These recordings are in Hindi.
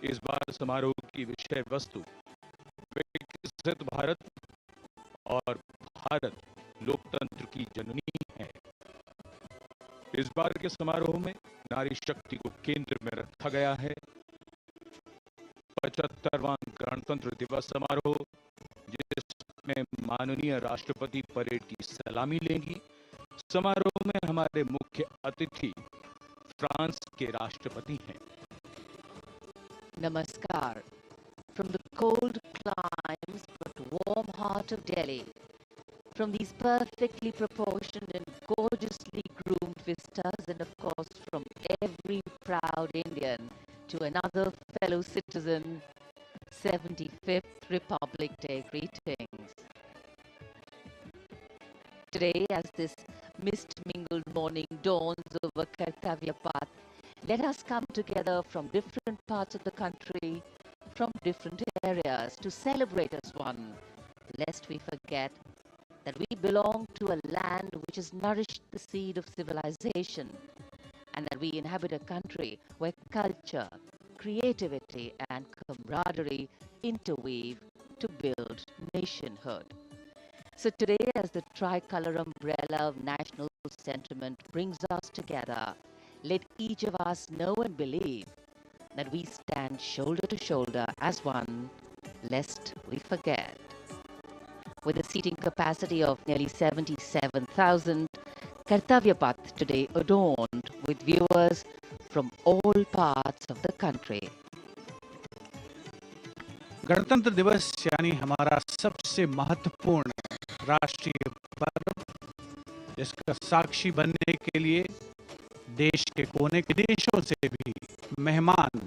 इस बार समारोह की विषय वस्तु विकसित भारत और भारत लोकतंत्र की जननी है। इस बार के समारोह में नारी शक्ति को केंद्र में रखा गया है। 75वां गणतंत्र दिवस समारोह, जिसमें माननीय राष्ट्रपति परेड की सलामी लेंगी। समारोह में हमारे मुख्य अतिथि फ्रांस के राष्ट्रपति हैं। Namaskar. From the cold climes but warm heart of Delhi, from these perfectly proportioned and gorgeously groomed vistas, and of course from every proud Indian to another fellow citizen, 75th Republic Day greetings. Today, as this mist-mingled morning dawns over Kartavya Path, let us come together from different parts of the country, from different areas, to celebrate as one, lest we forget that we belong to a land which has nourished the seed of civilization, and that we inhabit a country where culture, creativity, and camaraderie interweave to build nationhood. So today, as the tricolor umbrella of national sentiment brings us together, let each of us know and believe that we stand shoulder to shoulder as one, lest we forget. With a seating capacity of nearly 77,000, Kartavya Path today adorned with viewers from all parts of the country. गणतंत्र दिवस यानी हमारा सबसे महत्वपूर्ण राष्ट्रीय पर्व, जिसका साक्षी बनने के लिए देश के कोने के देशों से भी मेहमान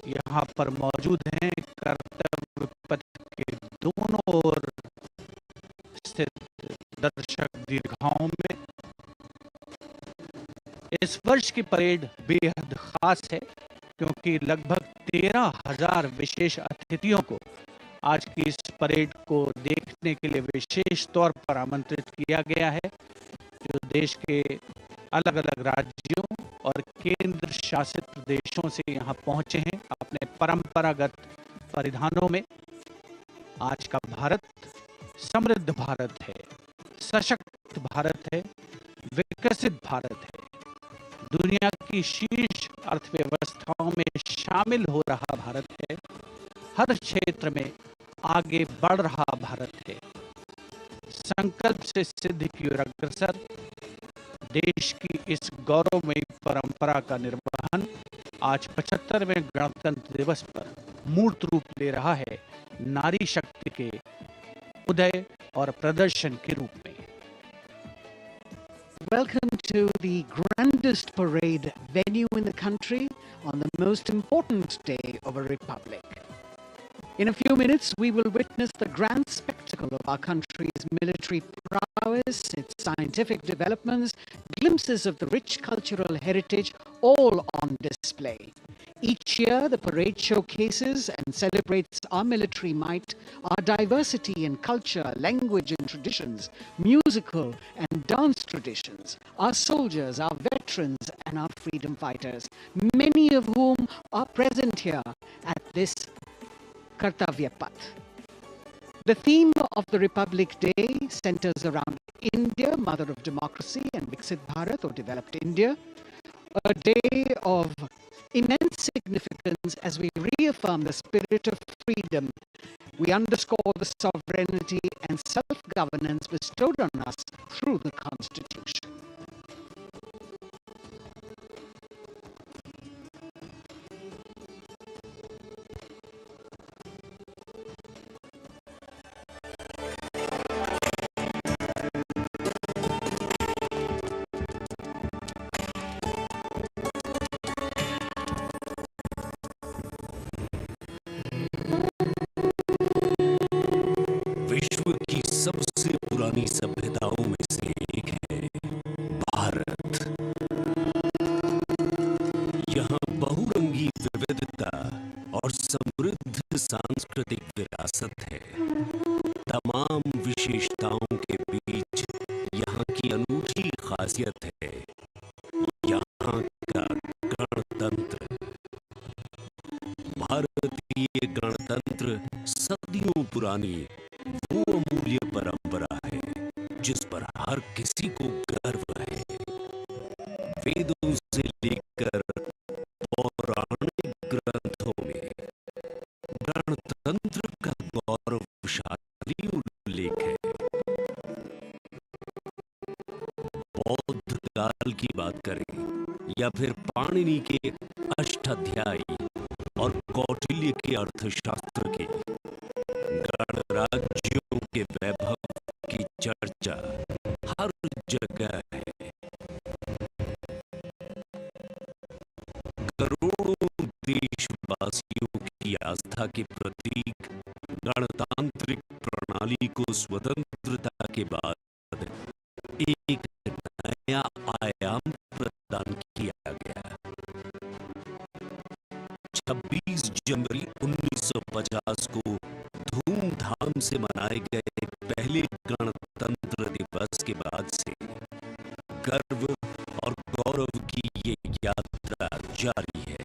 यहाँ पर मौजूद हैं। कर्तव्य पथ के दोनों ओर स्थित दर्शक दीर्घाओं में इस वर्ष की परेड बेहद खास है, क्योंकि लगभग 13,000 विशेष अतिथियों को आज की इस परेड को देखने के लिए विशेष तौर पर आमंत्रित किया गया है, जो देश के अलग अलग राज्यों और केंद्र शासित प्रदेशों से यहाँ पहुंचे हैं अपने परंपरागत परिधानों में। आज का भारत समृद्ध भारत है, सशक्त भारत है, विकसित भारत है, दुनिया की शीर्ष अर्थव्यवस्थाओं में शामिल हो रहा भारत है, हर क्षेत्र में आगे बढ़ रहा भारत है, संकल्प से सिद्धि की ओर अग्रसर देश की इस गौरवमयी परंपरा का निर्वहन आज 75वें गणतंत्र दिवस पर मूर्त रूप ले रहा है, नारी शक्ति के उदय और प्रदर्शन के रूप में। Welcome to the grandest parade venue in the country on the most important day of a republic. In a few minutes, we will witness the grand spectacle of our country's military prowess, its scientific developments, glimpses of the rich cultural heritage, all on display. Each year, the parade showcases and celebrates our military might, our diversity in culture, language and traditions, musical and dance traditions, our soldiers, our veterans and our freedom fighters, many of whom are present here at this Kartavya Path. The theme of the Republic Day centers around India, mother of democracy, and Viksit Bharat, or developed India, a day of immense significance as we reaffirm the spirit of freedom. We underscore the sovereignty and self-governance bestowed on us through the Constitution. विश्व की सबसे पुरानी सभ्यताओं में से एक है भारत। यहाँ बहुरंगी विविधता और समृद्ध सांस्कृतिक विरासत है। तमाम विशेषताओं के बीच यहाँ की अनूठी खासियत है यहाँ का गणतंत्र। भारतीय गणतंत्र सदियों पुरानी वो अमूल्य परंपरा है जिस पर हर किसी को गर्व है। वेदों से लेकर पौराणिक ग्रंथों में गणतंत्र का गौरवशाली उल्लेख है। बौद्ध काल की बात करें या फिर पाणिनि के अष्टाध्यायी और कौटिल्य के अर्थशास्त्र की, गणराज्यों के वैभव की चर्चा हर जगह है। करोड़ों देशवासियों की आस्था के प्रतीक गणतांत्रिक प्रणाली को स्वतंत्रता के बाद एक नया आयाम प्रदान किया गया। 26 जनवरी 1950 को धूमधाम से मनाए गए पहले गणतंत्र दिवस के बाद से गर्व और गौरव की ये यात्रा जारी है।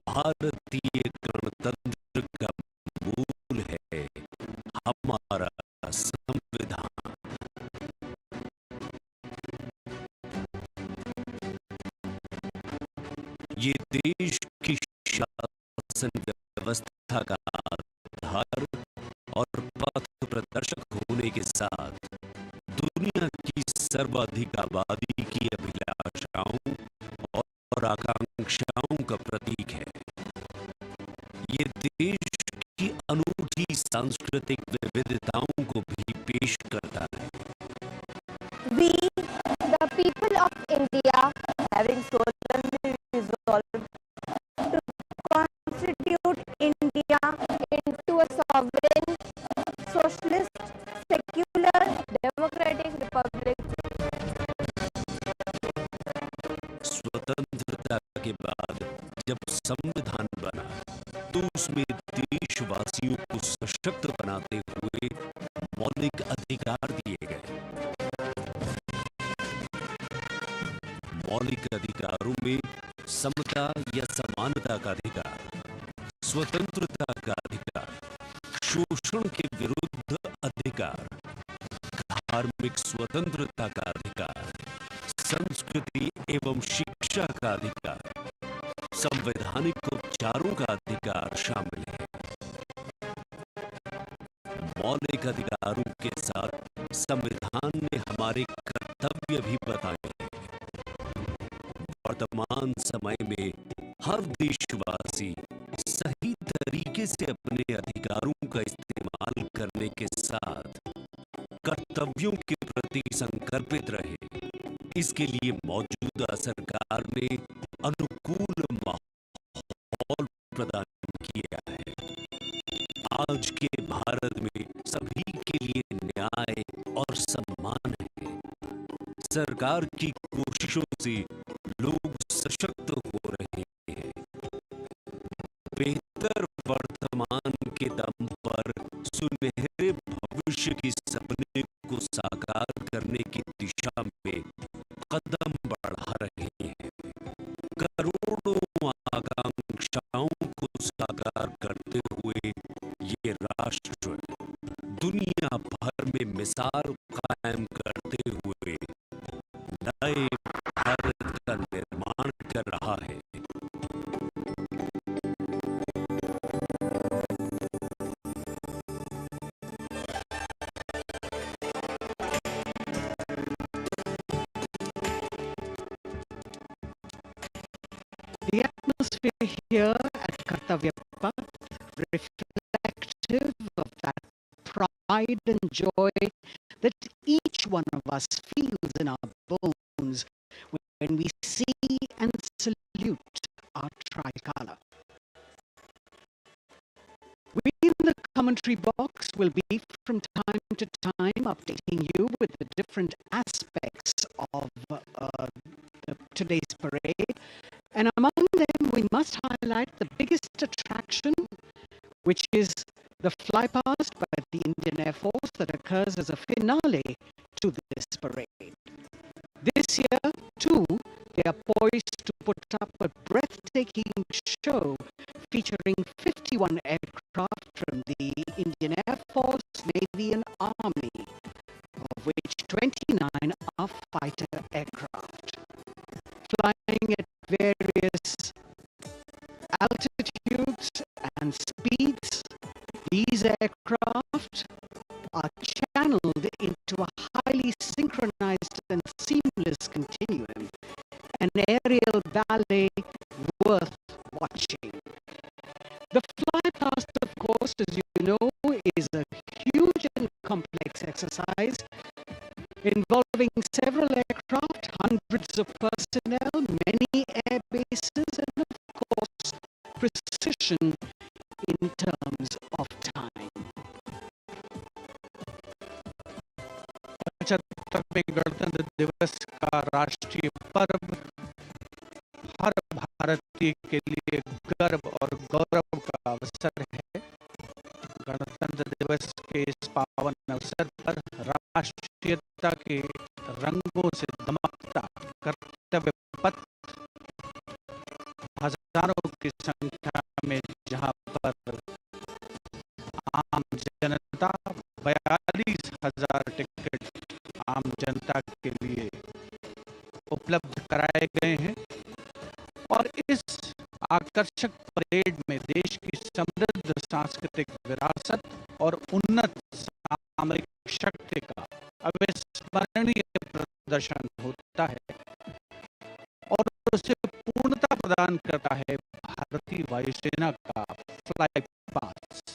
भारतीय गणतंत्र का मूल है हमारा संविधान। ये देश की शासन व्यवस्था का आधार और पथ प्रदर्शक होने के साथ दुनिया की सर्वाधिक आबादी की अभिलाषाओं और आकांक्षाओं का प्रतीक है। ये देश की अनूठी सांस्कृतिक विविधताओं को भी पेश करता है। We, the people of India, having solemnly resolved to constitute India into a sovereign, socialist, secular, democratic republic. स्वतंत्रता के बाद जब संविधान बना तो उसमें देशवासियों को सशक्त बनाते हुए मौलिक अधिकार दिए गए। मौलिक अधिकारों में समता या समानता का अधिकार, स्वतंत्रता का अधिकार, शोषण के विरुद्ध अधिकार, धार्मिक स्वतंत्रता का अधिकार, संस्कृति एवं शिक्षा का अधिकार, संवैधानिक उपचारों का अधिकार शामिल है। मौलिक अधिकारों के साथ संविधान ने हमारे कर्तव्य भी बताए हैं। वर्तमान समय में हर देशवासी सही तरीके से अपने अधिकारों का इस्तेमाल करने के साथ कर्तव्यों के प्रति संकल्पित रहे, इसके लिए मौजूदा सरकार ने अनुकूल माहौल प्रदान किया है। आज के भारत में सभी के लिए न्याय और सम्मान है। सरकार की कोशिशों से लोग सशक्त हो रहे हैं। बेहतर वर्तमान के दम पर सुनहरे भविष्य के सपने को साकार करने की दिशा में कदम बढ़ा रहे हैं। करोड़ों आकांक्षाओं को साकार करते हुए ये राष्ट्र दुनिया भर में मिसाल कायम करते हुए नए भारत का निर्माण कर रहा है। The atmosphere here at Kartavya Path, reflective of that pride and joy that each one of us feels in our bones when we see and salute our tricolour. We in the commentary box will be from time to time updating you with the different aspects of today's parade. And among them, we must highlight the biggest attraction, which is the flypast by the Indian Air Force that occurs as a finale to this parade. This year, too, they are poised to put up a breathtaking show featuring 51 aircraft from the Indian Air Force, Navy and Army, of which 29 are fighter aircraft. Flying at various altitudes and speeds, these aircraft are channeled into a highly synchronized and seamless continuum, an aerial ballet worth watching. The flypast, of course, as you know, is a huge and complex exercise involving several aircraft, hundreds of personnel, many air bases, and of course, precision in terms of time. 75वें गणतंत्र दिवस का राष्ट्रीय पर्व हर भारतीय के लिए गर्व और गौरव का अवसर है। गणतंत्र दिवस के इस पावन अवसर पर राष्ट्रीयता के रंगों से दमकता कर्तव्य पथ हजारों की संख्या में, जहां पर आम जनता 42,000 टिकट आम जनता के लिए उपलब्ध कराए गए हैं और इस आकर्षक परेड में देश की समृद्ध सांस्कृतिक विरासत और उन्नत सामरिक शक्ति का अविस्मरणीय प्रदर्शन होता है और उसे पूर्णता प्रदान करता है भारतीय वायुसेना का फ्लाई पास्ट।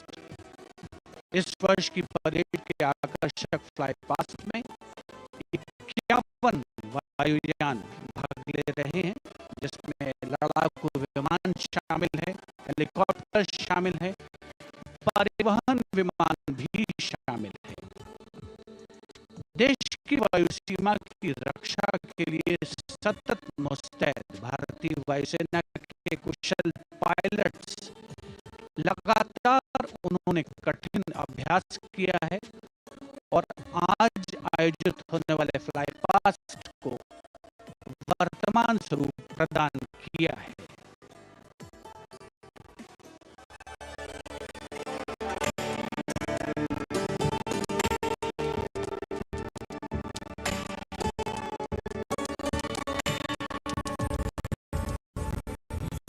इस वर्ष की परेड के आकर्षक फ्लाई पास्ट में 51 वायुयान भाग ले रहे हैं, जिसमें लड़ाकू विमान शामिल है, हेलीकॉप्टर शामिल है, परिवहन विमान भी शामिल है। देश की वायु सीमा की रक्षा के लिए सतत मुस्तैद भारतीय वायुसेना के कुशल पायलट्स लगातार उन्होंने कठिन अभ्यास किया है और आज आयोजित होने वाले फ्लाई पास्ट को वर्तमान स्वरूप प्रदान किया है।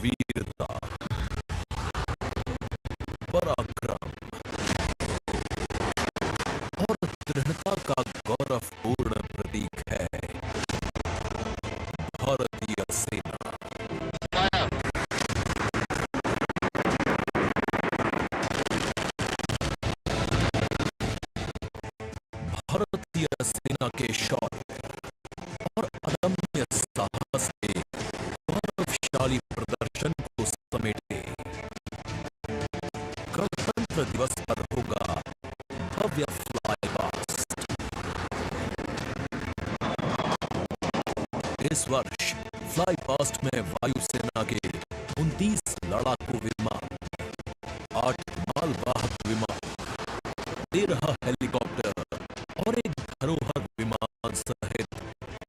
वीरता, पराक्रम और दृढ़ता का गौरवपूर्ण प्रतीक है भारतीय सेना। भारतीय सेना के शौर्य और अदम्य साहस के गौरवशाली प्रदर्शन को समेटे गणतंत्र दिवस पर होगा भव्य फ्लाई पास्ट। इस वर्ष फ्लाई पास्ट में वायुसेना के 29 लड़ाकू विमान, 8 मालवाहक विमान, 13 हेलीकॉप्टर और एक धरोहर विमान सहित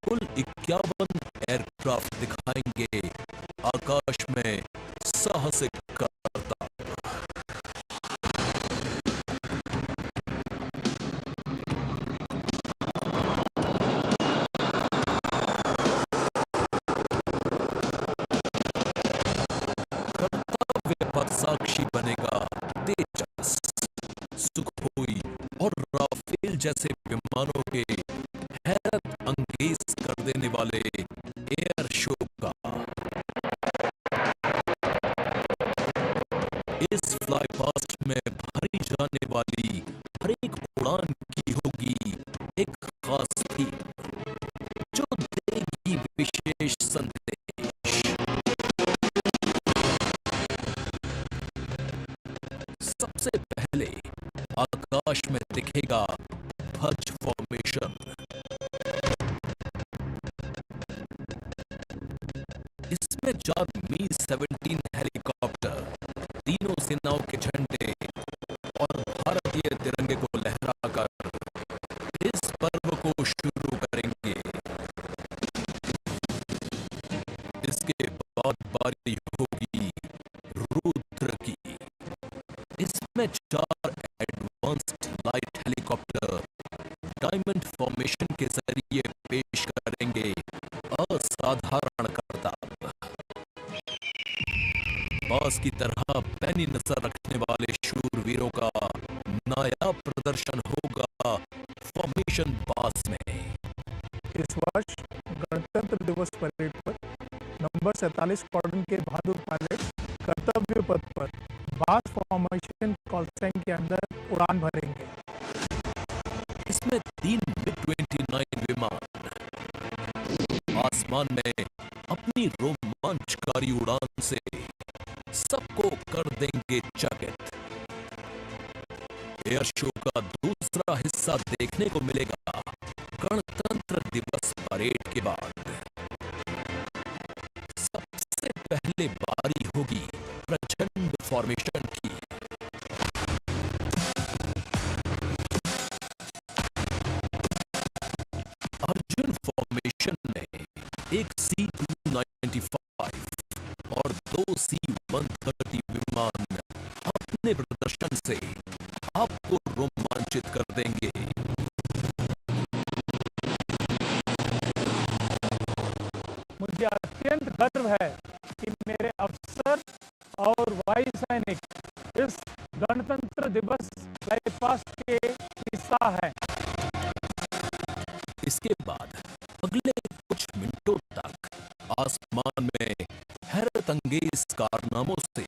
कुल 51 एयरक्राफ्ट दिखाएंगे आकाश में साहसिक करतब। कर्तव्य पथ साक्षी बनेगा तेजस, सुखोई और राफेल जैसे विमानों के हैरत अंगेज कर देने वाले एयर शो का। इस फ्लाई पास्ट में भरी जाने वाली हर एक उड़ान की होगी एक खास थीम जो देगी विशेष संदेश। सबसे पहले आकाश में दिखेगा ध्वज फॉर्मेशन। इसमें 4 Mi-17 हेलीकॉप्टर, तीनों सेनाओं के झंडे और भारतीय तिरंगे को लहराकर इस पर्व को शुरू करेंगे। इसके बाद बारी इसमें 4 advanced light helicopter diamond formation के जरिए पेश करेंगे असाधारण करतब। बास की तरह पैनी नजर रखने वाले शूरवीरों का नायाब प्रदर्शन होगा फॉर्मेशन बास में। इस वर्ष गणतंत्र दिवस परेड पर नंबर 47 स्क्वाड्रन के बहादुर पायलट कर्तव्य पथ पर बास फॉर्मेशन कॉल साइन के अंदर उड़ान भरेंगे। इसमें 3 MiG-29 विमान आसमान में अपनी रोमांचकारी उड़ान से सबको कर देंगे चकित। एयर शो का दूसरा हिस्सा देखने को मिलेगा गणतंत्र दिवस परेड के बाद। सबसे पहले बारी होगी प्रचंड फॉर्मेशन की। अर्जुन फॉर्मेशन में एक C-295 और 2 C-130 विमान अपने प्रदर्शन से आपको रोमांचित कर देंगे। मुझे अत्यंत गर्व है कि मेरे अफसर और वायु सैनिक इस गणतंत्र दिवस फ्लाई पास्ट के हिस्सा है। इसके बाद अगले कुछ मिनटों तक आसमान में हैरत अंगेज कारनामों से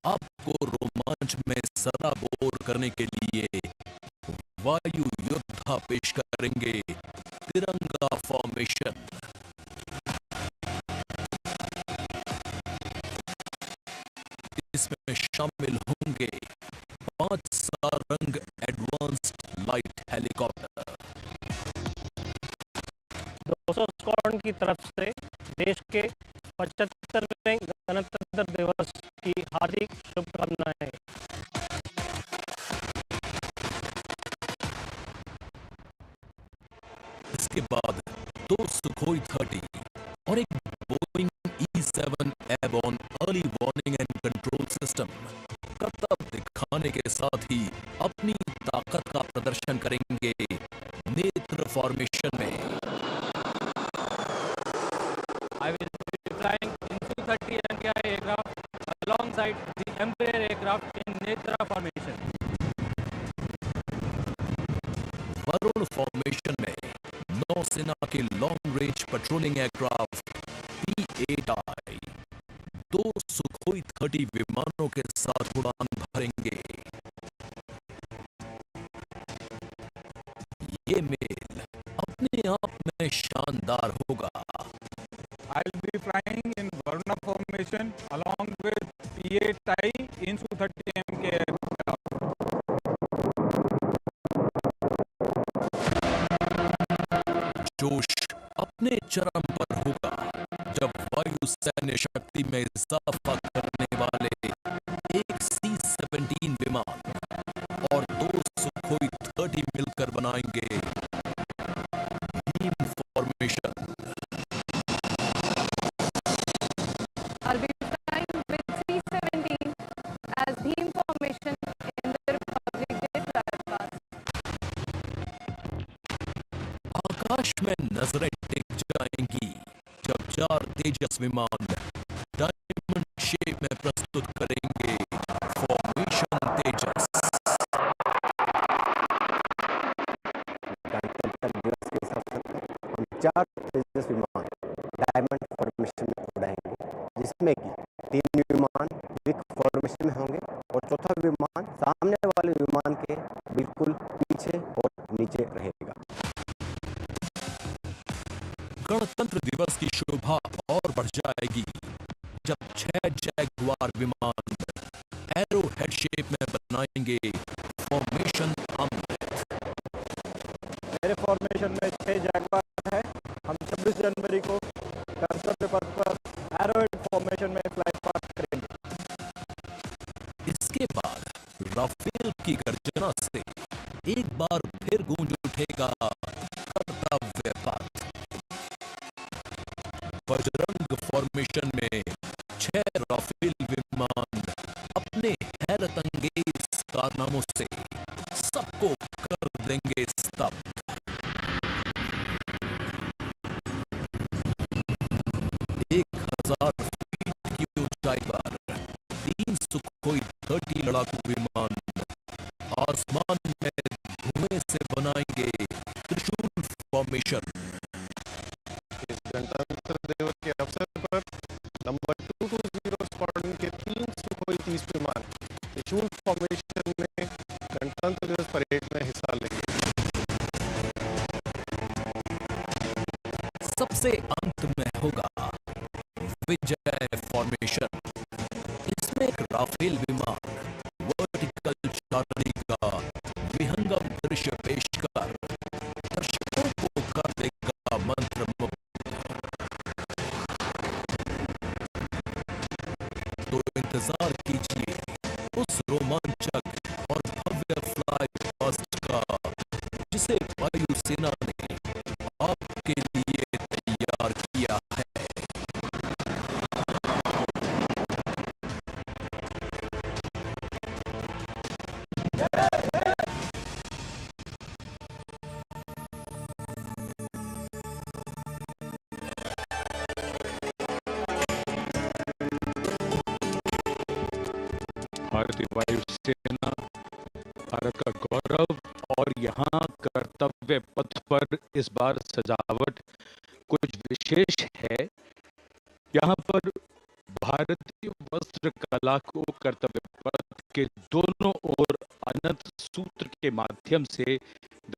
आपको रोमांच में सराबोर करने के लिए वायु योद्धा पेश करेंगे तिरंगा फॉर्मेशन। इसमें शामिल होंगे 5 Sarang advanced light helicopter. 200 squadron की तरफ से देश के 75वें गणतंत्र दिवस की हार्दिक शुभकामनाएं। इसके बाद 2 सुखोई 30 और एक Boeing E-7 airborne early warning and control system करतब दिखाने के साथ ही अपनी ताकत का प्रदर्शन करेंगे नेत्र फॉर्मेशन में। I will be flying in Su-30 MKI aircraft alongside the Embraer aircraft in Netra formation. Varun formation में नौसेना के long range patrolling aircraft P-8I 2 Sukhoi 30 विमानों के साथ उड़ान भरेंगे। ये मेल अपने आप में शानदार होगा। I'll be flying in Varuna formation along with P-8I in Su-30 MK aircraft. जोश अपने चरम पर होगा जब वायु सैन्य शक्ति में इजाफा करने वाले एक C-17 विमान और 2 सुखोई 30 मिलकर बनाएंगे Bhim formation. I'll be flying with C-17 as Beam formation in the Republic Day flight path. आकाश में नजरें टिक जाएंगी जब 4 तेजस विमान डायमंड शेप में प्रस्तुत करेंगे फॉर्मेशन तेजस। गणतंत्र दिवस के अवसर पर हम 4 तेजस विमान डायमंड फॉर्मेशन में उड़ाएंगे, जिसमें कि 3 विमान विक फॉर्मेशन में होंगे और चौथा विमान सामने वाले विमान के बिल्कुल पीछे और नीचे रहेगा। गणतंत्र दिवस की शोभा और बढ़ जाएगी जब 6 जैगुआर विमान एरो हेड शेप में बनाएंगे फॉर्मेशन अमृत। मेरे फॉर्मेशन में 6 जैगुआर है। हम 26 जनवरी को कर्तव्य पथ पर एरोहेड फॉर्मेशन में फ्लाई पास्ट करेंगे। इसके बाद राफेल की गर्जना से एक बार फिर गूंज उठेगा कर्तव्य पथ। बजरंग फॉर्मेशन में 6 राफेल विमान अपने हैरत अंगेज कारनामों से सबको कर देंगे स्तब्ध। 1000 फीट की ऊंचाई पर 3 सुखोई 30 लड़ाकू विमान आसमान में धुएं से बनाएंगे त्रिशूल फॉर्मेशन। इस गणतंत्र दिवस के अवसर पर नंबर 220 स्क्वाड्रन के 3 सुखोई 30 विमान त्रिशूल फॉर्मेशन में गणतंत्र दिवस परेड में हिस्सा लेंगे। सबसे अंत में होगा विजय फॉर्मेशन। इसमें एक राफेल विमान वर्टिकल चांदनी का विहंगम दृश्य पेश कर दर्शकों को कर देगा मंत्रमुग्ध। तो इंतजार कीजिए उस रोमांचक और भव्य फ्लाई पास्ट का जिसे वायुसेना ने आपके लिए तैयार किया है। भारतीय वायुसेना भारत का गौरव, और यहाँ कर्तव्य पथ पर इस बार सजावट कुछ विशेष है। यहाँ पर भारतीय वस्त्र कला को कर्तव्य पथ के दोनों ओर अनंत सूत्र के माध्यम से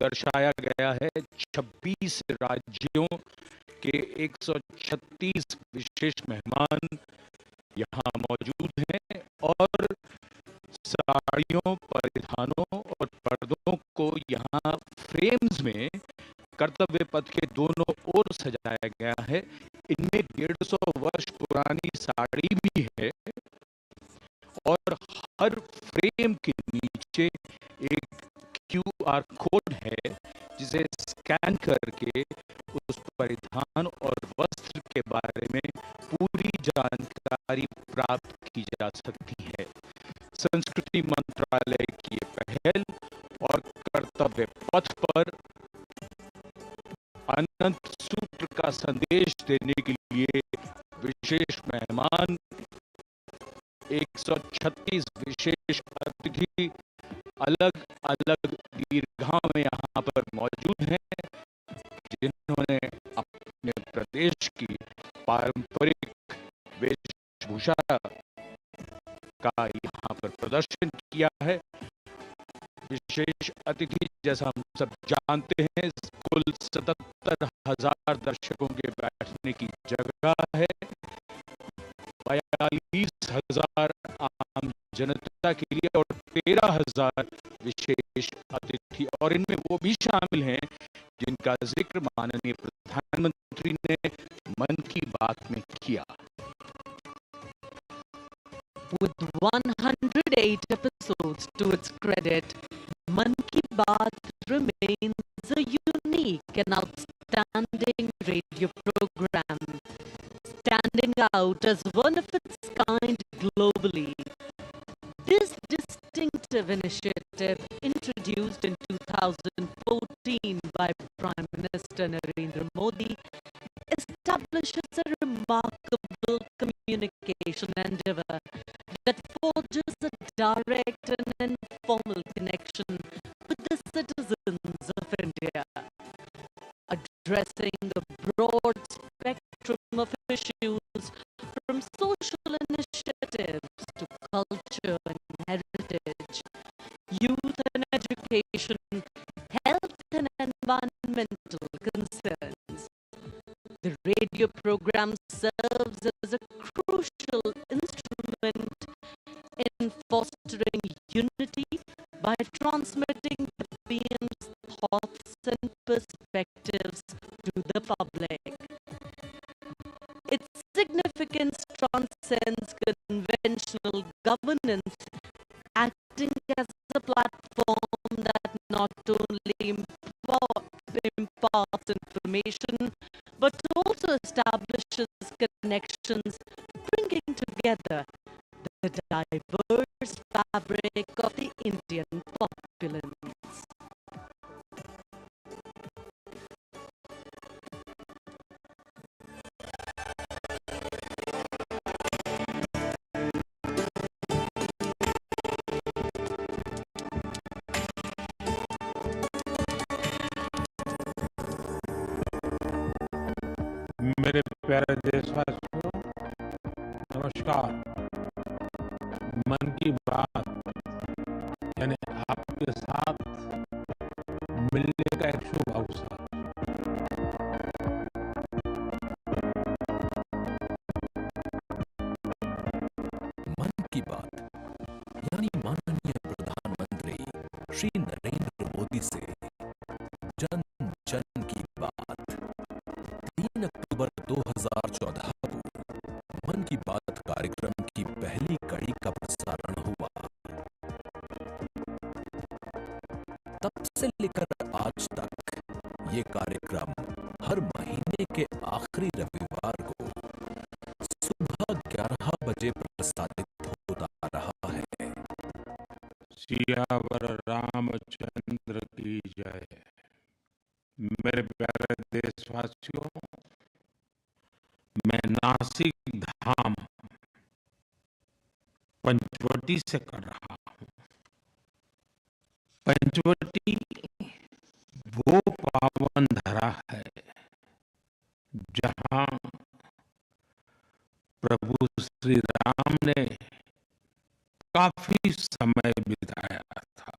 दर्शाया गया है। 26 राज्यों के 136 विशेष मेहमान यहाँ मौजूद हैं और साड़ियों, परिधानों और पर्दों को यहाँ फ्रेम्स में कर्तव्य पथ के दोनों ओर सजाया गया है। इनमें 150 वर्ष पुरानी साड़ी भी है और हर फ्रेम के नीचे एक QR कोड है जिसे स्कैन करके उस परिधान और वस्त्र के बारे में पूरी जानकारी प्राप्त की जा सकती है। संस्कृति मंत्रालय की ये पहल और कर्तव्य पथ पर अनंत सूत्र का संदेश देने के लिए विशेष मेहमान 136 विशेष अतिथि अलग अलग दीर्घा में यहाँ पर मौजूद हैं, जिन्होंने अपने प्रदेश की पारंपरिक वेशभूषा का यहाँ पर प्रदर्शन किया है। विशेष अतिथि जैसा हम सब जानते हैं, कुल 77,000 दर्शकों के बैठने की जगह है। 42,000 आम जनता के लिए और 13,000 विशेष अतिथि, और इनमें वो भी शामिल हैं जिनका जिक्र माननीय प्रधानमंत्री ने मन की बात में किया। With 108 episodes to its credit, Man Ki Baat remains a unique and outstanding radio program, standing out as one of its kind globally. This distinctive initiative, introduced in 2014 by Prime Minister Narendra Modi, establishes a remarkable communication endeavor that forges a direct and informal connection with the citizens of India, addressing a broad spectrum of issues from social initiatives to culture and heritage, youth and education, health and environmental concerns. The radio program serves as a crucial instrument in fostering unity by transmitting the PM's thoughts and perspectives to the public. Its significance transcends conventional governance, acting as a platform that not only imparts information but also establishes connections, bringing together the the diverse fabric of the Indian populace. मेरे प्यारे देशवासियों, नमस्कार। मन की बात यानी आपके साथ मिलने का एक शुभ अवसर। मन की बात यानी माननीय प्रधानमंत्री श्री नरेंद्र मोदी से जन जन की बात। 3 अक्टूबर 2014 को मन की बात कार्यक्रम की पहली कड़ी का प्रसारण हुआ। तब से लेकर आज तक ये कार्यक्रम हर महीने के आखिरी रविवार को सुबह 11 बजे प्रसारित होता रहा है। सियावर रामचंद्र की जय। मेरे प्यारे देशवासियों, मैं नासिक धाम पंचवटी से कर रहा हूं। पंचवटी वो पावन धरा है जहां प्रभु श्री राम ने काफी समय बिताया था।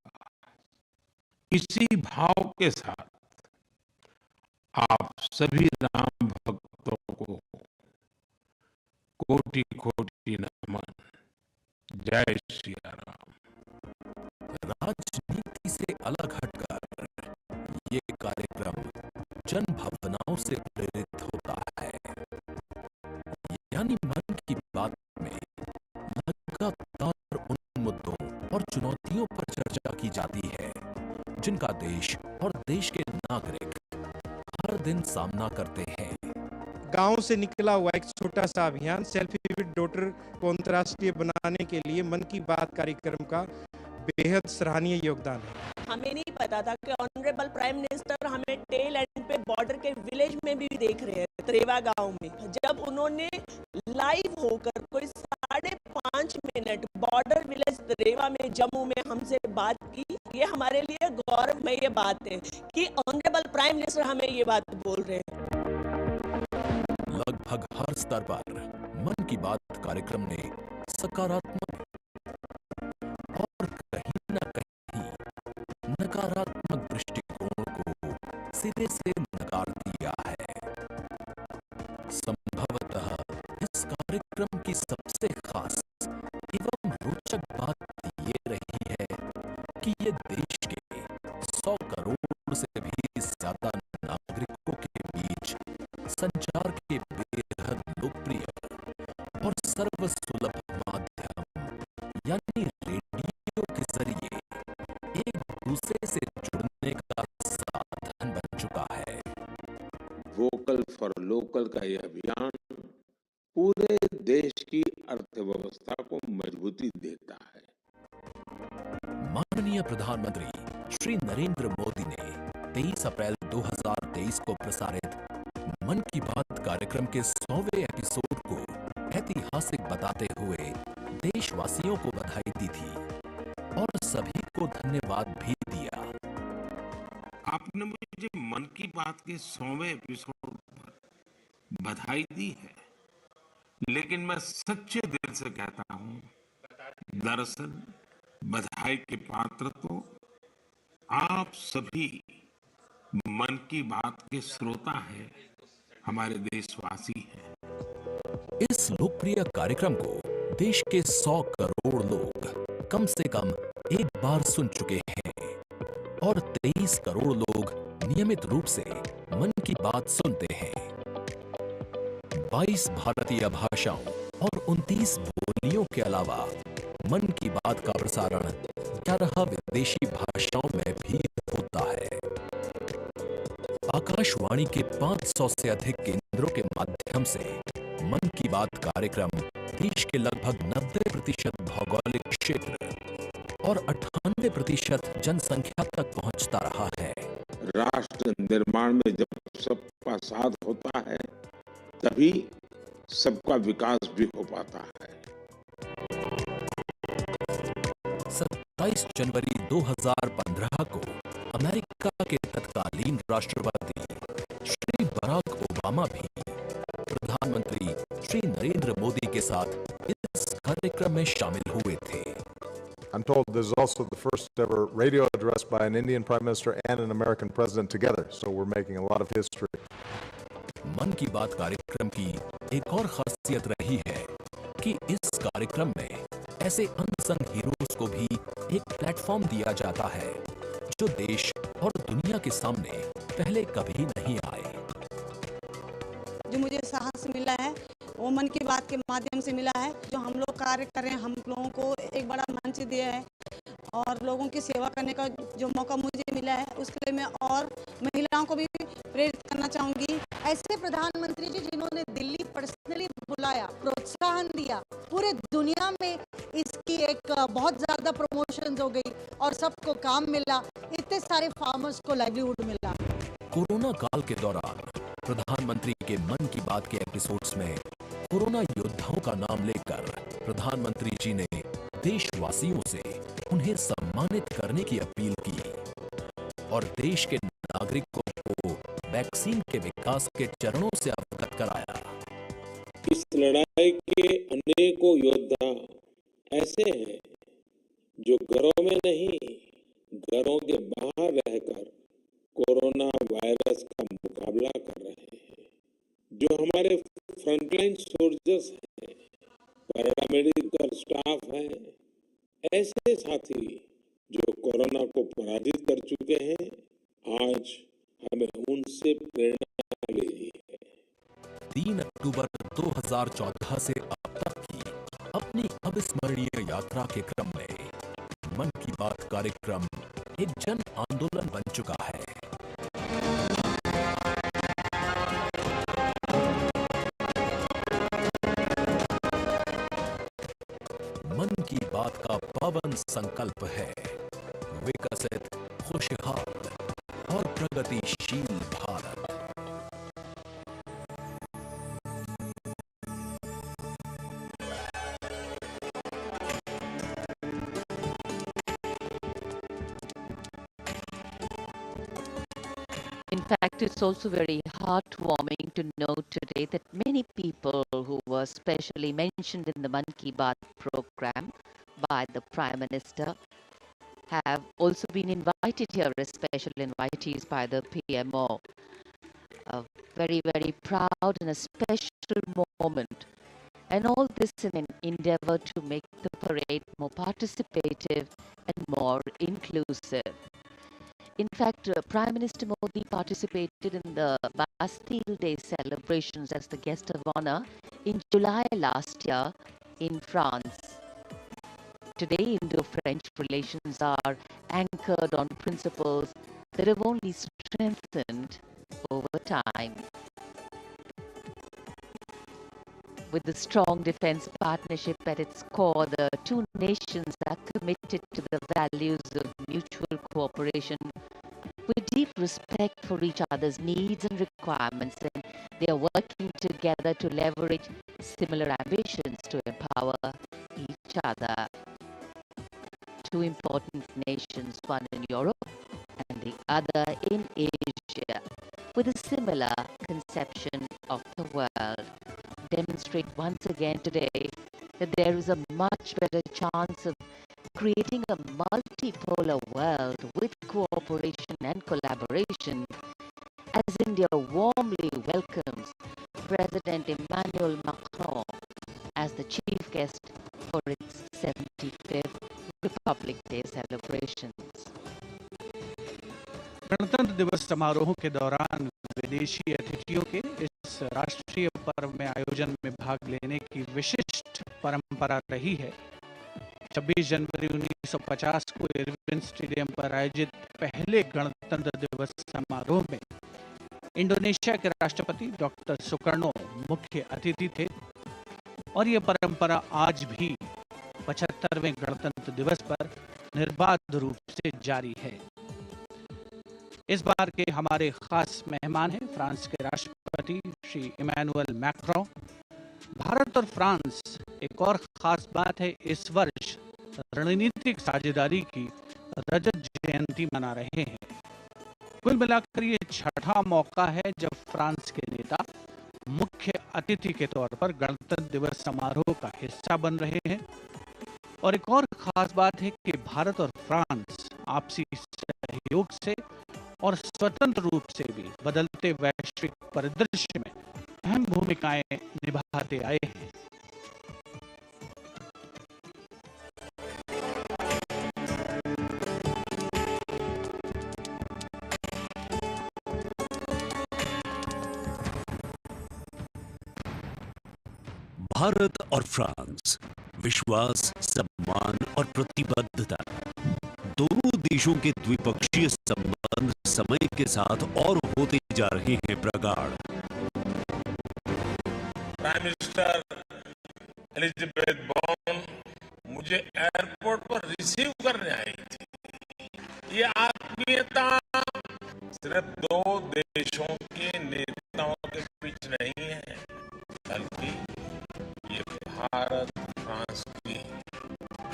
इसी भाव के साथ आप सभी राम भक्तों को कोटि कोटि नमन। जय श्री राम। राजनीति से अलग हटकर ये कार्यक्रम जन भावनाओं से प्रेरित होता है। यानी मन की बात में लगातार उन मुद्दों और चुनौतियों पर चर्चा की जाती है जिनका देश और देश के नागरिक हर दिन सामना करते हैं। गांव से निकला हुआ एक छोटा सा अभियान सेल्फी विद डॉटर को अंतर्राष्ट्रीय बनाने के लिए मन की बात कार्यक्रम का बेहद सराहनीय योगदान है। हमें नहीं पता था कि ऑनरेबल प्राइम मिनिस्टर हमें टेल एंड पे बॉर्डर के विलेज में भी देख रहे हैं, त्रेवा गांव में। जब उन्होंने लाइव होकर कोई 5.5 मिनट बॉर्डर विलेज त्रेवा में जम्मू में हमसे बात की, ये हमारे लिए गौरवमय ये बात है कि ऑनरेबल प्राइम मिनिस्टर हमें ये बात बोल रहे हैं। लगभग हर स्तर पर मन की बात कार्यक्रम ने सकारात्मक और कहीं न कहीं नकारात्मक दृष्टिकोण को सिरे से नकार दिया है। संभवतः इस कार्यक्रम की सबसे खास एवं रोचक बात ये रही है कि ये देश के 100 करोड़ से भी ज्यादा नागरिकों के बीच संचार के बेहद लोकप्रिय और सर्वसुलभ माध्यम यानी रेडियो के जरिए एक दूसरे से जुड़ने का साधन बन चुका है। वोकल फॉर लोकल का यह अभियान पूरे देश की अर्थव्यवस्था को मजबूती देता है। माननीय प्रधानमंत्री श्री नरेंद्र मोदी ने 23 अप्रैल 2023 को प्रसारित मन की बात कार्यक्रम के 100वें एपिसोड को ऐतिहासिक बताते हुए देशवासियों को बधाई दी थी और सभी को धन्यवाद भी दिया। आपने मुझे मन की बात के 100वें एपिसोड पर बधाई दी है, लेकिन मैं सच्चे दिल से कहता हूं, दरअसल बधाई के पात्र तो आप सभी मन की बात के श्रोता हैं, हमारे देशवासी हैं। इस लोकप्रिय कार्यक्रम को देश के 100 करोड़ लोग कम से कम एक बार सुन चुके हैं और 23 करोड़ लोग नियमित रूप से मन की बात सुनते हैं। 22 भारतीय भाषाओं और 29 बोलियों के अलावा मन की बात का प्रसारण 11 विदेशी भाषाओं में भी होता है। आकाशवाणी के 500 से अधिक केंद्रों के माध्यम से मन की बात कार्यक्रम देश के लगभग 90% भौगोलिक क्षेत्र और 98% जनसंख्या तक पहुंचता रहा है। राष्ट्र निर्माण में जब सबका साथ होता है तभी सबका विकास भी हो पाता है। 27 जनवरी 2015 को अमेरिका के तत्कालीन राष्ट्रपति श्री बराक ओबामा भी प्रधानमंत्री श्री नरेंद्र मोदी के साथ इस कार्यक्रम में शामिल हुए थे। I'm told this is also the first ever radio address by an Indian Prime Minister and an American President together, so we're making a lot of history. मन की बात कार्यक्रम की एक और खासियत रही है कि इस कार्यक्रम में ऐसे अनसंग हीरोज को भी एक प्लेटफॉर्म दिया जाता है जो देश और दुनिया के सामने पहले कभी नहीं आए। जो मुझे साहस मिला है वो मन की बात के माध्यम से मिला है। जो हम लोग कार्य कर रहे हैं, हम लोगों को एक बड़ा मंच दिया है और लोगों की सेवा करने का जो मौका मुझे मिला है उसके लिए मैं और महिलाओं को भी प्रेरित करना चाहूँगी। ऐसे प्रधानमंत्री जी जिन्होंने दिल्ली पर्सनली बुलाया, प्रोत्साहन दिया, पूरे दुनिया में इसकी एक बहुत ज़्यादा प्रमोशन हो गई और सबको काम मिला, इतने सारे फार्मर्स को लाइवलीहुड मिला। कोरोना काल के दौरान प्रधानमंत्री के मन की बात के एपिसोड्स में कोरोना योद्धाओं का नाम लेकर प्रधानमंत्री जी ने देशवासियों से उन्हें सम्मानित करने की अपील की और देश के नागरिकों को वैक्सीन के विकास के चरणों से अवगत कराया। इस लड़ाई के अनेकों योद्धा ऐसे हैं जो घरों में नहीं, घरों के बाहर रहकर कोरोना वायरस का मुकाबला कर रहे हैं। जो हमारे फ्रंटलाइन सोल्जर्स हैं, पैरामेडिकल स्टाफ हैं, ऐसे साथी जो कोरोना को पराजित कर चुके हैं, आज हमें उनसे प्रेरणा लेनी है। 3 अक्टूबर 2014 से अब तक की अपनी अविस्मरणीय यात्रा के क्रम में मन की बात कार्यक्रम एक जन आंदोलन बन चुका है। मन की बात का पावन संकल्प है विकसित, खुशहाल और प्रगतिशील Bharat. In fact, it's also very heartwarming to know today that many people who were specially mentioned in the Man Ki Baat program by the Prime Minister have also been invited here as special invitees by the PMO. A very, very proud and a special moment. And all this in an endeavor to make the parade more participative and more inclusive. In fact, Prime Minister Modi participated in the Bastille Day celebrations as the guest of honor in July last year in France. Today, Indo-French relations are anchored on principles that have only strengthened over time. With the strong defense partnership at its core, the two nations are committed to the values of mutual cooperation with deep respect for each other's needs and requirements, and they are working together to leverage similar ambitions to empower each other. Two important nations, one in Europe and the other in Asia, with a similar conception of the world, demonstrate once again today that there is a much better chance of creating a multipolar world with cooperation and collaboration, as India warmly welcomes President Emmanuel Macron as the chief guest for its 75th Republic Day celebrations. गणतंत्र दिवस समारोह के दौरान विदेशी अतिथियों के इस राष्ट्रीय पर्व में आयोजन में भाग लेने की विशिष्ट परंपरा रही है। 26 जनवरी 1950 को इरविन स्टेडियम पर आयोजित पहले गणतंत्र दिवस समारोह में इंडोनेशिया के राष्ट्रपति डॉक्टर सुकर्नो मुख्य अतिथि थे। और ये परंपरा आज भी 75वें गणतंत्र दिवस पर निर्बाध रूप से जारी है। इस बार के हमारे खास मेहमान हैं फ्रांस के राष्ट्रपति श्री इमैनुअल मैक्रों। भारत और फ्रांस, एक और खास बात है, इस वर्ष रणनीतिक साझेदारी की रजत जयंती मना रहे हैं। कुल मिलाकर ये छठा मौका है जब फ्रांस के नेता मुख्य अतिथि के तौर पर गणतंत्र दिवस समारोह का हिस्सा बन रहे हैं। और एक और खास बात है कि भारत और फ्रांस आपसी सहयोग से और स्वतंत्र रूप से भी बदलते वैश्विक परिदृश्य में अहम भूमिकाएं निभाते आए हैं। भारत और फ्रांस, विश्वास, सम्मान और प्रतिबद्धता, दोनों देशों के द्विपक्षीय संबंध समय के साथ और होते जा रहे हैं प्रगाढ़। प्राइम मिनिस्टर एलिजाबेथ बॉर्न मुझे एयरपोर्ट पर रिसीव करने आई थी। ये आत्मीयता सिर्फ दो देशों के नेताओं के बीच नहीं है, बल्कि ये भारत फ्रांस की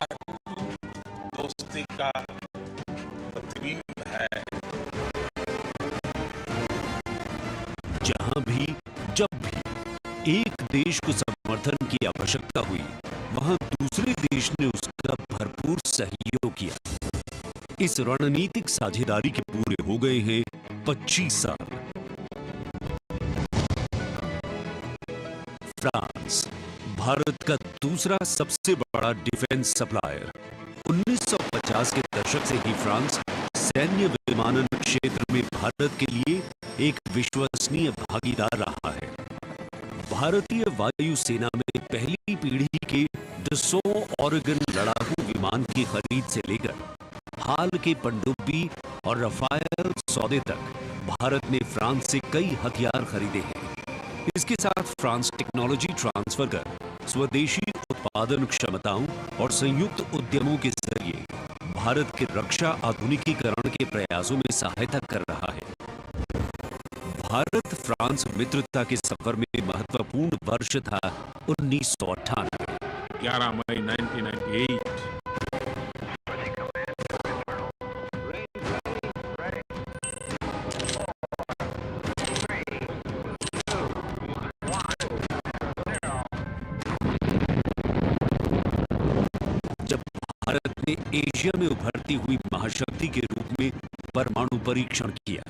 अटूट दोस्ती का प्रतिबिंब है। जहां भी, जब भी एक देश को समर्थन की आवश्यकता हुई, वहां दूसरे देश ने उसका भरपूर सहयोग किया। इस रणनीतिक साझेदारी के पूरे हो गए हैं 25 साल। फ्रांस भारत का दूसरा सबसे बड़ा डिफेंस सप्लायर। 1950 के दशक से ही फ्रांस सैन्य विमानन क्षेत्र में भारत के लिए एक विश्वसनीय भागीदार रहा है। भारतीय वायुसेना में पहली पीढ़ी के डसॉ ऑरेगन लड़ाकू विमान की खरीद से लेकर हाल के पनडुब्बी और रफाल सौदे तक भारत ने फ्रांस से कई हथियार खरीदे हैं। इसके साथ फ्रांस टेक्नोलॉजी ट्रांसफर कर स्वदेशी उत्पादन क्षमताओं और संयुक्त उद्यमों के जरिए भारत के रक्षा आधुनिकीकरण के प्रयासों में सहायता कर रहा है। भारत फ्रांस मित्रता के सफर में महत्वपूर्ण वर्ष था 1998। 11 मई 1998। जब भारत ने एशिया में उभरती हुई महाशक्ति के रूप में परमाणु परीक्षण किया,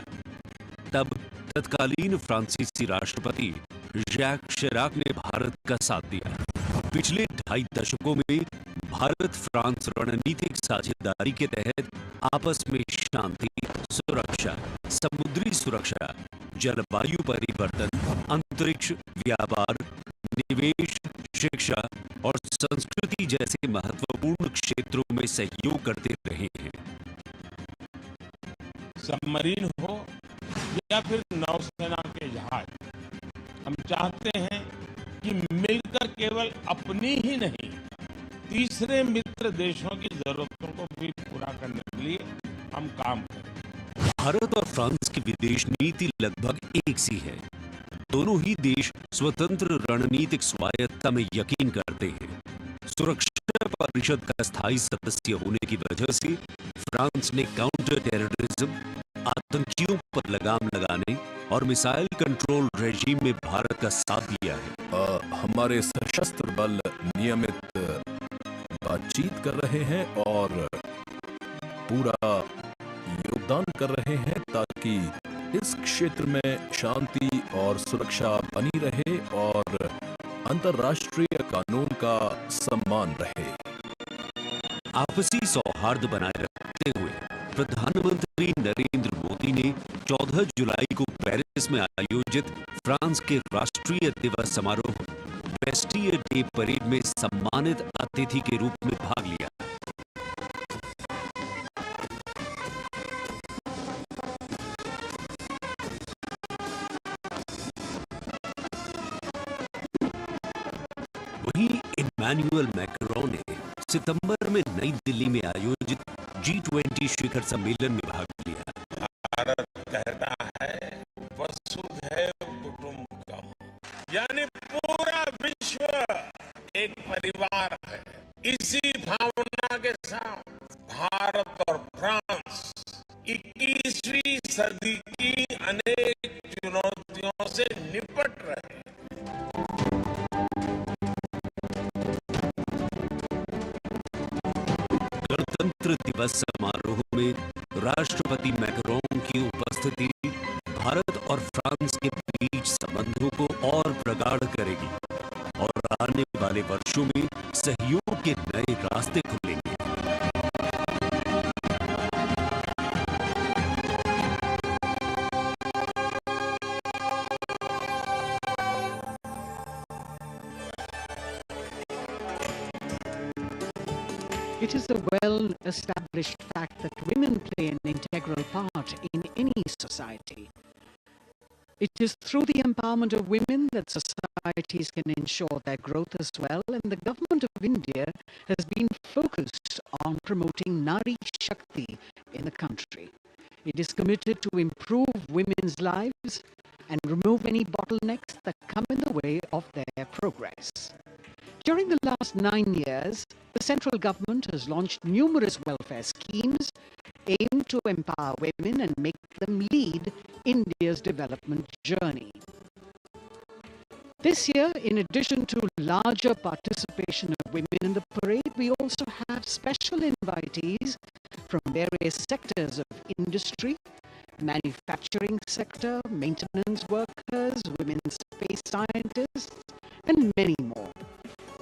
तब तत्कालीन फ्रांसीसी राष्ट्रपति जैक शिराक ने भारत का साथ दिया। पिछले 2.5 दशकों में भारत फ्रांस रणनीतिक साझेदारी के तहत आपस में शांति, सुरक्षा, समुद्री सुरक्षा, जलवायु परिवर्तन, अंतरिक्ष, व्यापार, निवेश, शिक्षा और संस्कृति जैसे महत्वपूर्ण क्षेत्रों में सहयोग करते रहे हैं। सबमरीन हो या फिर नौसेना के जहाज, हम चाहते हैं कि मिलकर केवल अपनी ही नहीं, तीसरे मित्र देशों की जरूरतों को भी पूरा करने के लिए हम काम करें। भारत और फ्रांस की विदेश नीति लगभग एक सी है। दोनों ही देश स्वतंत्र रणनीतिक स्वायत्तता में यकीन करते हैं। सुरक्षा परिषद का स्थायी सदस्य होने की वजह से फ्रांस ने काउंटर टेररिज्म, आतंकियों पर लगाम लगाने और मिसाइल कंट्रोल रेजीम में भारत का साथ दिया है। हमारे सशस्त्र बल नियमित बातचीत कर रहे हैं और पूरा योगदान कर रहे हैं ताकि इस क्षेत्र में शांति और सुरक्षा बनी रहे और अंतर्राष्ट्रीय कानून का सम्मान रहे। आपसी सौहार्द बनाए रखते हुए प्रधानमंत्री नरेंद्र मोदी ने 14 जुलाई को पेरिस में आयोजित फ्रांस के राष्ट्रीय दिवस समारोह बेस्टियर डे परेड में सम्मानित अतिथि के रूप में भाग लिया। वहीं इमैनुअल मैक्रोन ने सितंबर में नई दिल्ली में आयोजित G20 शिखर सम्मेलन में भाग लिया। भारत कहता है वसुधैव कुटुंबकम, यानी पूरा विश्व एक परिवार है। इसी भावना के साथ भारत और फ्रांस 21वीं सदी की अनेक चुनौतियों से निपट रहे हैं। गणतंत्र दिवस समारोह में राष्ट्रपति मैक्रोन की उपस्थिति भारत और फ्रांस के बीच संबंधों को और प्रगाढ़ करेगी और आने वाले वर्षों में सहयोग के नए रास्ते खुलेंगे। It is a well-established fact that women play an integral part in any society. It is through the empowerment of women that societies can ensure their growth as well, and the government of India has been focused on promoting Nari Shakti in the country. It is committed to improve women's lives and remove any bottlenecks that come in the way of their progress. During the last 9 years, the central government has launched numerous welfare schemes aimed to empower women and make them lead India's development journey. This year, in addition to larger participation of women in the parade, we also have special invitees from various sectors of industry, manufacturing sector, maintenance workers, women space scientists, and many more.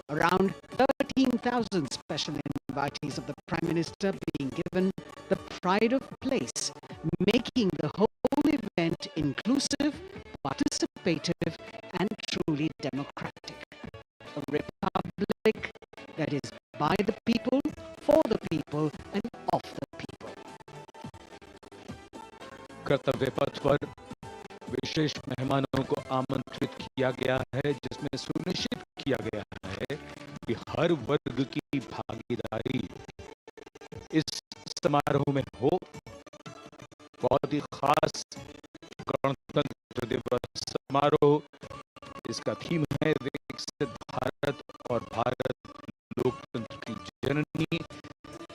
Around 13,000 special invitees of the Prime Minister being given the pride of place, making the whole event inclusive, participative, and truly democratic. A republic that is by the people, for the people, and of the people. कर्तव्य पथ पर विशेष मेहमानों को आमंत्रित किया गया है, जिसमें सुनिश्चित किया गया है कि हर वर्ग की भागीदारी इस समारोह में हो। बहुत ही खास गणतंत्र दिवस समारोह, इसका थीम है विकसित भारत और भारत लोकतंत्र की जननी।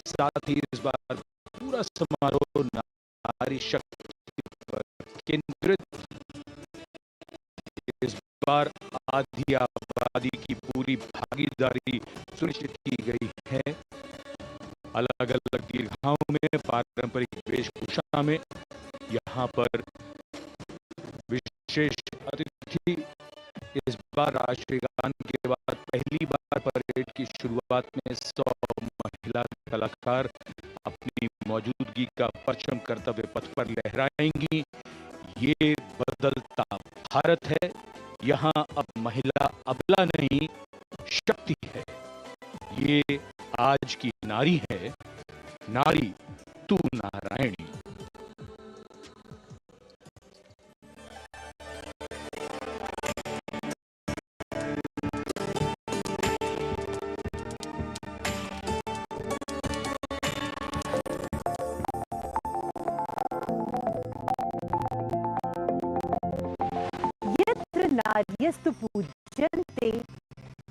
साथ ही इस बार पूरा समारोह नारी शक्ति पर केंद्रित। इस बार आधी आबादी की पूरी भागीदारी सुनिश्चित की गई है। अलग अलग दीर्घाओं में पारंपरिक वेशभूषा में यहाँ पर विशेष अतिथि। इस बार राष्ट्रीय गान के बाद पहली बार परेड की शुरुआत में 100 महिला कलाकार अपनी मौजूदगी का परचम कर्तव्य पथ पर लहराएंगी। ये बदलता भारत है। यहाँ अब महिला अबला नहीं, शक्ति है। ये आज की नारी है, नारी तू नारायणी। नार्यस्तु पूज्यन्ते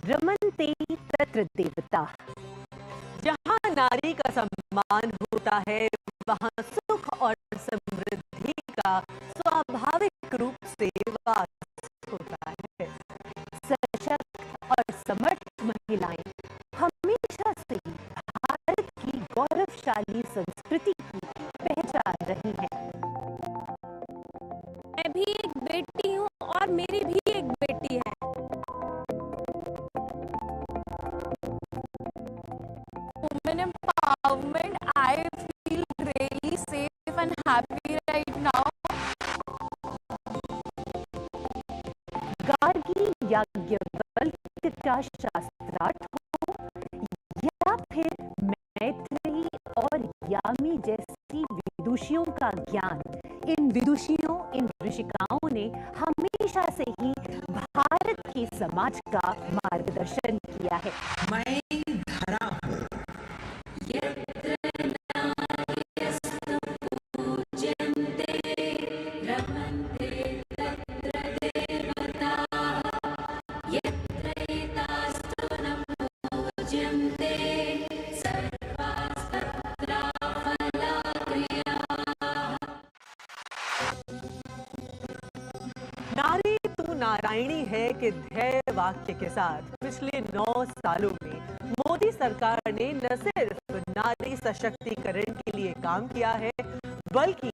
रमन्ते तत्र देवता। जहाँ नारी का सम्मान होता है, वहाँ सुख और समृद्धि का स्वाभाविक रूप से वास होता है। सशक्त और समर्थ महिलाएं हमेशा से भारत की गौरवशाली संस्कृति की पहचान रही हैं। मैं भी एक बेटी हूँ और मेरी भी एक बेटी है। Women empowerment, I feel really safe and happy right now. Gargi Yajnavalkya का शास्त्रार्थ हो या फिर मैत्रेयी और यामी जैसी विदुषियों का ज्ञान, इन विदुषियों, इन ऋषिकाओं ने हमेशा से ही भारत के समाज का मार्गदर्शन किया। नारायणी है कि ध्येय वाक्य के साथ पिछले 9 सालों में मोदी सरकार ने न सिर्फ नारी सशक्तिकरण के लिए काम किया है, बल्कि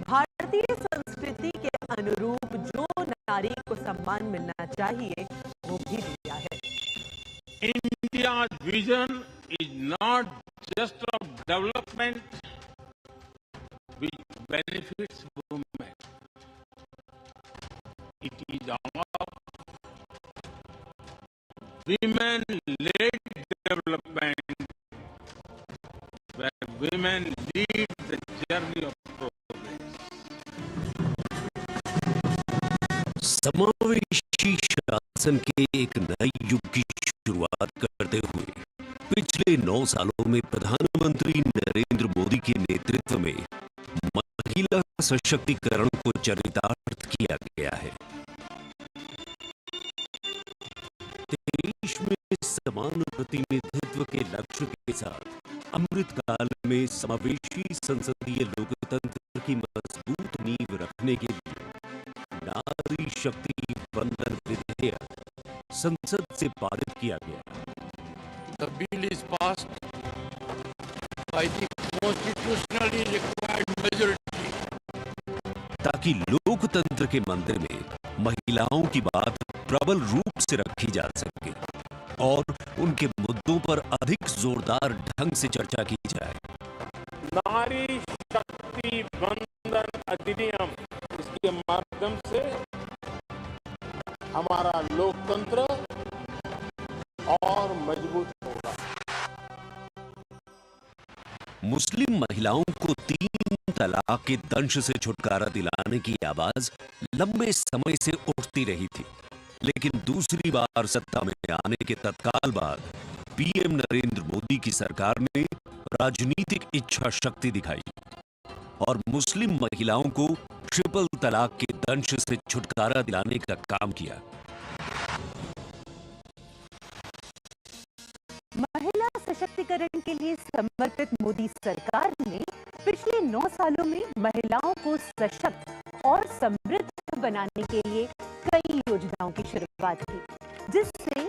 भारतीय संस्कृति के अनुरूप जो नारी को सम्मान मिलना चाहिए वो भी दिया है। India's vision is not just of development which benefits women. It is of women-led development, where women lead the journey of समावेशी शासन के एक नए युग की शुरुआत करते हुए पिछले 9 सालों में प्रधानमंत्री नरेंद्र मोदी के नेतृत्व में महिला सशक्तिकरण को चरितार्थ किया गया है। देश में समान प्रतिनिधित्व के लक्ष्य के साथ अमृतकाल में समावेशी संसदीय लोकतंत्र की मजबूत नींव रखने के लिए नारी शक्ति वंदन विधेयक संसद से पारित किया गया। The bill is passed by the constitutionally required majority. ताकि लोकतंत्र के मंदिर में महिलाओं की बात प्रबल रूप से रखी जा सके और उनके मुद्दों पर अधिक जोरदार ढंग से चर्चा की जाए। नारी शक्ति वंदन अधिनियम, इसके माध्यम से हमारा लोकतंत्र और मजबूत होगा। मुस्लिम महिलाओं को 3 तलाक के दंश से छुटकारा दिलाने की आवाज लंबे समय से उठती रही थी, लेकिन दूसरी बार सत्ता में आने के तत्काल बाद पीएम नरेंद्र मोदी की सरकार ने राजनीतिक इच्छा शक्ति दिखाई और मुस्लिम महिलाओं को ट्रिपल तलाक के दंश से छुटकारा दिलाने का काम किया। महिला सशक्तिकरण के लिए समर्पित मोदी सरकार ने पिछले 9 सालों में महिलाओं को सशक्त और समृद्ध बनाने के लिए कई योजनाओं की शुरुआत की, जिससे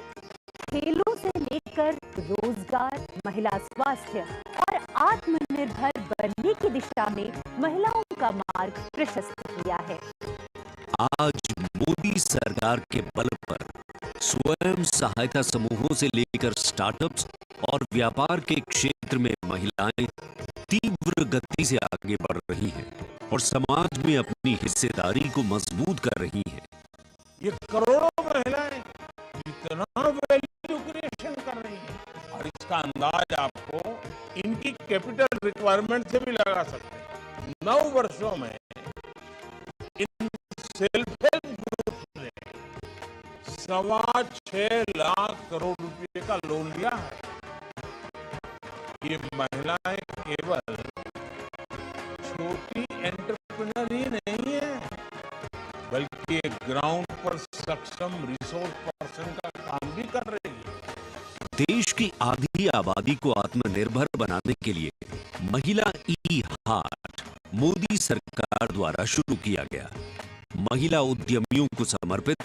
खेलों से लेकर रोजगार, महिला स्वास्थ्य और आत्मनिर्भर बनने की दिशा में महिलाओं का मार्ग प्रशस्त किया है। आज मोदी सरकार के बल पर स्वयं सहायता समूहों से लेकर स्टार्टअप्स और व्यापार के क्षेत्र में महिलाएं तीव्र गति से आगे बढ़ रही हैं और समाज में अपनी हिस्सेदारी को मजबूत कर रही हैं। ये करोड़ों महिलाएं इतना वैल्यू क्रिएशन कर रही हैं और इसका अंदाज आपको इनकी कैपिटल रिक्वायरमेंट से भी लगा सकते हैं। 9 वर्षों में इन सेल्फ हेल्प ग्रुप ने 6.25 लाख करोड़ रुपए का लोन लिया है। ये महिलाएं केवल छोटी एंटरप्रेन्योर ही नहीं है, बल्कि एक ग्राउंड पर सक्षम रिसोर्स पर्सन का काम भी कर रही है। देश की आधी आबादी को आत्मनिर्भर बनाने के लिए महिला ई-हाट मोदी सरकार द्वारा शुरू किया गया। महिला उद्यमियों को समर्पित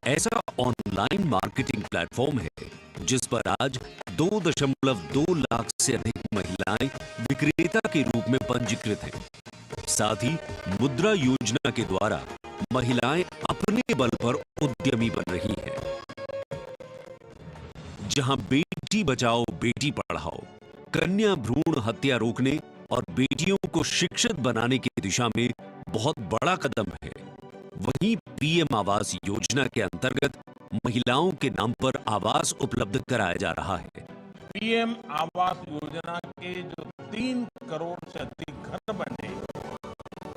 ऐसा ऑनलाइन मार्केटिंग प्लेटफॉर्म है जिस पर आज 2.2 लाख से अधिक महिलाएं विक्रेता के रूप में पंजीकृत हैं। साथ ही मुद्रा योजना के द्वारा महिलाएं अपने बल पर उद्यमी बन रही हैं। जहां बेटी बचाओ बेटी पढ़ाओ, कन्या भ्रूण हत्या रोकने और बेटियों को शिक्षित बनाने की दिशा में बहुत बड़ा कदम है, वहीं पीएम आवास योजना के अंतर्गत महिलाओं के नाम पर आवास उपलब्ध कराया जा रहा है। पीएम आवास योजना के जो 3 करोड़ से अधिक घर बने,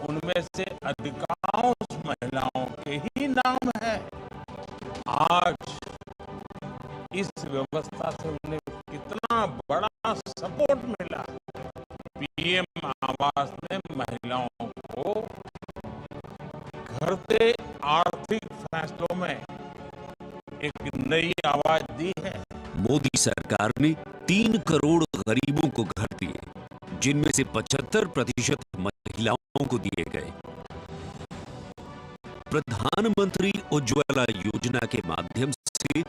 उनमें से अधिकांश महिलाओं के ही नाम है। आज इस व्यवस्था से उन्हें कितना बड़ा सपोर्ट मिला। पीएम आवास ने महिलाओं को घर से आर्थिक फैसलों में एक नई आवाज दी है। मोदी सरकार ने 3 करोड़ गरीबों को घर दिए, जिनमें से 75% महिलाओं को दिए गए। प्रधानमंत्री उज्ज्वला योजना के माध्यम से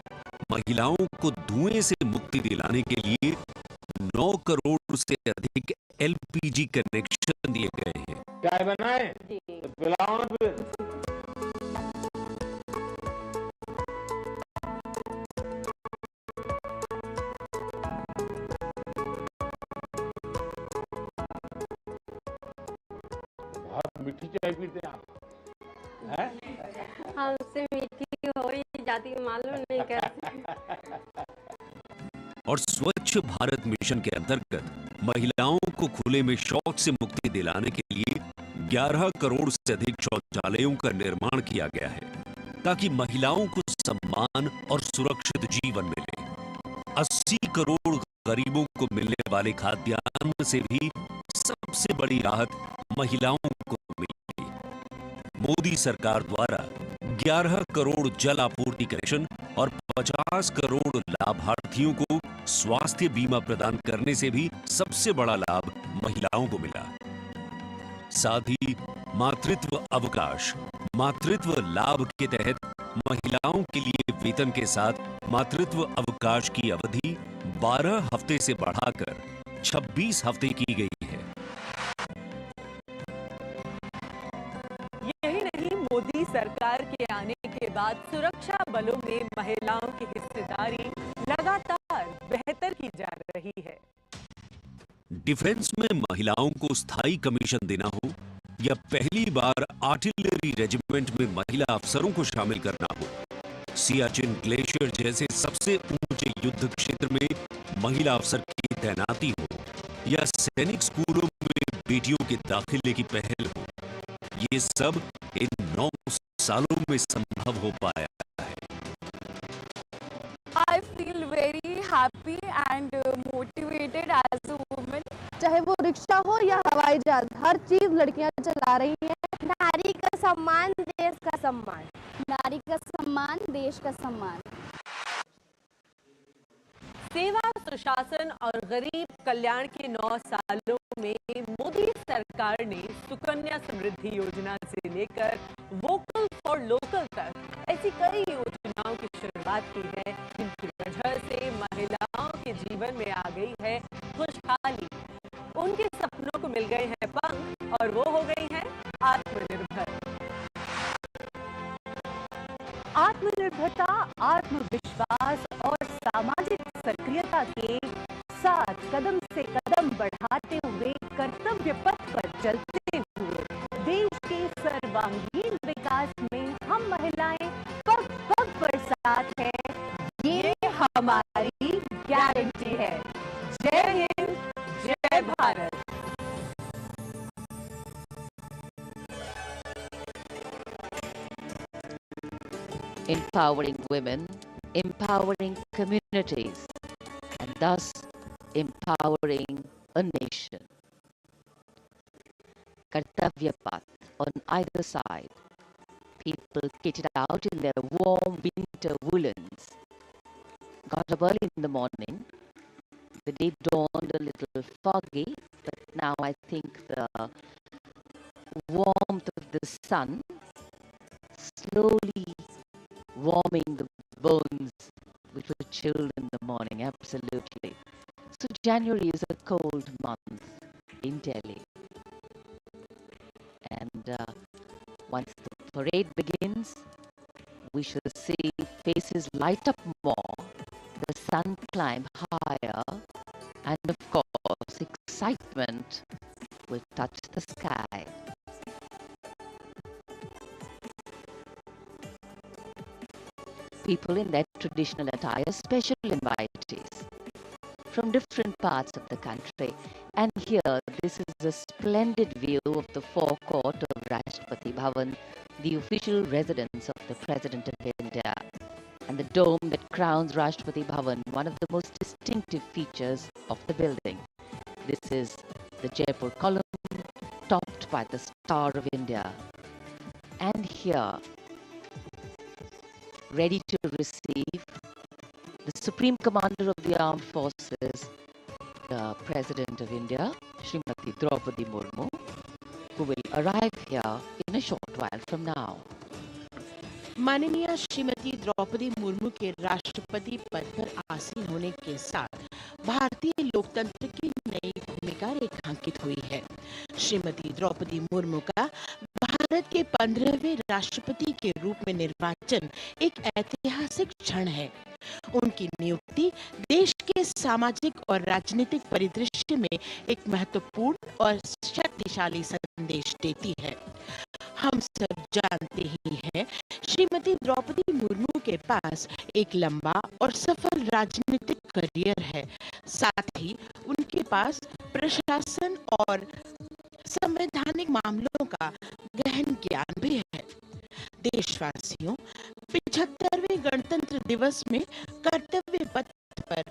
महिलाओं को धुएं से मुक्ति दिलाने के लिए 9 करोड़ से अधिक एलपीजी कनेक्शन दिए गए हैं। चाय बनाए तो पिलाओ ना फिर। बहुत मीठी चाय पीते हैं आप, हैं? हमसे मीठी हो ही जाती मालूम नहीं कैसे। और स्वच्छ भारत मिशन के अंतर्गत महिलाओं को खुले में शौच से मुक्ति दिलाने के लिए 11 करोड़ से अधिक शौचालयों का निर्माण किया गया है ताकि महिलाओं को सम्मान और सुरक्षित जीवन मिले। 80 करोड़ गरीबों को मिलने वाले खाद्यान्न से भी सबसे बड़ी राहत महिलाओं को मिली। मोदी सरकार द्वारा 11 करोड़ जल आपूर्ति कनेक्शन और 50 करोड़ लाभार्थियों को स्वास्थ्य बीमा प्रदान करने से भी सबसे बड़ा लाभ महिलाओं को मिला। साथ ही मातृत्व अवकाश, मातृत्व लाभ के तहत महिलाओं के लिए वेतन के साथ मातृत्व अवकाश की अवधि 12 हफ्ते से बढ़ाकर 26 हफ्ते की गई है। यही नहीं, मोदी सरकार के आने के बाद सुरक्षा बलों में महिलाओं की हिस्सेदारी लगातार बेहतर की जा रही है। डिफेंस में महिलाओं को स्थायी कमीशन देना हो या पहली बार आर्टिलरी रेजिमेंट में महिला अफसरों को शामिल करना हो, सियाचिन ग्लेशियर जैसे सबसे ऊंचे युद्ध क्षेत्र में महिला अफसर की तैनाती हो या सैनिक स्कूलों में बेटियों के दाखिले की पहल हो, ये सब इन 9 सालों में संभव हो पाया है। I feel very happy and motivated as a woman. चाहे वो रिक्शा हो या हवाई जहाज, हर चीज लड़कियां चला रही हैं। नारी का सम्मान देश का सम्मान। नारी का सम्मान देश का सम्मान। सेवा, सुशासन और गरीब कल्याण के 9 सालों में मोदी सरकार ने सुकन्या समृद्धि योजना से लेकर वोकल फॉर लोकल तक ऐसी कई योजनाओं की शुरुआत की है जिनकी वजह से महिलाओं के जीवन में आ गई है खुशहाली। उनके सपनों को मिल गए हैं पंख और वो हो गई हैं आत्मनिर्भर। आत्मनिर्भरता, आत्मविश्वास और सामाजिक सक्रियता के साथ कदम से कदम बढ़ाते हुए कर्तव्य पथ पर चलते हुए देश के सर्वांगीण विकास में हम महिलाएं पग पग पर साथ हैं, ये हमारी गारंटी है। जय हिंद, जय Bharat. Empowering women, empowering communities, and thus empowering a nation. Kartavya path on either side. People kitted out in their warm winter woolens. Got up early in the morning. The day dawned a little foggy, but now I think the warmth of the sun slowly warming the bones which were chilled in the morning, absolutely. So January is a cold month in Delhi. And once the parade begins, we shall see faces light up more, the sun climb higher, and of course excitement will touch the sky. People in their traditional attire, special invitees from different parts of the country. And here, this is a splendid view of the forecourt of Rashtrapati Bhavan, the official residence of the President of India. And the dome that crowns Rashtrapati Bhavan, one of the most distinctive features of the building. This is the Jaipur column, topped by the Star of India. And here, ready to receive the Supreme Commander of the Armed Forces, the President of India, Srimati Draupadi Murmu, who will arrive here in a short while from now. माननीय श्रीमती द्रौपदी मुर्मू के राष्ट्रपति पद पर आसीन होने के साथ भारतीय लोकतंत्र की नई भूमिका रेखांकित हुई है। श्रीमती द्रौपदी मुर्मू का भारत के 15वें राष्ट्रपति के रूप में निर्वाचन एक ऐतिहासिक क्षण है। उनकी नियुक्ति देश के सामाजिक और राजनीतिक परिदृश्य में एक महत्वपूर्ण और शक्तिशाली संदेश देती है। हम सब जानते ही हैं, श्रीमती द्रौपदी मुर्मू के पास एक लंबा और सफल राजनीतिक करियर है। साथ ही उनके पास प्रशासन और संवैधानिक मामलों का गहन ज्ञान भी है। देशवासियों, 75वें गणतंत्र दिवस में कर्तव्य पथ पर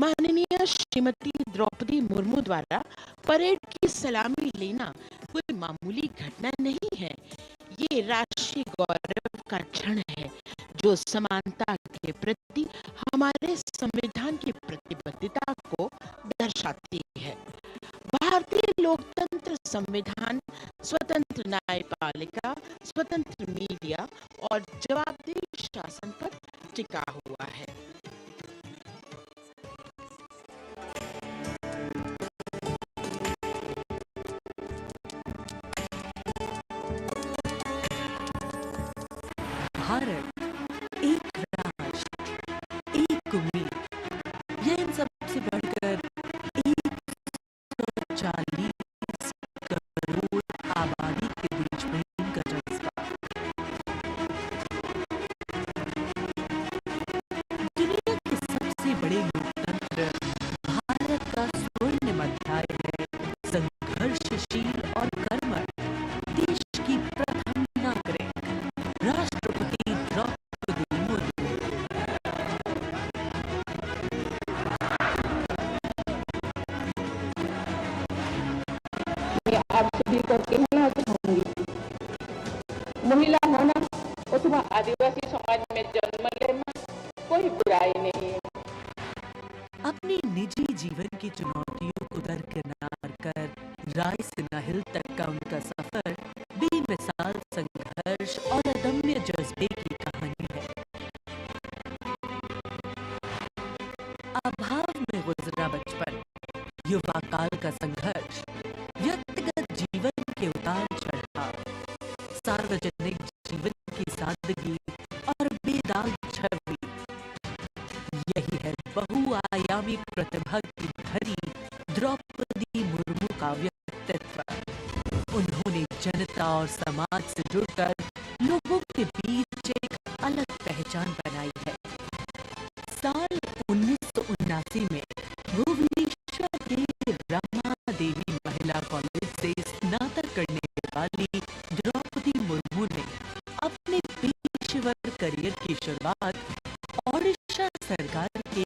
माननीय श्रीमती द्रौपदी मुर्मू द्वारा परेड की सलामी लेना कोई मामूली घटना नहीं है। ये राष्ट्रीय गौरव का क्षण है जो समानता के प्रति हमारे संविधान की प्रतिबद्धता को दर्शाती है। भारतीय लोकतंत्र संविधान स्वतंत्र न्यायपालिका, स्वतंत्र मीडिया और जवाबदेह शासन पर टिका हुआ है। भारत एक राष्ट्र, एक उम्मीद, यह इन सबसे बढ़कर 140 करोड़ आबादी के बीच में इनका जज्बा। दुनिया के सबसे बड़े लोकतंत्र भारत का स्वर्णिम अध्याय है। संघर्षशील और कर्मठ देश की प्रथम नागरिक राष्ट्रपति द्रौपदी मुर्मू। मैं आप सभी को कहना चाहूंगी, महिला होना अथवा आदिवासी समाज में जन्म लेना कोई बुराई नहीं है। अपने निजी जीवन की चुनौतियों को दरकिनार कर रायसीना हिल तक का उनका सफर बेमिसाल संघर्ष और अदम्य जज्बे की कहानी है। अभाव में गुजरा बचपन, युवा काल का संघर्ष, व्यक्तिगत जीवन के उतार चढ़ाव, सार्वजनिक जीवन की सादगी और बेदाग छवि, यही है बहुआयामी प्रतिभा की धरी द्रौपदी मुर्मू का व्यक्तित्व। उन्होंने जनता और समाज से जुड़कर लोगों के बीच एक अलग पहचान बनाई है। साल 1979 में भुवनेश्वर के रमा देवी महिला कॉलेज से स्नातक करने वाली द्रौपदी मुर्मू ने अपने पेशेवर करियर की शुरुआत ओडिशा सरकार के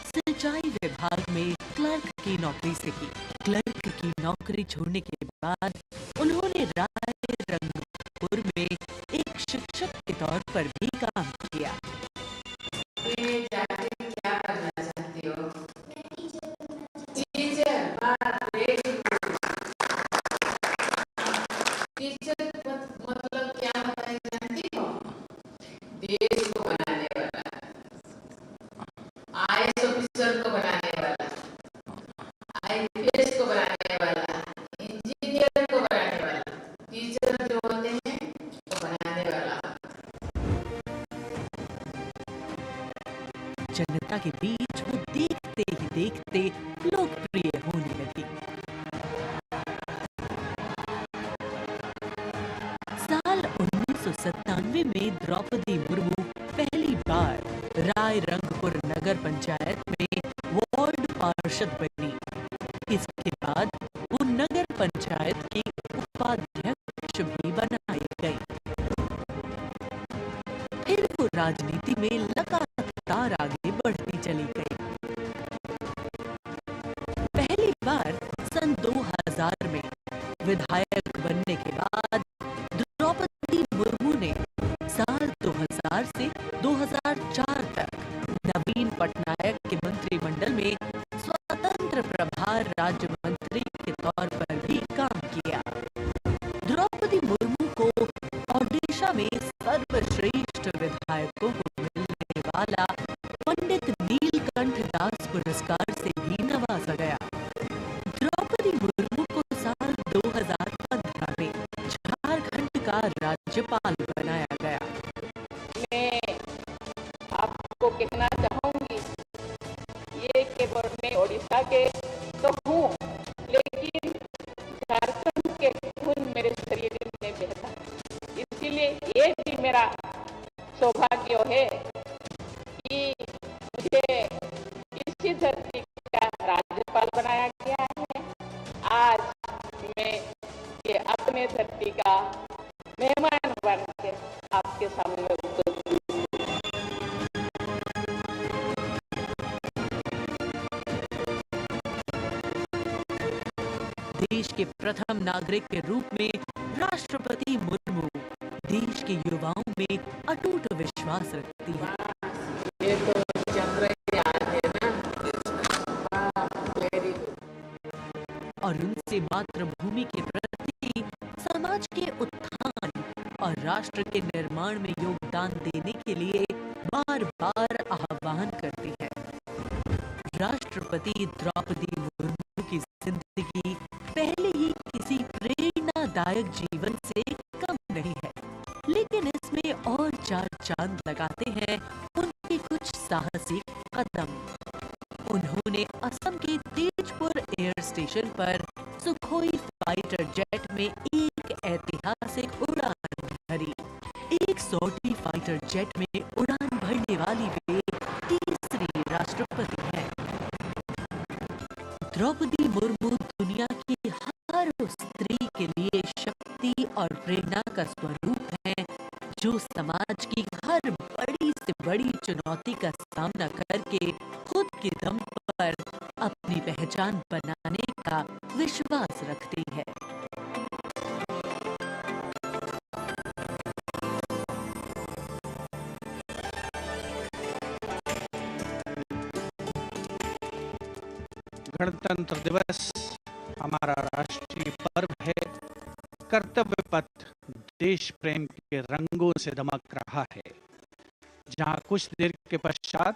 सिंचाई विभाग में क्लर्क की नौकरी से की। क्लर्क की नौकरी छोड़ने के बाद उन्होंने रायरंगपुर में एक शिक्षक के तौर पर भी काम किया। क्या करना चाहती हो? टीचर। टीचर मतलब क्या होता है जानती हो? देश को बनाने वाला, IAS ऑफिसर को बनाने वाला, IPS को बनाने वाला, इंजीनियर को बनाने वाला। टीचर जो होते हैं वो बनाने वाला। जनता के बीच वो देखते ही देखते लोकप्रिय होने लगी। साल 1997 में द्रौपदी मुर्मू पहली बार रायरंगपुर नगर पंचायत में वार्ड पार्षद बनी। इसके बाद वो नगर पंचायत की उपाध्यक्ष भी बनाई गई। फिर वो राजनीति में लगातार आगे बढ़ती चली गई। पहली बार सन 2000 में विधायक बनने के बाद द्रौपदी मुर्मू ने साल 2000 से 2004 तक नवीन पटनायक के मंत्रिमंडल में स्वतंत्र प्रभार राज्य मंत्री के तौर पर भी काम किया। द्रौपदी मुर्मू को ओडिशा में सर्वश्रेष्ठ राज्यपाल बनाया गया। मैं आपको कहना चाहूंगी ये केवल मैं ओडिशा के तो हूँ, लेकिन झारखंड के खून मेरे शरीर में बहता है। इसीलिए ये भी मेरा सौभाग्य है कि मुझे इसी धरती का राज्यपाल बनाया गया है। आज मैं ये अपने धरती का मेहमान बन के आपके सामने उपस्थित हूं। देश के प्रथम नागरिक के रूप में राष्ट्रपति मुर्मू देश के युवाओं में अटूट विश्वास रखती है। ये तो चंद्रयान है ना, वेरी गुड। और उनसे मातृभूमि के प्रति, समाज के उत्थान और राष्ट्र के निर्माण में योगदान देने के लिए बार बार आह्वान करती है। राष्ट्रपति द्रौपदी मुर्मू की जिंदगी पहले ही किसी प्रेरणादायक जीवन से कम नहीं है, लेकिन इसमें और चार चांद लगाते हैं उनके कुछ साहसिक कदम। उन्होंने असम के तेजपुर एयर स्टेशन पर सुखोई फाइटर जेट में एक ऐतिहासिक उड़ान भरी। एक सॉर्टी फाइटर जेट में उड़ान भरने वाली वे तीसरी राष्ट्रपति हैं। द्रौपदी मुर्मू दुनिया की हर उस स्त्री के लिए शक्ति और प्रेरणा का स्वरूप है जो समाज की हर बड़ी से बड़ी चुनौती का सामना करके खुद के दम पर अपनी पहचान बनाने का विश्वास रखती है। गणतंत्र दिवस हमारा राष्ट्रीय पर्व है। कर्तव्य पथ देश प्रेम के रंगों से दमक रहा है। जहां कुछ देर के पश्चात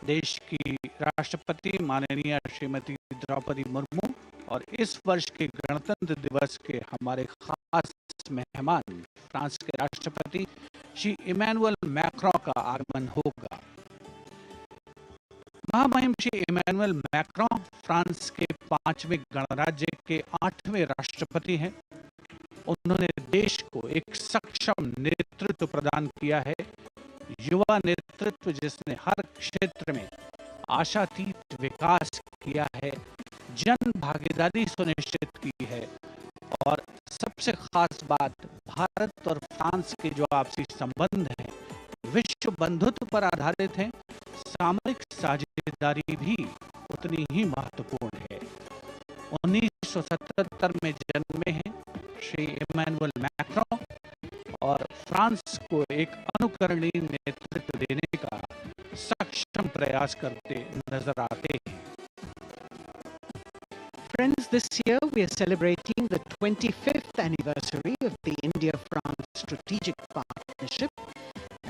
देश की राष्ट्रपति माननीय श्रीमती द्रौपदी मुर्मू और इस वर्ष के गणतंत्र दिवस के हमारे खास मेहमान फ्रांस के राष्ट्रपति श्री इमैनुअल मैक्रों का आगमन होगा। महामहिम श्री इमैनुअल मैक्रों फ्रांस के 5वें गणराज्य के 8वें राष्ट्रपति हैं। उन्होंने देश को एक सक्षम नेतृत्व प्रदान किया है, युवा नेतृत्व जिसने हर क्षेत्र में आशातीत विकास किया है, जन भागीदारी सुनिश्चित की है और सबसे खास बात भारत और फ्रांस के जो आपसी संबंध हैं विश्व बंधुत्व पर आधारित हैं। सामरिक साझेदारी भी उतनी ही महत्वपूर्ण है। 1977 में जन्मे हैं श्री इमैनुअल मैक्रों और फ्रांस को एक अनुकरणीय नेतृत्व देने का सक्षम प्रयास करते नजर आते हैं। Friends, this year we are celebrating the 25th anniversary of the India-France Strategic Partnership.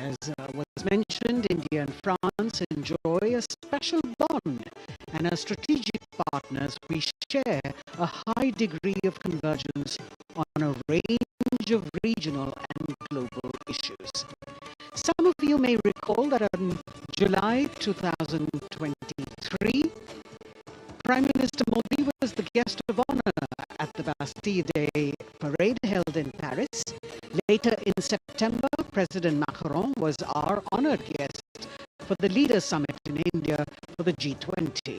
As was mentioned, India and France enjoy a special bond, and as strategic partners, we share a high degree of convergence on a range of regional and global issues. Some of you may recall that in July 2023, Prime Minister Modi was the guest of honor at the Bastille Day parade held in Paris. Later in September, President Macron was our honored guest for the Leaders Summit in India for the G20.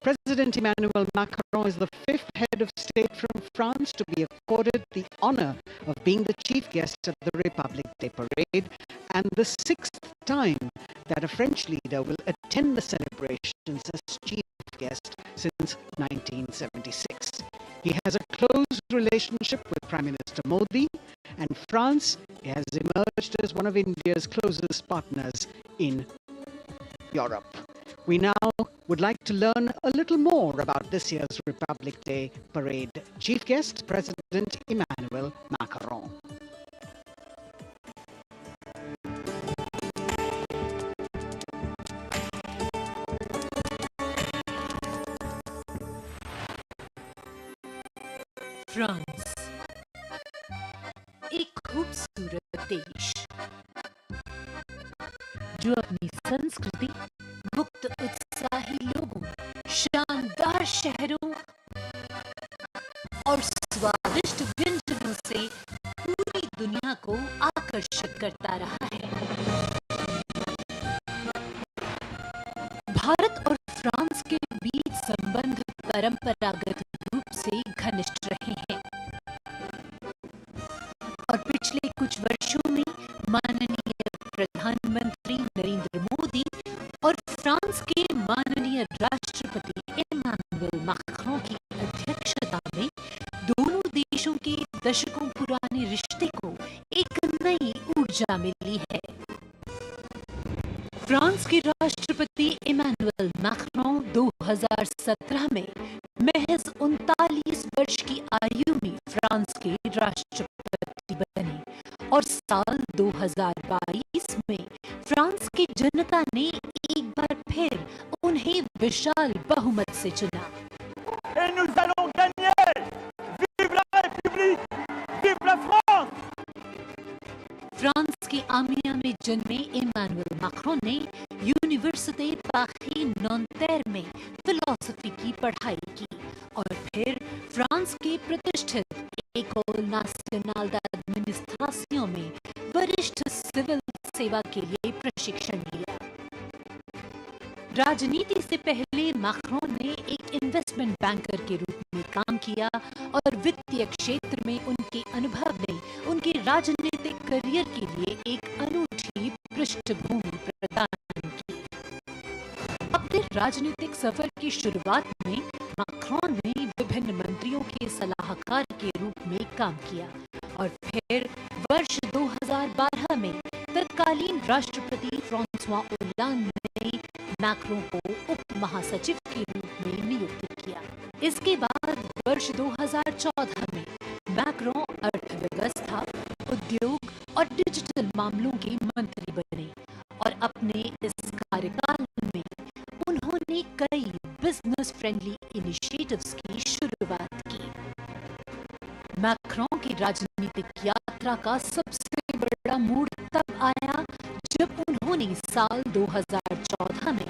President Emmanuel Macron is the 5th head of state from France to be accorded the honor of being the chief guest at the Republic Day parade, and the 6th time that a French leader will attend the celebrations as chief guest since 1976. He has a close relationship with Prime Minister Modi, and France has emerged as one of India's closest partners in Europe. We now would like to learn a little more about this year's Republic Day parade. Chief guest, President Emmanuel Macron. France एक जो अपनी संस्कृति, मुक्त उत्साही लोगों, शानदार शहरों और स्वादिष्ट व्यंजनों से पूरी दुनिया को आकर्षित करता रहा है। भारत और फ्रांस के बीच संबंध परंपरागत रूप से घनिष्ठ रहे हैं और पिछले कुछ वर्षों में माननीय प्रधानमंत्री नरेंद्र मोदी और फ्रांस के माननीय राष्ट्रपति इमानुएल मैक्रों की अध्यक्षता में दोनों देशों के दशकों पुराने रिश्ते को एक नई ऊर्जा मिली है। फ्रांस के राष्ट्रपति इमानुएल मैक्रों 2017 में महज 39 वर्ष की आयु में फ्रांस के राष्ट्रपति बने और साल 2022 में फ्रांस की जनता ने एक बार फिर उन्हें विशाल बहुमत से चुना। Et nous allons gagner! Vive la République! Vive la France! France के आमिया में जन्मे इमानुएल मैक्रों ने यूनिवर्सिटी पारी नॉन्तेर में फिलॉसफी की पढ़ाई की और फिर फ्रांस के प्रतिष्ठित एकोल नाशनल d'administration में वरिष्ठ सिविल सेवा के लिए प्रशिक्षण लिया। राजनीति से पहले मैक्रों ने एक इन्वेस्टमेंट बैंकर के रूप में काम किया और वित्तीय क्षेत्र में उनके अनुभव ने उनके राजनीतिक करियर के लिए एक अनूठी पृष्ठभूमि प्रदान की। अपने राजनीतिक सफर की शुरुआत में मैक्रों ने विभिन्न मंत्रियों के सलाहकार के रूप में काम किया और फिर वर्ष 2012 में तत्कालीन राष्ट्रपति फ्रांसवा ओलांद ने मैक्रों को उप महासचिव के रूप में नियुक्त किया। इसके बाद वर्ष 2014 में मैक्रों अर्थव्यवस्था, उद्योग और डिजिटल मामलों के मंत्री बने और अपने इस कार्यकाल में उन्होंने कई बिजनेस फ्रेंडली इनिशिएटिव्स की शुरुआत की। मैक्रों की राजनीतिक यात्रा का सबसे बड़ा मोड़ तब आया जब उन्होंने साल 2014 में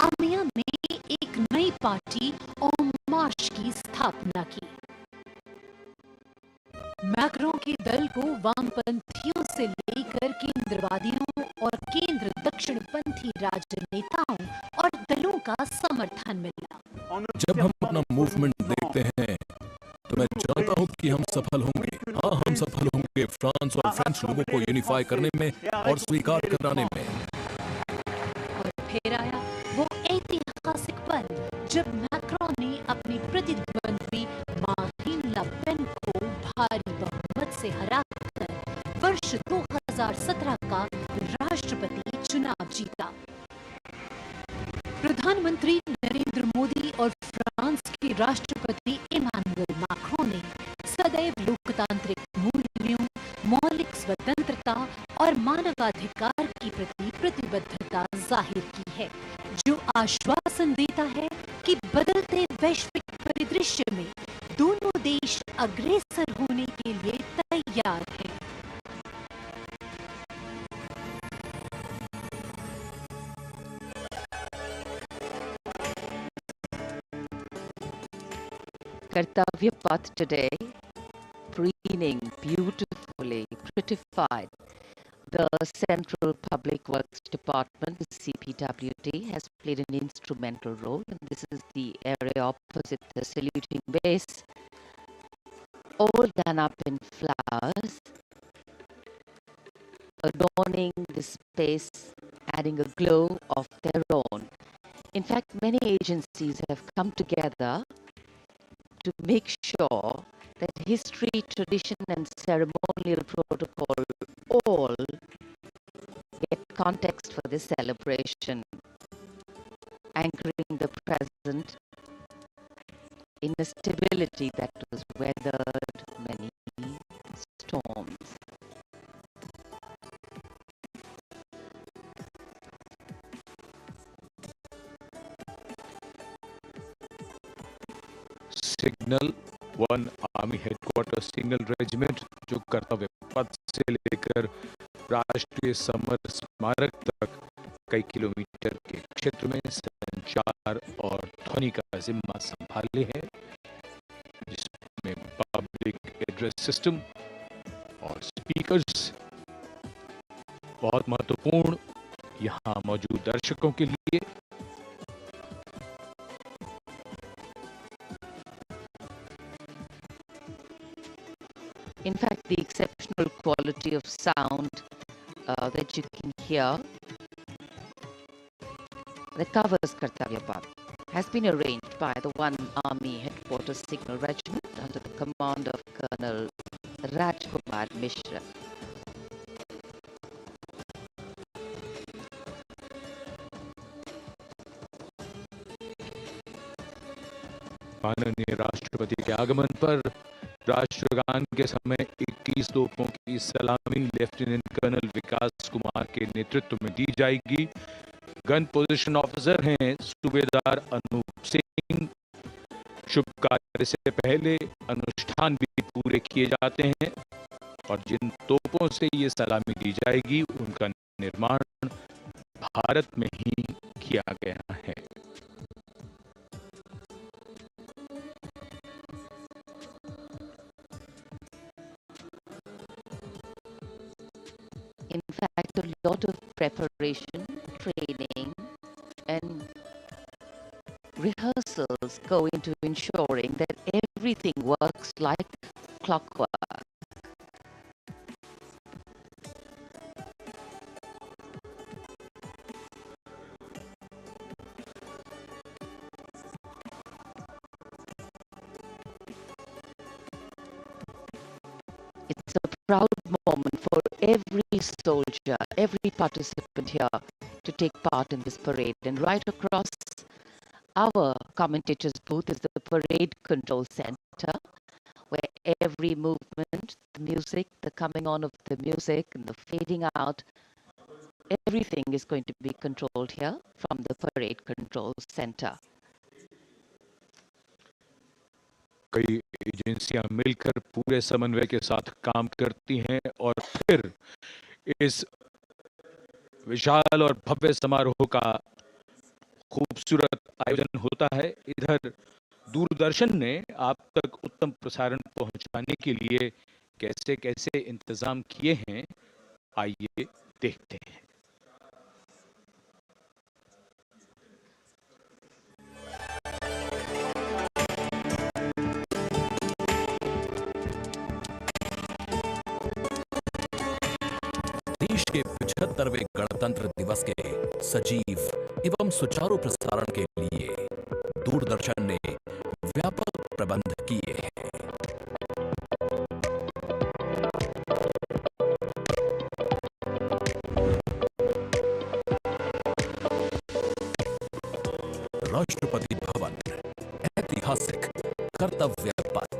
आमिया में एक नई पार्टी En Marche की स्थापना की। मैक्रों के दल को वामपंथियों से लेकर केंद्रवादियों और केंद्र दक्षिणपंथी राजनेताओं और दलों का समर्थन मिला। जब हम अपना मूवमेंट देखते हैं तो मैं चाहता हूं कि हम सफल होंगे। हाँ, हम सफल होंगे फ्रांस और फ्रेंच लोगों को यूनिफाई करने में और स्वीकार कराने में। और फिर आया वो ऐतिहासिक पल जब मैक्रों ने अपनी प्रतिद्वंद्वी मारीन ले पेन को भारी बहुमत से हराकर वर्ष 2017 का राष्ट्रपति चुनाव जीता। प्रधानमंत्री नरेंद्र मोदी और फ्रांस के राष्ट्रपति इमानुएल मैक्रों ने सदैव लोकतांत्रिक मूल्यों, मौलिक स्वतंत्रता और मानवाधिकार के प्रति प्रतिबद्धता जाहिर की है, जो आश्वासन देता है कि बदलते वैश्विक परिदृश्य में दोनों देश अग्रसर होने के लिए तैयार हैं। Kartavya Path today, preening beautifully prettified. The Central Public Works Department, the CPWD, has played an instrumental role, and this is the area opposite the saluting base, all done up in flowers, adorning the space, adding a glow of their own. In fact, many agencies have come together to make sure that history, tradition and ceremonial protocol all get context for this celebration, anchoring the present in a stability that was weathered many storms. Signal 1 army headquarter single regiment जो कर्तव्य पथ से लेकर राष्ट्रीय समर स्मारक तक कई किलोमीटर के क्षेत्र में संचार और ध्वनि का जिम्मा संभाले है, जिसमें पब्लिक एड्रेस सिस्टम और स्पीकर्स बहुत महत्वपूर्ण यहां मौजूद दर्शकों के लिए। In fact, the exceptional quality of sound that you can hear that covers Kartavya Path has been arranged by the 1 Army Headquarters Signal Regiment under the command of Colonel Rajkumar Mishra. माननीय राष्ट्रपति के आगमन पर राष्ट्रगान के समय 21 तोपों की सलामी लेफ्टिनेंट कर्नल विकास कुमार के नेतृत्व में दी जाएगी। गन पोजीशन ऑफिसर हैं सूबेदार अनूप सिंह। शुभ कार्य से पहले अनुष्ठान भी पूरे किए जाते हैं और जिन तोपों से ये सलामी दी जाएगी उनका निर्माण भारत में ही किया गया है। In fact, a lot of preparation, training, and rehearsals go into ensuring that everything works like clockwork. It's a proud moment for every soldier, every participant here to take part in this parade. And right across our commentator's booth is the parade control center, where every movement, the music, the coming on of the music and the fading out, everything is going to be controlled here from the parade control center. कई एजेंसियां मिलकर पूरे समन्वय के साथ काम करती हैं और फिर इस विशाल और भव्य समारोह का खूबसूरत आयोजन होता है। इधर दूरदर्शन ने आप तक उत्तम प्रसारण पहुंचाने के लिए कैसे कैसे इंतजाम किए हैं, आइए देखते हैं। देश के 75वें गणतंत्र दिवस के सजीव एवं सुचारू प्रसारण के लिए दूरदर्शन ने व्यापक प्रबंध किए हैं। राष्ट्रपति भवन, ऐतिहासिक कर्तव्य पथ,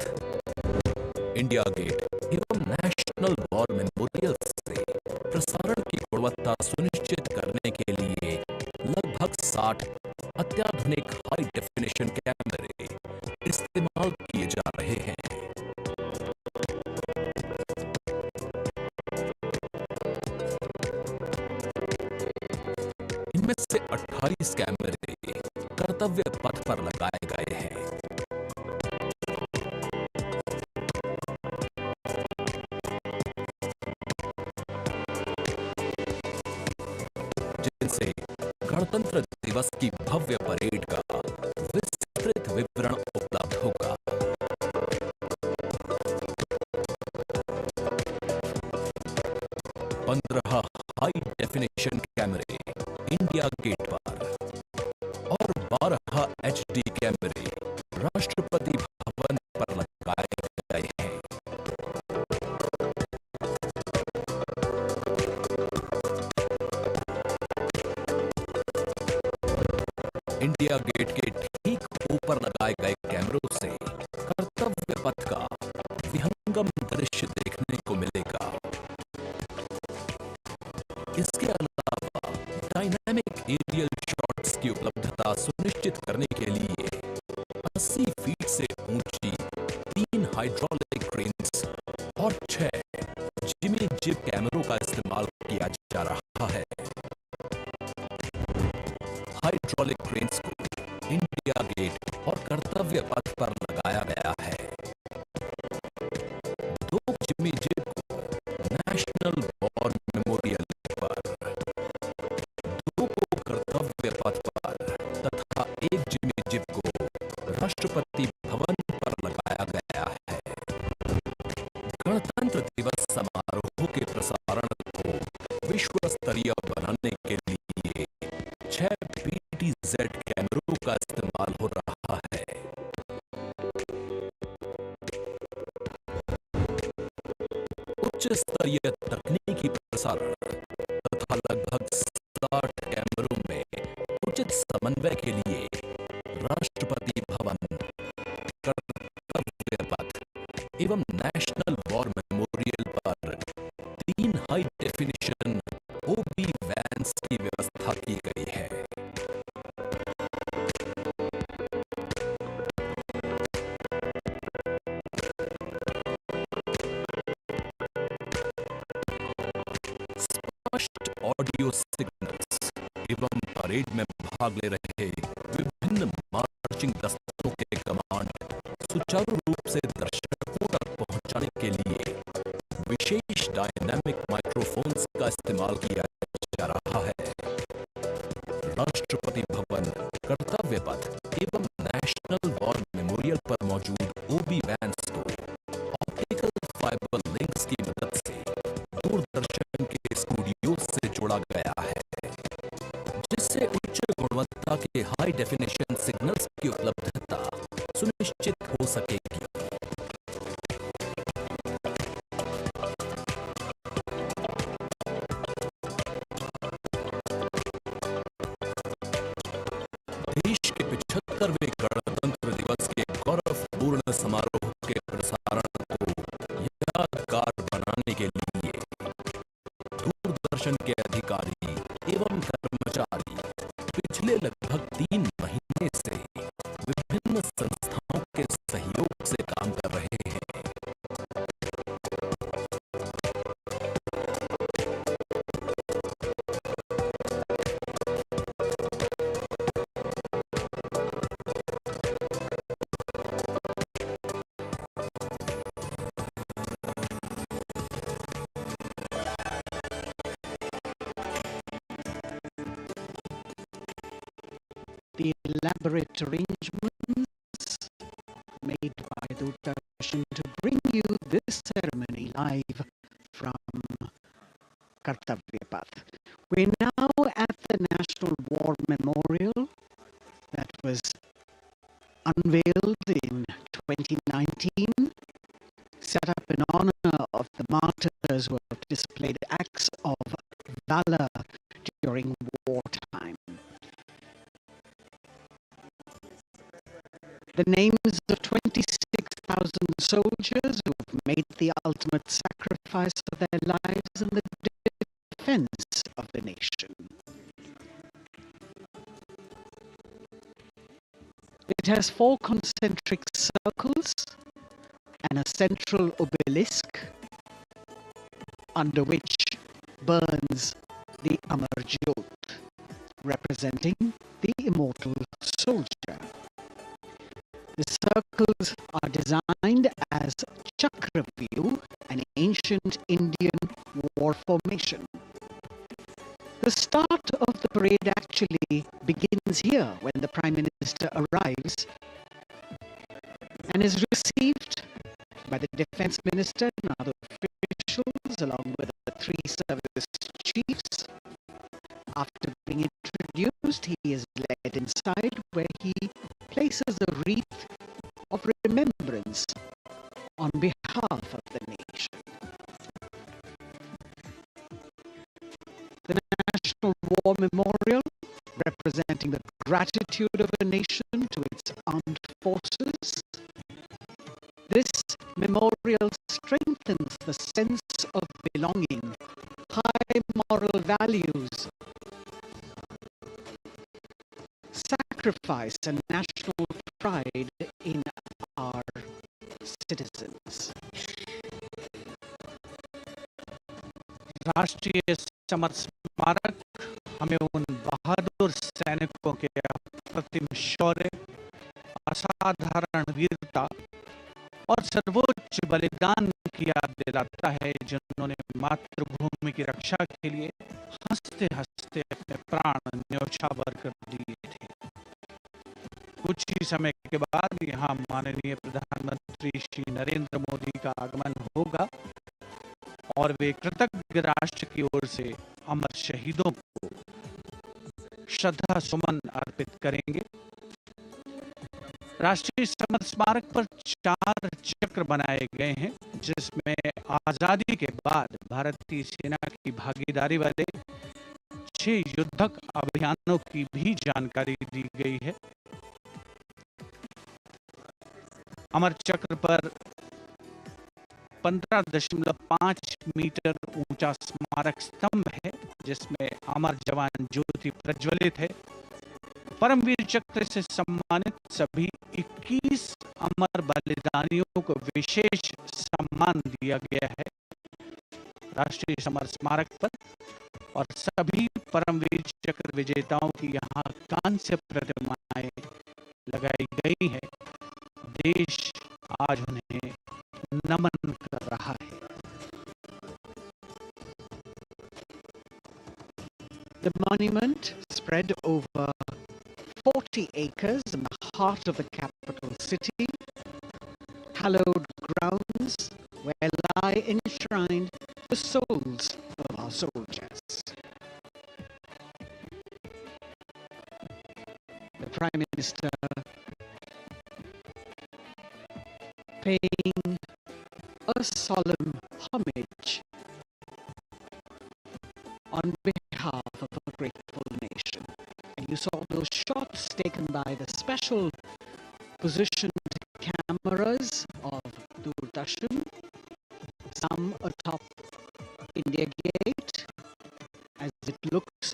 इंडिया गेट एवं नेशनल वॉर मेमोरियल से प्रसारण की गुणवत्ता सुनिश्चित करने के लिए लगभग 60 अत्याधुनिक हाई डेफिनेशन कैमरे इस्तेमाल किए जा रहे हैं। इनमें से 28 कैमरे कर्तव्य पथ पर लगाए गए हैं। जिनसे गणतंत्र दिवस की भव्य परेड का विस्तृत विवरण उपलब्ध होगा। पंद्रह हाई डेफिनेशन कैमरे इंडिया गेट पर और 12 HD कैमरे राष्ट्रपति भवन पर लगाए गए हैं। इंडिया गेट के ठीक ऊपर लगाए गए कैमरों से कर्तव्य पथ का विहंगम दृश्य देखने को मिलेगा। इसके अलावा डायनामिक एरियल शॉट्स की उपलब्धता सुनिश्चित करने के लिए 80 फीट से ऊंची 3 हाइड्रोलिक क्रेन्स और 6 जिमी जिब कैमरों का इस्तेमाल गणतंत्र दिवस समारोह के प्रसारण को विश्व स्तरीय बनाने के लिए 6 PTZ कैमरों का इस्तेमाल हो रहा है। उच्च स्तरीय तकनीकी प्रसारण तथा लगभग 60 कैमरों में उचित समन्वय के लिए राष्ट्रपति भवन, कर्तव्य पथ एवं नेशनल वॉर मेमोरियल पर 3 हाई डेफिनिशन OB वैन्स की व्यवस्था की गई है। स्पष्ट ऑडियो सिग्नल्स एवं परेड में भाग ले रहे विभिन्न मार्चिंग दस्तों के कमांड सुचारू रूप से दर्शकों तक पहुंचाने के लिए विशेष डायनामिक माइक्रोफोन्स का इस्तेमाल किया जा रहा है। राष्ट्रपति भवन, कर्तव्य पथ एवं नेशनल वॉर मेमोरियल पर मौजूद OB वैन्स को ऑप्टिकल फाइबर लिंक्स की मदद से दूरदर्शन के स्टूडियो से जोड़ा गया है, जिससे उच्च गुणवत्ता के हाई डेफिनेशन सिग्नल्स की उपलब्धता सुनिश्चित हो सकेगी। देश के 75वें गणतंत्र दिवस के गौरवपूर्ण समारोह के प्रसारण को यादगार बनाने के लिए दूरदर्शन के अधिकारी एवं कर्मचारी पिछले लगभग 3 महीने से विभिन्न संस्थाओं के सहयोग से काम कर रहे हैं। The elaborate arrangements made by Doordarshan to bring you this ceremony live from Kartavya Path. We're now at the National War Memorial that was unveiled in 2019, set up in honor of the martyrs who have displayed acts of valor during wartime. The names of 26,000 soldiers who have made the ultimate sacrifice of their lives in the defense of the nation. It has 4 concentric circles and a central obelisk under which burns the Amar Jyot, representing the immortal soldier. The circles are designed as Chakravyuh, an ancient Indian war formation. The start of the parade actually begins here when the Prime Minister arrives and is received by the Defence Minister and other officials along with the 3 service chiefs. After being introduced, he is led inside where he places a wreath of remembrance on behalf of the nation. The National War Memorial, representing the gratitude of a nation to its armed forces. This memorial strengthens the sense of belonging, high moral values, sacrifice and national pride in our citizens. राष्ट्रीय समर स्मारक हमें उन बहादुर सैनिकों के अप्रतिम शौर्य, असाधारण वीरता और सर्वोच्च बलिदान की याद दिलाता है, जिन्होंने मातृभूमि की रक्षा के लिए हंसते हंसते अपने प्राण न्यौछावर कर दिए थे। कुछ ही समय के बाद यहाँ माननीय प्रधानमंत्री श्री नरेंद्र मोदी का आगमन होगा और वे कृतज्ञ राष्ट्र की ओर से अमर शहीदों को श्रद्धा सुमन अर्पित करेंगे। राष्ट्रीय समर स्मारक पर 4 चक्र बनाए गए हैं, जिसमें आजादी के बाद भारतीय सेना की भागीदारी वाले 6 युद्धक अभियानों की भी जानकारी दी गई है। अमर चक्र पर 15.5 मीटर ऊंचा स्मारक स्तंभ है, जिसमें अमर जवान ज्योति प्रज्वलित है। परमवीर चक्र से सम्मानित सभी 21 अमर बलिदानियों को विशेष सम्मान दिया गया है राष्ट्रीय समर स्मारक पर, और सभी परमवीर चक्र विजेताओं की यहाँ कांस्य प्रतिमाएं लगाई गई हैं। देश आज उन्हें नमन कर रहा है। The monument, spread over 40 acres in the heart of the capital city, hallowed grounds where lie enshrined the souls of our soldiers. The Prime Minister paying a solemn homage on behalf of a grateful nation. And you saw those shots taken by the special positioned cameras of Doordarshan, some atop India Gate, as it looks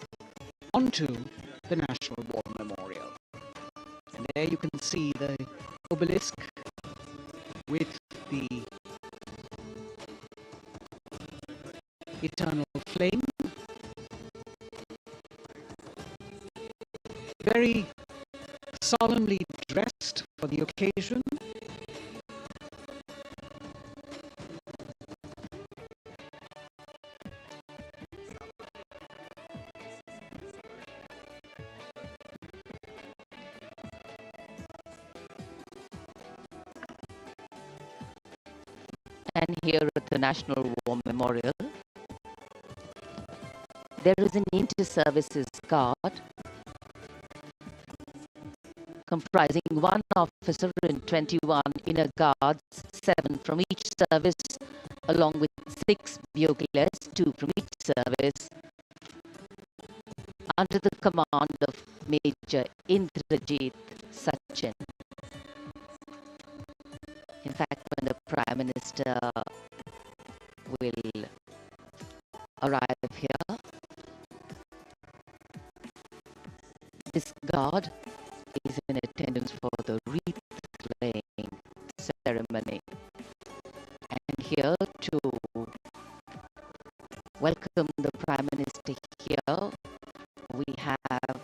onto the National War Memorial. And there you can see the obelisk with the eternal flame. Very solemnly dressed for the occasion. And here at the National War Memorial, there is an inter-services guard comprising 1 officer and 21 inner guards, 7 from each service, along with 6 buglers, 2 from each service, under the command of Major Indrajit Sachin. In fact, when the Prime Minister will arrive here, this guard is in attendance for the wreath-laying ceremony. And here to welcome the Prime Minister here, we have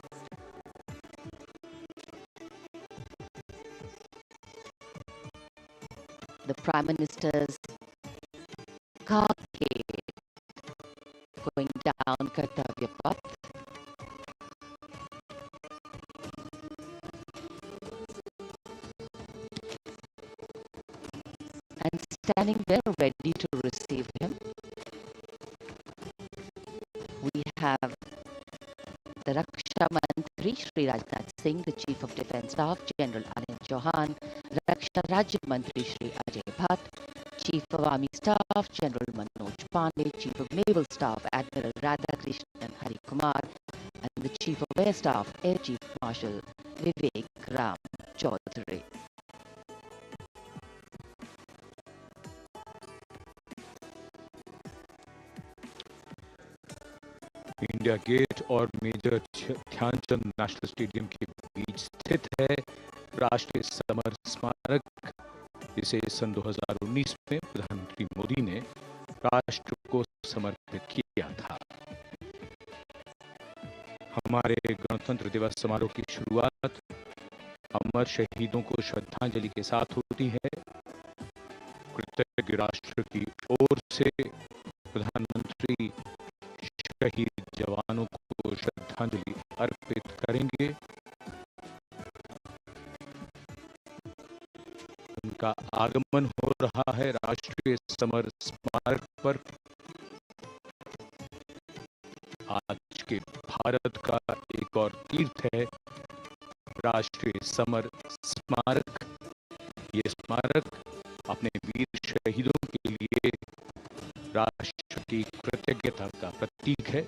the Prime Minister's car gate going down Kartavya Path. And standing there ready to receive him, we have the Raksha Mantri Shri Rajnath Singh, the Chief of Defence Staff General Anil Chauhan, Raksha Rajya Mantri Shri Ajay Bhatt, Chief of Army Staff General Manoj Pandey, Chief of Naval Staff Admiral Radhakrishnan Hari Kumar, and the Chief of Air Staff Air Chief Marshal Vivek Ram Chaudhary. India Gate और मेजर ध्यानचंद नेशनल स्टेडियम के बीच स्थित है राष्ट्रीय समर स्मारक। इसे सन 2019 में प्रधानमंत्री मोदी ने राष्ट्र को समर्पित किया था। हमारे गणतंत्र दिवस समारोह की शुरुआत अमर शहीदों को श्रद्धांजलि के साथ होती है। कृतज्ञ राष्ट्र की ओर से प्रधानमंत्री शहीद जवानों को श्रद्धांजलि अर्पित करेंगे। उनका आगमन हो रहा है राष्ट्रीय समर स्मारक पर। आज के भारत का एक और तीर्थ है राष्ट्रीय समर स्मारक। ये स्मारक अपने वीर शहीदों के लिए राष्ट्र की कृतज्ञता का प्रतीक है।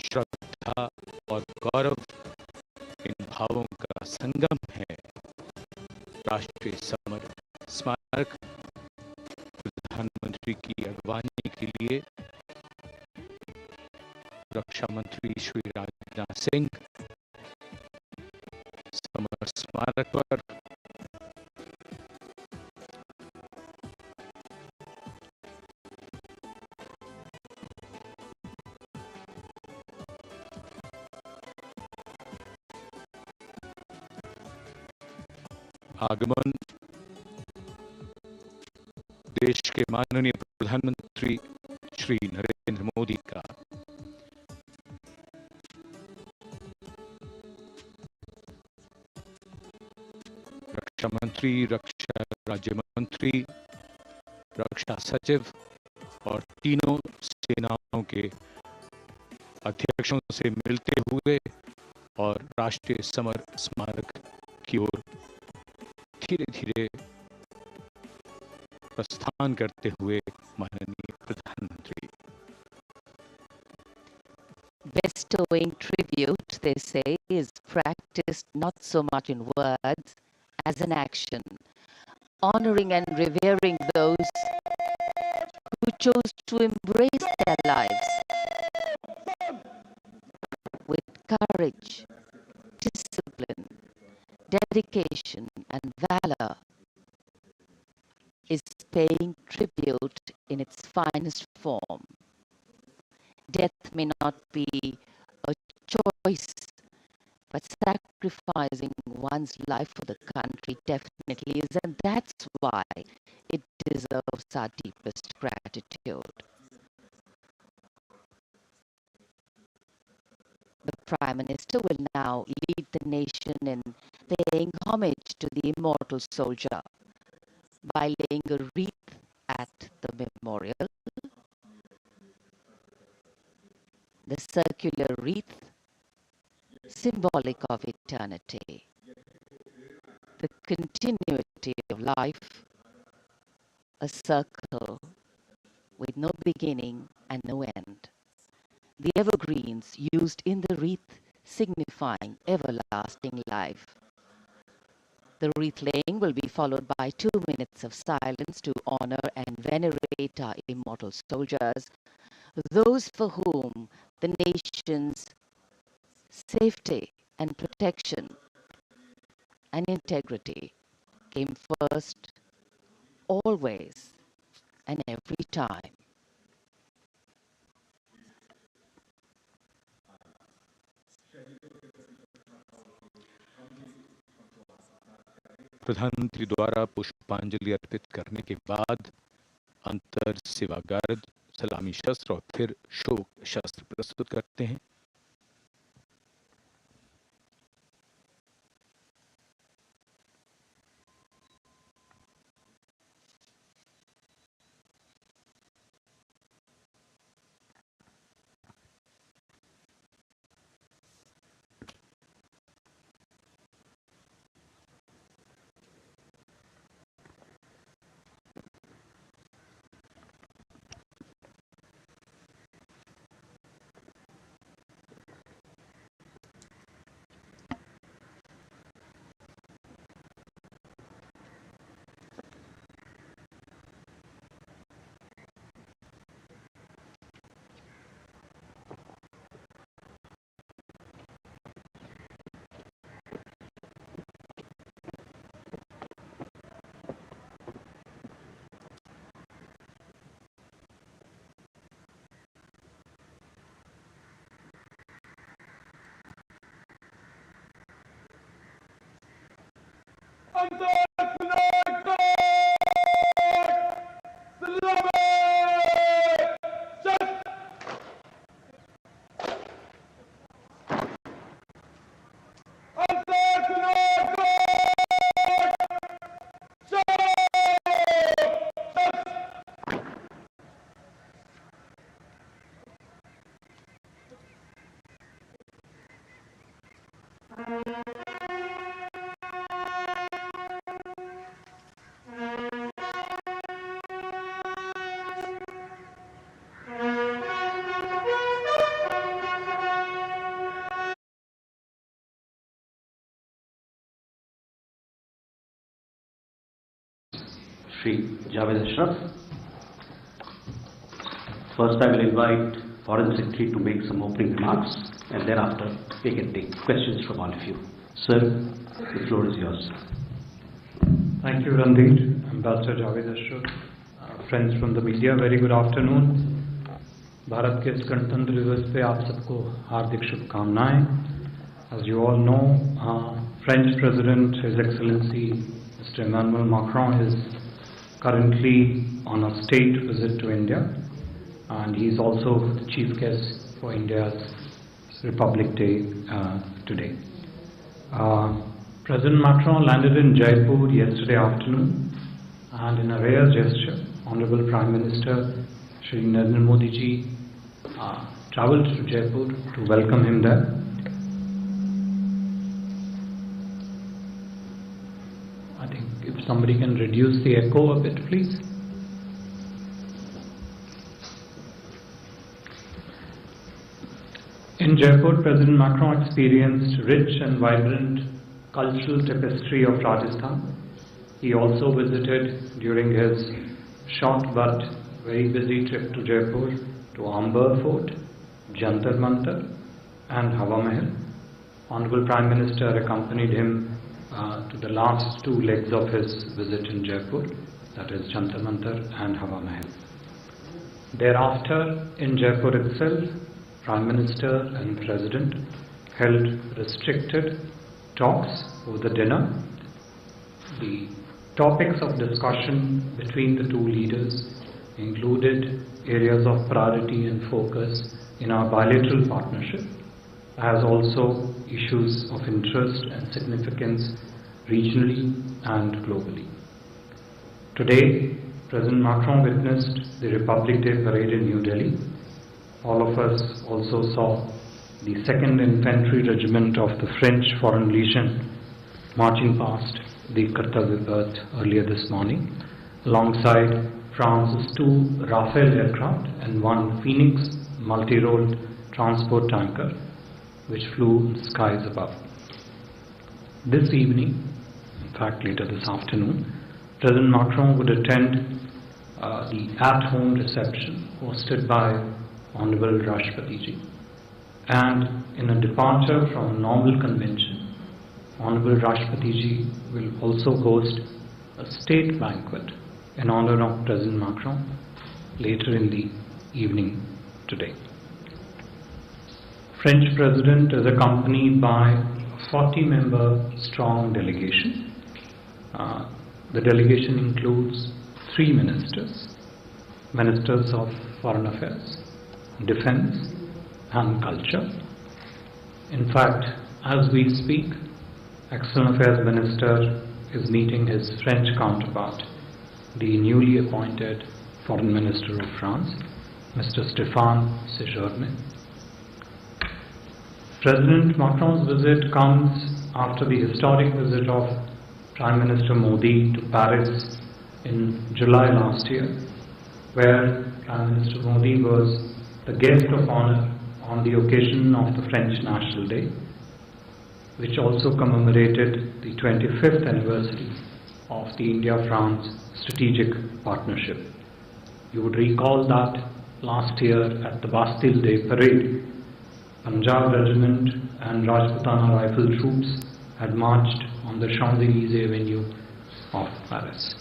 श्रद्धा और गौरव इन भावों का संगम है। राष्ट्रीय समर स्मारक प्रधानमंत्री की अगवानी के लिए रक्षा मंत्री श्री राजनाथ सिंह समर स्मारक पर आगमन देश के माननीय प्रधानमंत्री श्री नरेंद्र मोदी का। रक्षा मंत्री, रक्षा राज्य मंत्री, रक्षा सचिव और तीनों सेनाओं के अध्यक्षों से मिलते हुए और राष्ट्रीय समर स्मारक की ओर धीरे धीरे प्रस्थान करते हुए माननीय प्रधानमंत्री। Bestowing tribute, they say, is practiced not so much in words as in action, honoring and revering those who chose to embrace their lives with courage, discipline, dedication, and valor, is paying tribute in its finest form. Death may not be a choice, but sacrificing one's life for the country definitely is, and that's why it deserves our deepest gratitude. The Prime Minister will now lead the nation in paying homage to the immortal soldier by laying a wreath at the memorial. The circular wreath, symbolic of eternity, the continuity of life, a circle with no beginning and no end. The evergreens used in the wreath signifying everlasting life. The wreath laying will be followed by 2 minutes of silence to honor and venerate our immortal soldiers, those for whom the nation's safety and protection and integrity came first, always and every time. प्रधानमंत्री द्वारा पुष्पांजलि अर्पित करने के बाद अंतर सेवागार्ड सलामी शस्त्र और फिर शोक शस्त्र प्रस्तुत करते हैं। Shri Javed Ashraf. First, I will invite Foreign Secretary to make some opening remarks, and thereafter we can take questions from all of you. Sir, the floor is yours. Thank you, Ranveer. Ambassador Javed Ashraf. Friends from the media, very good afternoon. Bharat के इस गणतंत्र दिवस पे आप सबको हार्दिक शुभकामनाएं. As you all know, French President, His Excellency Mr. Emmanuel Macron is currently on a state visit to India, and he is also the chief guest for India's Republic Day today. President Macron landed in Jaipur yesterday afternoon, and in a rare gesture, Honorable Prime Minister Shri Narendra Modi ji travelled to Jaipur to welcome him there. I think if somebody can reduce the echo a bit, please. In Jaipur, President Macron experienced rich and vibrant cultural tapestry of Rajasthan. He also visited during his short but very busy trip to Jaipur to Amber Fort, Jantar Mantar and Hawa Mahal. Honorable Prime Minister accompanied him to the last two legs of his visit in Jaipur, that is Jantar Mantar and Hawa Mahal. Thereafter, in Jaipur itself, Prime Minister and President held restricted talks over the dinner. The topics of discussion between the two leaders included areas of priority and focus in our bilateral partnership, as also issues of interest and significance regionally and globally. Today, President Macron witnessed the Republic Day parade in New Delhi. All of us also saw the 2nd Infantry Regiment of the French Foreign Legion marching past the Kartavya Path earlier this morning, alongside France's 2 Rafale aircraft and 1 Phoenix multi-role transport tanker, which flew in the skies above. This evening, in fact later this afternoon, President Macron would attend the at-home reception hosted by Honorable Rashtrapati Ji. And in a departure from a normal convention, Honorable Rashtrapati Ji will also host a state banquet in honor of President Macron later in the evening today. French President is accompanied by a 40-member strong delegation. The delegation includes 3 ministers, Ministers of Foreign Affairs, Defense and Culture. In fact, as we speak, External Affairs Minister is meeting his French counterpart, the newly appointed Foreign Minister of France, Mr. Stéphane Séjourné. President Macron's visit comes after the historic visit of Prime Minister Modi to Paris in July last year, where Prime Minister Modi was the guest of honor on the occasion of the French National Day, which also commemorated the 25th anniversary of the India-France strategic partnership. You would recall that last year at the Bastille Day parade, Punjab Regiment and Rajputana Rifle troops had marched on the Champs-Élysées Avenue of Paris.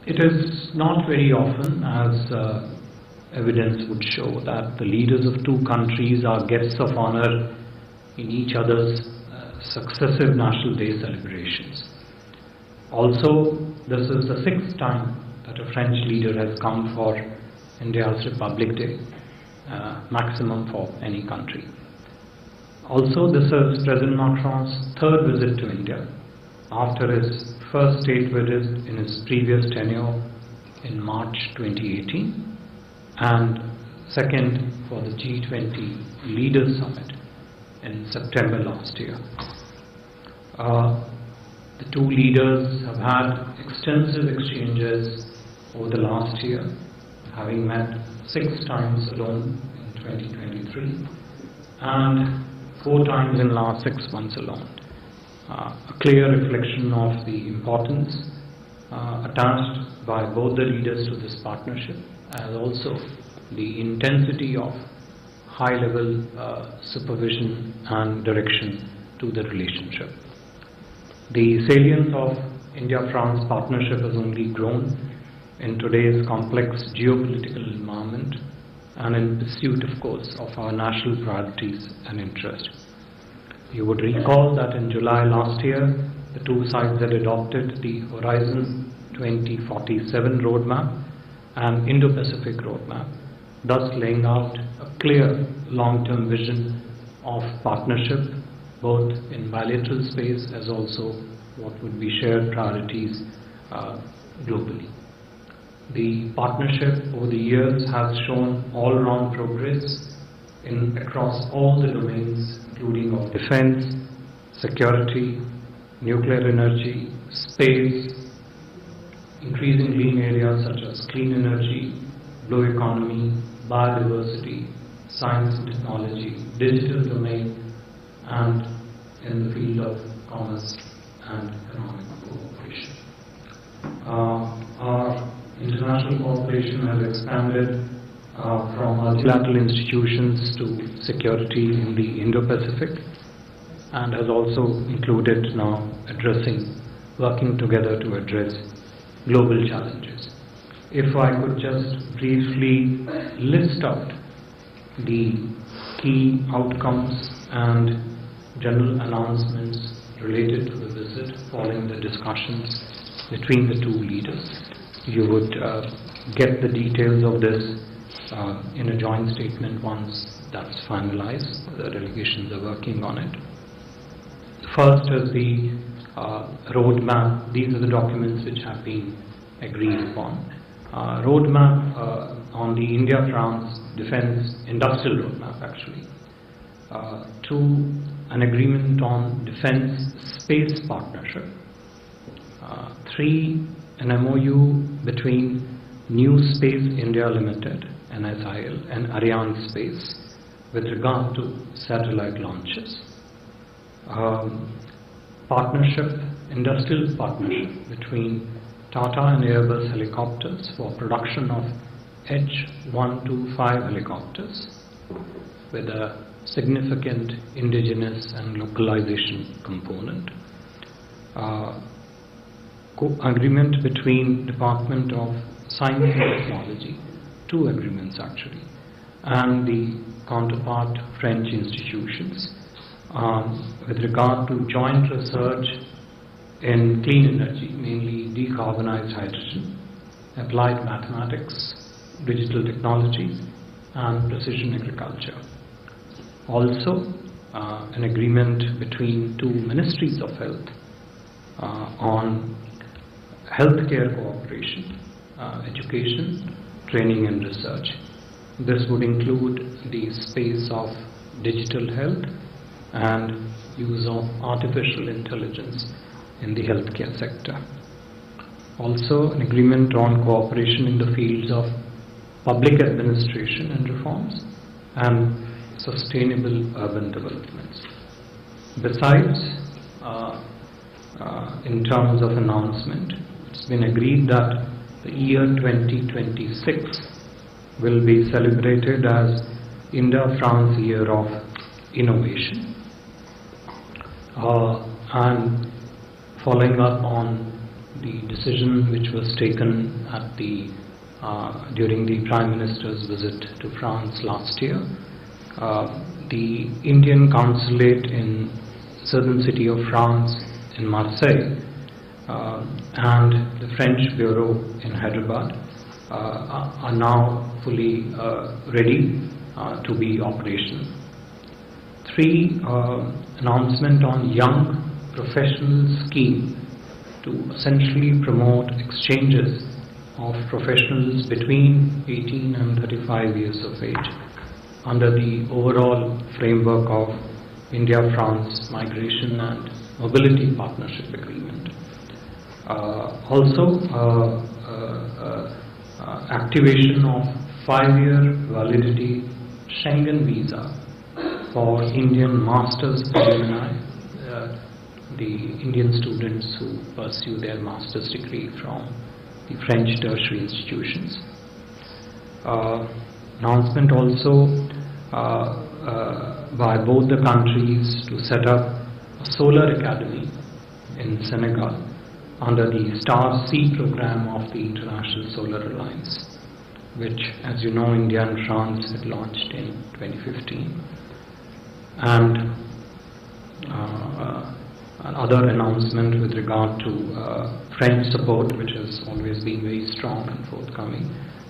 It is not very often, as evidence would show, that the leaders of two countries are guests of honor in each other's successive National Day celebrations. Also, this is the 6th time that a French leader has come for India's Republic Day, maximum for any country. Also, this is President Macron's 3rd visit to India after his first state visit in his previous tenure in March 2018 and 2nd for the G20 Leaders Summit in September last year. The two leaders have had extensive exchanges over the last year, having met 6 times alone in 2023 and 4 times in the last 6 months alone. a clear reflection of the importance attached by both the leaders to this partnership, as also the intensity of high-level supervision and direction to the relationship. The salience of India-France partnership has only grown in today's complex geopolitical environment and in pursuit, of course, of our national priorities and interests. You would recall that in July last year, the two sides had adopted the Horizon 2047 roadmap and Indo-Pacific roadmap, thus laying out a clear long-term vision of partnership, both in bilateral space as also what would be shared priorities globally. The partnership over the years has shown all-round progress across all the domains, including of defense, security, nuclear energy, space, increasingly in areas such as clean energy, blue economy, biodiversity, science and technology, digital domain, and in the field of commerce and economic cooperation. Our international cooperation has expanded from multilateral institutions to security in the Indo-Pacific, and has also included now working together to address global challenges. If I could just briefly list out the key outcomes and general announcements related to the visit following the discussions between the two leaders. You would get the details of this in a joint statement once that's finalized. The delegations are working on it. First is the roadmap. These are the documents which have been agreed upon. Roadmap on the India-France defense industrial roadmap, actually. 2, an agreement on defense space partnership. 3, an MOU between New Space India Limited, NSIL, and Ariane Space with regard to satellite launches. Industrial partnership between Tata and Airbus helicopters for production of H-125 helicopters with a significant indigenous and localization component. Agreement between Department of Science and Technology, 2 agreements actually, and the counterpart French institutions with regard to joint research in clean energy, mainly decarbonized hydrogen, applied mathematics, digital technologies, and precision agriculture. Also, an agreement between 2 ministries of health on healthcare cooperation, education, training and research. This would include the space of digital health and use of artificial intelligence in the healthcare sector. Also, an agreement on cooperation in the fields of public administration and reforms and sustainable urban developments. Besides, in terms of announcement, it's been agreed that the year 2026 will be celebrated as India-France Year of Innovation. And following up on the decision which was taken at during the Prime Minister's visit to France last year, the Indian Consulate in southern city of France in Marseille and the French Bureau in Hyderabad are now fully ready to be operational. 3, announcement on young professional scheme to essentially promote exchanges of professionals between 18 and 35 years of age under the overall framework of India-France Migration and Mobility Partnership Agreement. Also, activation of 5-year validity Schengen visa for Indian masters alumni, the the Indian students who pursue their master's degree from the French tertiary institutions. Announcement also by both the countries to set up a solar academy in Senegal under the Star C program of the International Solar Alliance, which, as you know, India and France had launched in 2015. And another announcement with regard to French support, which has always been very strong and forthcoming,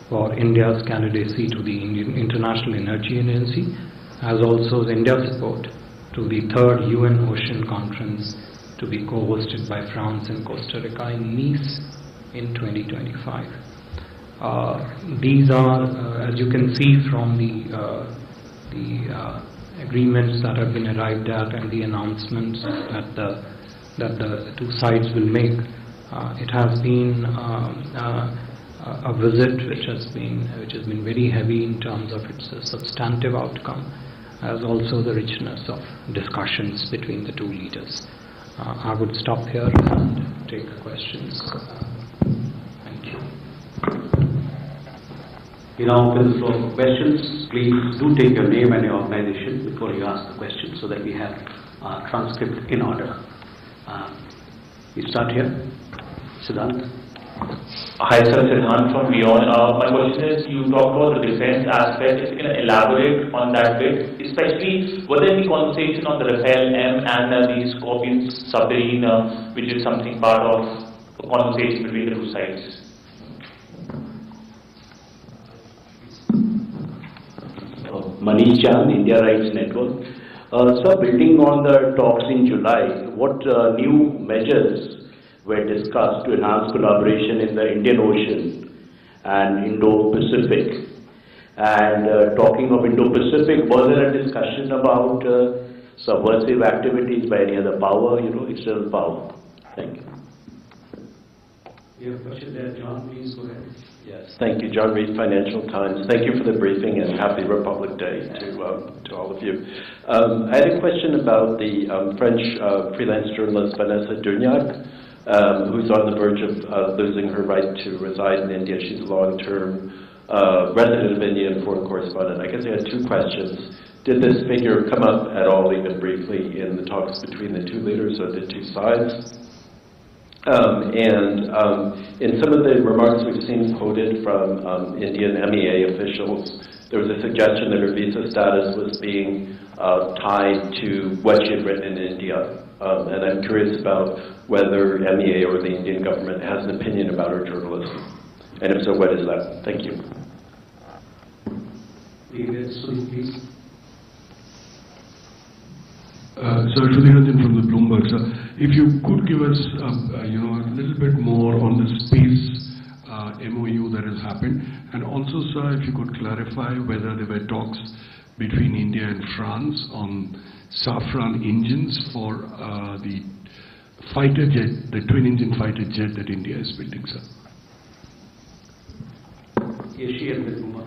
for India's candidacy to the International Energy Agency, as also India's support to the 3rd UN Ocean Conference to be co-hosted by France and Costa Rica in Nice in 2025. These are, as you can see from the agreements that have been arrived at and the announcements that the two sides will make, it has been a visit which has been very heavy in terms of its substantive outcome, as also the richness of discussions between the two leaders. I would stop here and take questions. Thank you. We now open the floor for questions. Please do take your name and your organization before you ask the question, so that we have our transcript in order. We start here. Siddhant. Hi sir, Siddhant from Lyon. My question is, you talked about the defense aspect. If you can elaborate on that bit, especially were there any conversation on the Rafale M and the Scorpion submarine, which is something part of a conversation between the two sides? Manish Chan, India Rights Network. Sir, building on the talks in July, what new measures were discussed to enhance collaboration in the Indian Ocean and Indo-Pacific? And talking of Indo-Pacific, was there a discussion about subversive activities by any other power, external power? Thank you. You have a question there, John, please go ahead. Yes, thank you, John Reed, Financial Times. Thank you for the briefing and happy Republic Day to all of you. I had a question about the French freelance journalist Vanessa Durniac, who's on the verge of losing her right to reside in India. She's a long-term resident of India and foreign correspondent. I guess I had two questions. Did this figure come up at all, even briefly, in the talks between the two leaders or the two sides? In some of the remarks we've seen quoted from Indian MEA officials, there was a suggestion that her visa status was being tied to what she had written in India. And I'm curious about whether MEA or the Indian government has an opinion about her journalism. And if so, what is that? Thank you. Please. Sir, Sudhiranjan from the Bloomberg. Sir, if you could give us, a little bit more on the space MOU that has happened, and also, sir, if you could clarify whether there were talks between India and France on Safran engines for the fighter jet, the twin-engine fighter jet that India is building, sir. Yeshi and Kumar.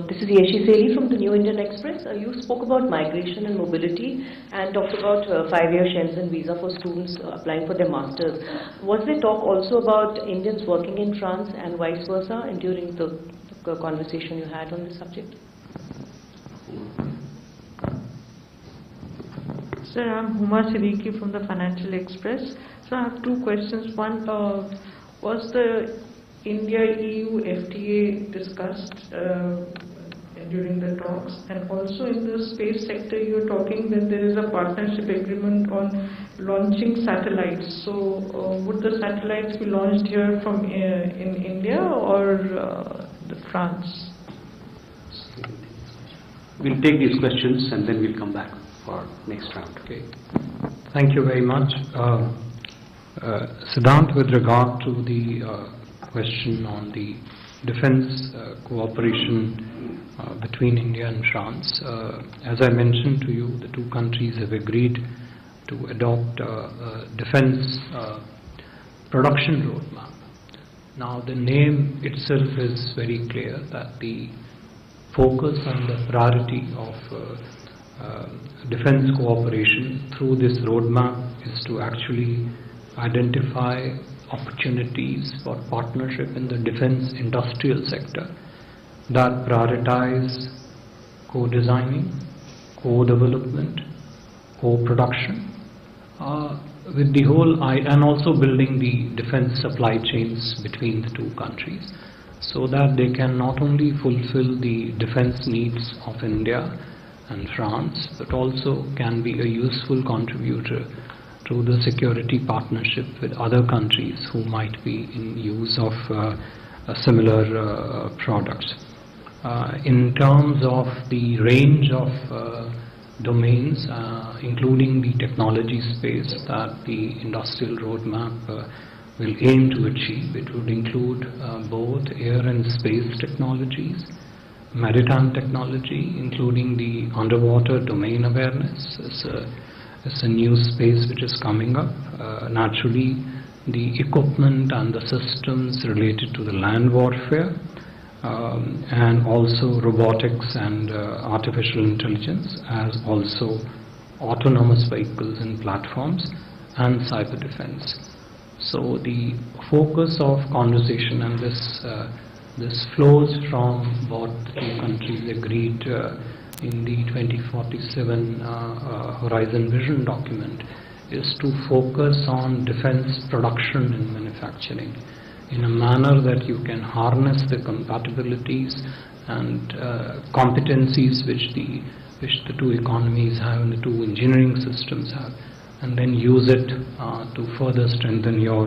This is Yeshi Seli from the New Indian Express. You spoke about migration and mobility and talked about 5-year Shenzhen visa for students applying for their masters. Was there talk also about Indians working in France and vice versa, and during the conversation you had on this subject? Sir, I'm Huma Siddiqui from the Financial Express. So I have two questions. One, was the India-EU FTA discussed during the talks? And also in the space sector, you're talking that there is a partnership agreement on launching satellites. So would the satellites be launched here from in India or France? We'll take these questions and then we'll come back for next round. Okay. Thank you very much. Siddhant, with regard to the question on the defense cooperation between India and France, as I mentioned to you, the two countries have agreed to adopt a defense production roadmap. Now, the name itself is very clear that the focus and the priority of defense cooperation through this roadmap is to actually identify opportunities for partnership in the defense industrial sector that prioritize co-designing, co-development, co-production, with the whole and also building the defense supply chains between the two countries, so that they can not only fulfill the defense needs of India and France, but also can be a useful contributor to the security partnership with other countries who might be in use of similar products. In terms of the range of domains, including the technology space that the industrial roadmap will aim to achieve, it would include both air and space technologies, maritime technology, including the underwater domain awareness. It's a new space which is coming up. Naturally, the equipment and the systems related to the land warfare, and also robotics and artificial intelligence, as also autonomous vehicles and platforms, and cyber defense. So the focus of conversation, and this flows from what the two countries agreed in the 2047 Horizon Vision document, is to focus on defense production and manufacturing in a manner that you can harness the compatibilities and competencies which the two economies have and the two engineering systems have, and then use it to further strengthen your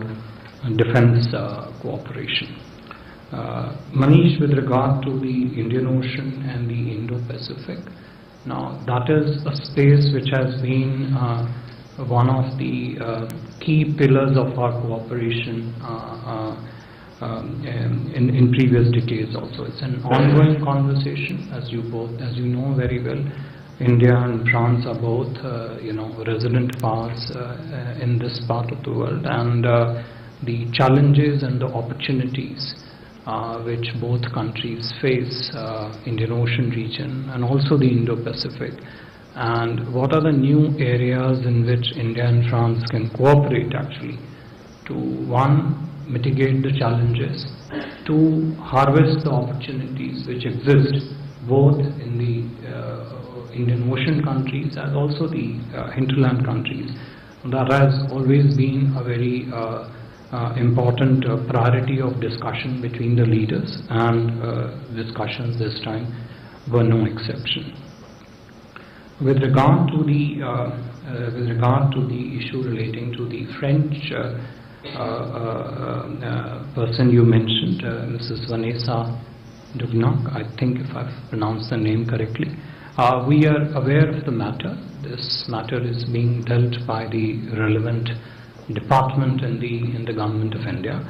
defense cooperation. Manish, with regard to the Indian Ocean and the Indo-Pacific, now that is a space which has been one of the key pillars of our cooperation in previous decades also. It's an ongoing conversation, as you know very well. India and France are both resident powers in this part of the world, and the challenges and the opportunities which both countries face, Indian Ocean region and also the Indo-Pacific, and what are the new areas in which India and France can cooperate actually to, one, mitigate the challenges, two, harvest the opportunities which exist both in the Indian Ocean countries as also the hinterland countries. That has always been a very important priority of discussion between the leaders, and discussions this time were no exception. With regard to the issue relating to the French person you mentioned, Mrs. Vanessa Dugnac, I think if I've pronounced the name correctly, we are aware of the matter. This matter is being dealt by the relevant department in the government of India,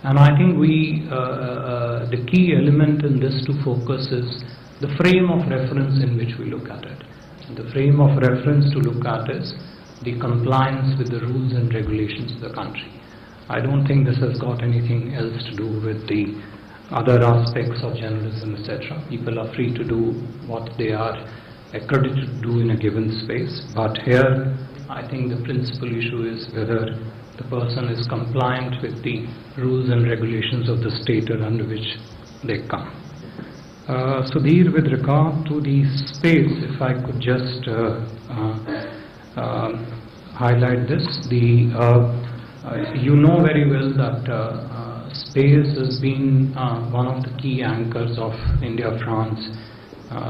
and I think the key element in this to focus is the frame of reference in which we look at it. And the frame of reference to look at is the compliance with the rules and regulations of the country. I don't think this has got anything else to do with the other aspects of journalism, etc. People are free to do what they are accredited to do in a given space, but here I think the principal issue is whether the person is compliant with the rules and regulations of the state under which they come. Sudhir, with regard to the space, if I could just highlight this, you know very well that space has been one of the key anchors of India-France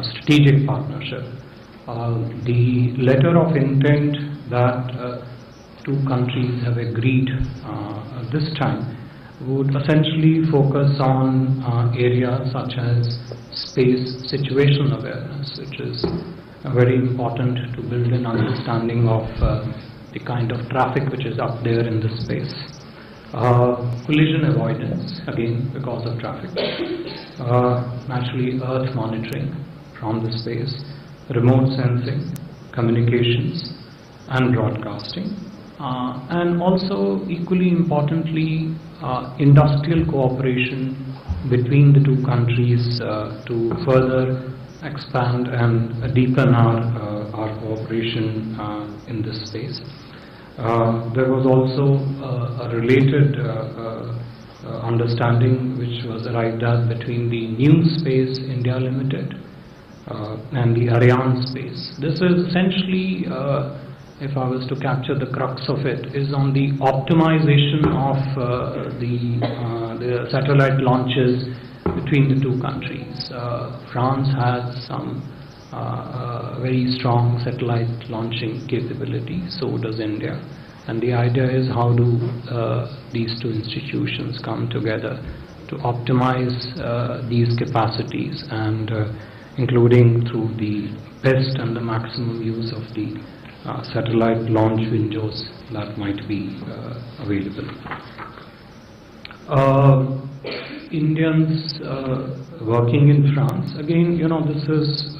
strategic partnership. The letter of intent that two countries have agreed this time would essentially focus on areas such as space situational awareness, which is very important to build an understanding of the kind of traffic which is up there in the space. Collision avoidance, again because of traffic. Naturally, earth monitoring from the space, remote sensing, communications and broadcasting, and also equally importantly industrial cooperation between the two countries to further expand and deepen our cooperation in this space. There was also a related understanding which was arrived at between the New Space India Limited and the Ariane Space. This is essentially, if I was to capture the crux of it, is on the optimization of the satellite launches between the two countries. France has some very strong satellite launching capability, so does India. And the idea is how do these two institutions come together to optimize these capacities, and including through the best and the maximum use of the satellite launch windows that might be available. Indians working in France, again, this is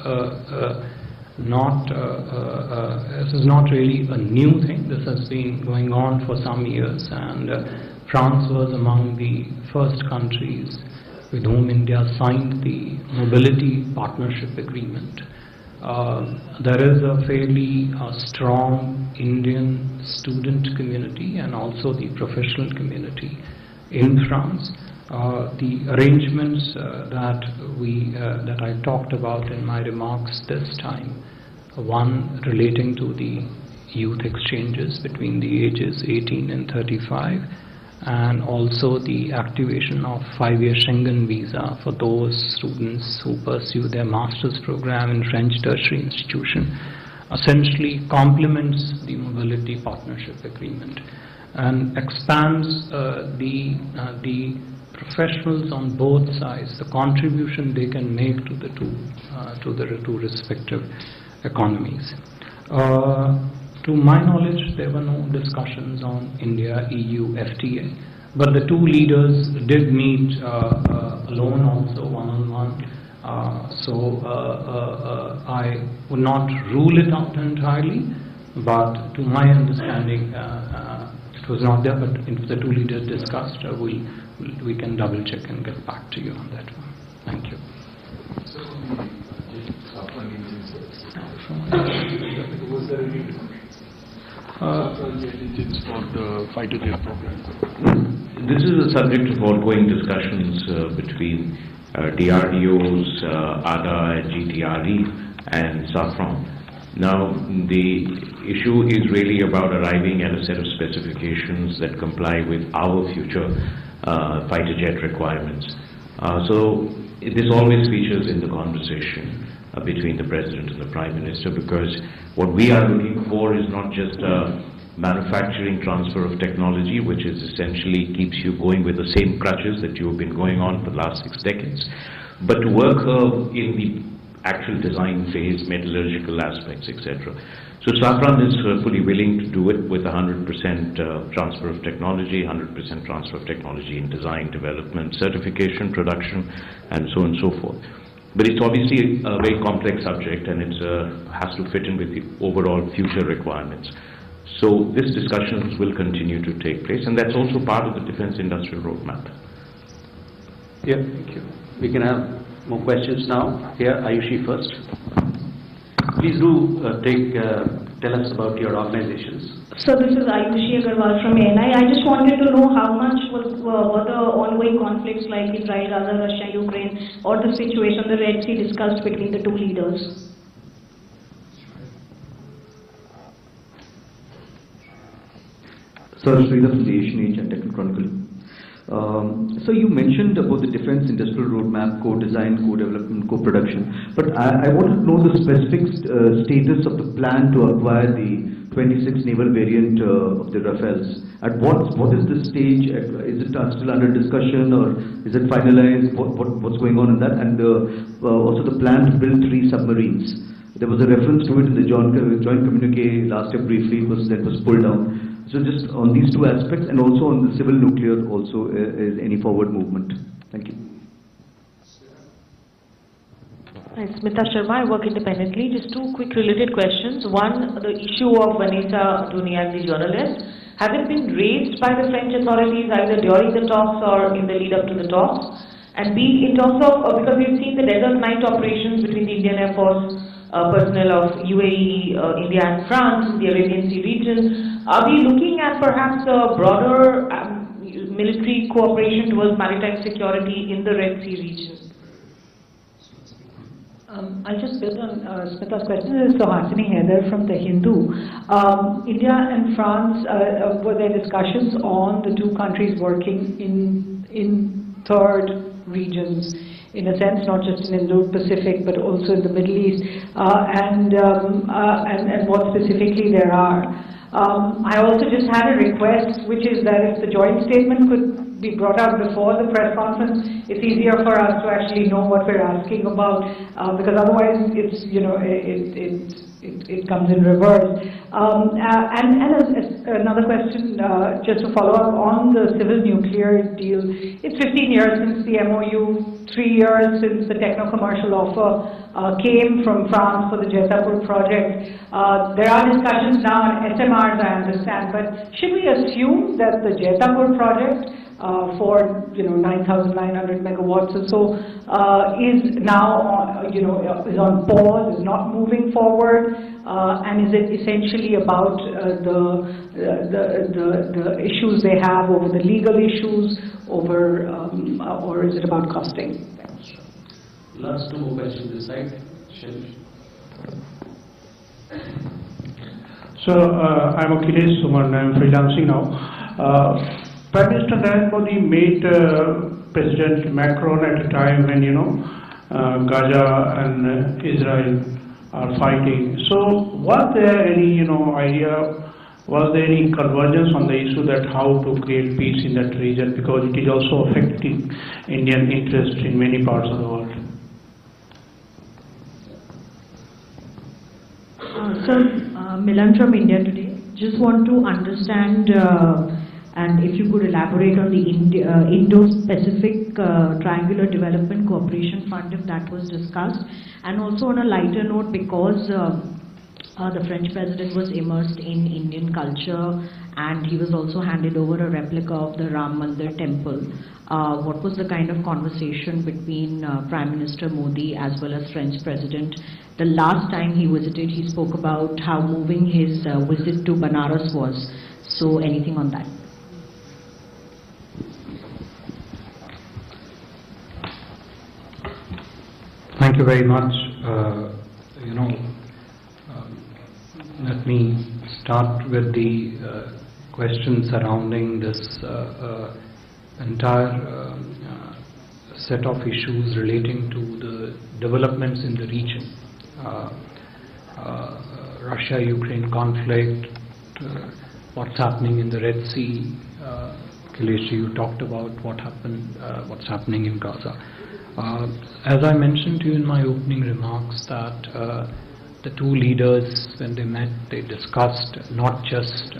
not really a new thing. This has been going on for some years, and France was among the first countries with whom India signed the Mobility Partnership Agreement. There is a fairly strong Indian student community and also the professional community in France. The arrangements that I talked about in my remarks this time, one relating to the youth exchanges between the ages 18 and 35, and also the activation of 5-year Schengen visa for those students who pursue their master's program in French tertiary institution, essentially complements the Mobility Partnership Agreement and expands the professionals on both sides, the contribution they can make to the two respective economies. To my knowledge, there were no discussions on India-EU FTA, but the two leaders did meet alone also, one-on-one. So I would not rule it out entirely, but to my understanding, it was not there. But if the two leaders discussed, we can double check and get back to you on that one. Thank you. Was there any for the fighter jet program? This is a subject of ongoing discussions between DRDO's ADA and GTRE and Safran. Now, the issue is really about arriving at a set of specifications that comply with our future fighter jet requirements. So this always features in the conversation between the President and the Prime Minister, because what we are looking for is not just a manufacturing transfer of technology, which is essentially keeps you going with the same crutches that you have been going on for the last 6 decades, but to work in the actual design phase, metallurgical aspects, etc. So Safran is fully willing to do it with 100% transfer of technology, 100% transfer of technology in design, development, certification, production, and so on and so forth. But it's obviously a very complex subject, and it has to fit in with the overall future requirements. So this discussions will continue to take place, and that's also part of the defense industrial roadmap. Yeah, thank you. We can have more questions now. Here, Ayushi first. Please do tell us about your organizations. So this is Ayushi Agarwal from ANI. I just wanted to know how much were the ongoing conflicts like Israel, Gaza, Russia, Ukraine, or the situation, the Red Sea, discussed between the two leaders? Sir, Sridhar from the Asian Age and Technical Chronicle. So you mentioned about the defense industrial roadmap, co-design, co-development, co-production, but I want to know the specific status of the plan to acquire the 26 naval variant of the Rafales. At what is the stage? Is it still under discussion, or is it finalized? What's going on in that? And also the plan to build 3 submarines. There was a reference to it in the joint communique last year briefly, that was pulled down. So just on these 2 aspects, and also on the civil nuclear also, is any forward movement? Thank you. Hi, Smita Sharma, I work independently. Just 2 quick related questions. One, the issue of Vanessa Duniac, the journalist. Have it been raised by the French authorities either during the talks or in the lead up to the talks? And B, in terms of, because we've seen the Desert Night operations between the Indian Air Force personnel of UAE, India and France, the Arabian Sea region. Are we looking at perhaps a broader military cooperation towards maritime security in the Red Sea region? I'll just build on Smita's question. This is Sohasini Haider from The Hindu. India and France, were there discussions on the two countries working in third regions, in a sense, not just in Indo-Pacific, but also in the Middle East, and what specifically there are. I also just had a request, which is that if the joint statement could be brought out before the press conference, it's easier for us to actually know what we're asking about, because otherwise it's, you know, it comes in reverse. Another question, just to follow up on the civil nuclear deal. It's 15 years since the MOU, 3 years since the techno-commercial offer came from France for the Jetapur project. There are discussions now on SMRs, I understand, but should we assume that the Jetapur project for 9,900 megawatts or so is now is on pause, is not moving forward, and is it essentially about the issues they have over the legal issues, over or is it about costing? Last two more questions this side. Shailesh. So I'm Akhilesh Suman, I'm freelancing now. Prime Minister Narendra Modi met President Macron at a time when, Gaza and Israel are fighting. So was there any, idea, was there any convergence on the issue that how to create peace in that region, because it is also affecting Indian interest in many parts of the world? Milan from India Today. Just want to understand, and if you could elaborate on the Indo-Pacific Triangular Development Cooperation Fund, if that was discussed, and also on a lighter note, because the French president was immersed in Indian culture and he was also handed over a replica of the Ram Mandir temple. What was the kind of conversation between Prime Minister Modi as well as French President? The last time he visited, he spoke about how moving his visit to Banaras was. So anything on that? Thank you very much. Let me start with the question surrounding this entire set of issues relating to the developments in the region. Russia-Ukraine conflict, what's happening in the Red Sea. Akhilesh, you talked about what's happening in Gaza. As I mentioned to you in my opening remarks, that the two leaders, when they met, they discussed not just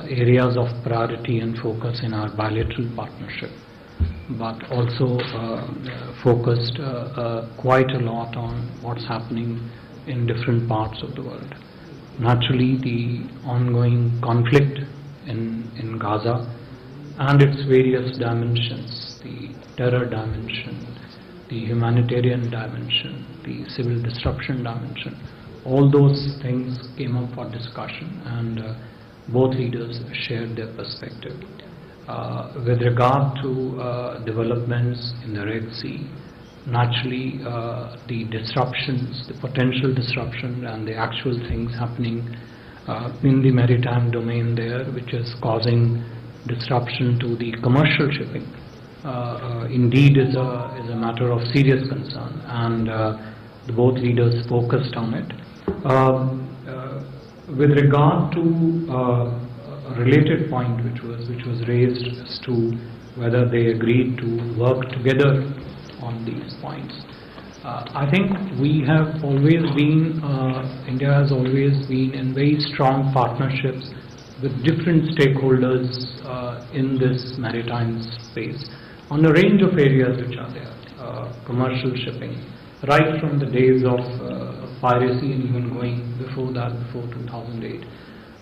areas of priority and focus in our bilateral partnership, but also focused quite a lot on what's happening in different parts of the world. Naturally, the ongoing conflict in Gaza and its various dimensions, the terror dimension, the humanitarian dimension, the civil disruption dimension, all those things came up for discussion, and both leaders shared their perspective. With regard to developments in the Red Sea, naturally the disruptions, the potential disruption and the actual things happening in the maritime domain there, which is causing disruption to the commercial shipping, indeed is a matter of serious concern, and both leaders focused on it. With regard to a related point which was raised as to whether they agreed to work together on these points, I think we have always been, India has always been in very strong partnerships with different stakeholders in this maritime space on a range of areas which are there, commercial shipping, right from the days of piracy and even going before that, before 2008.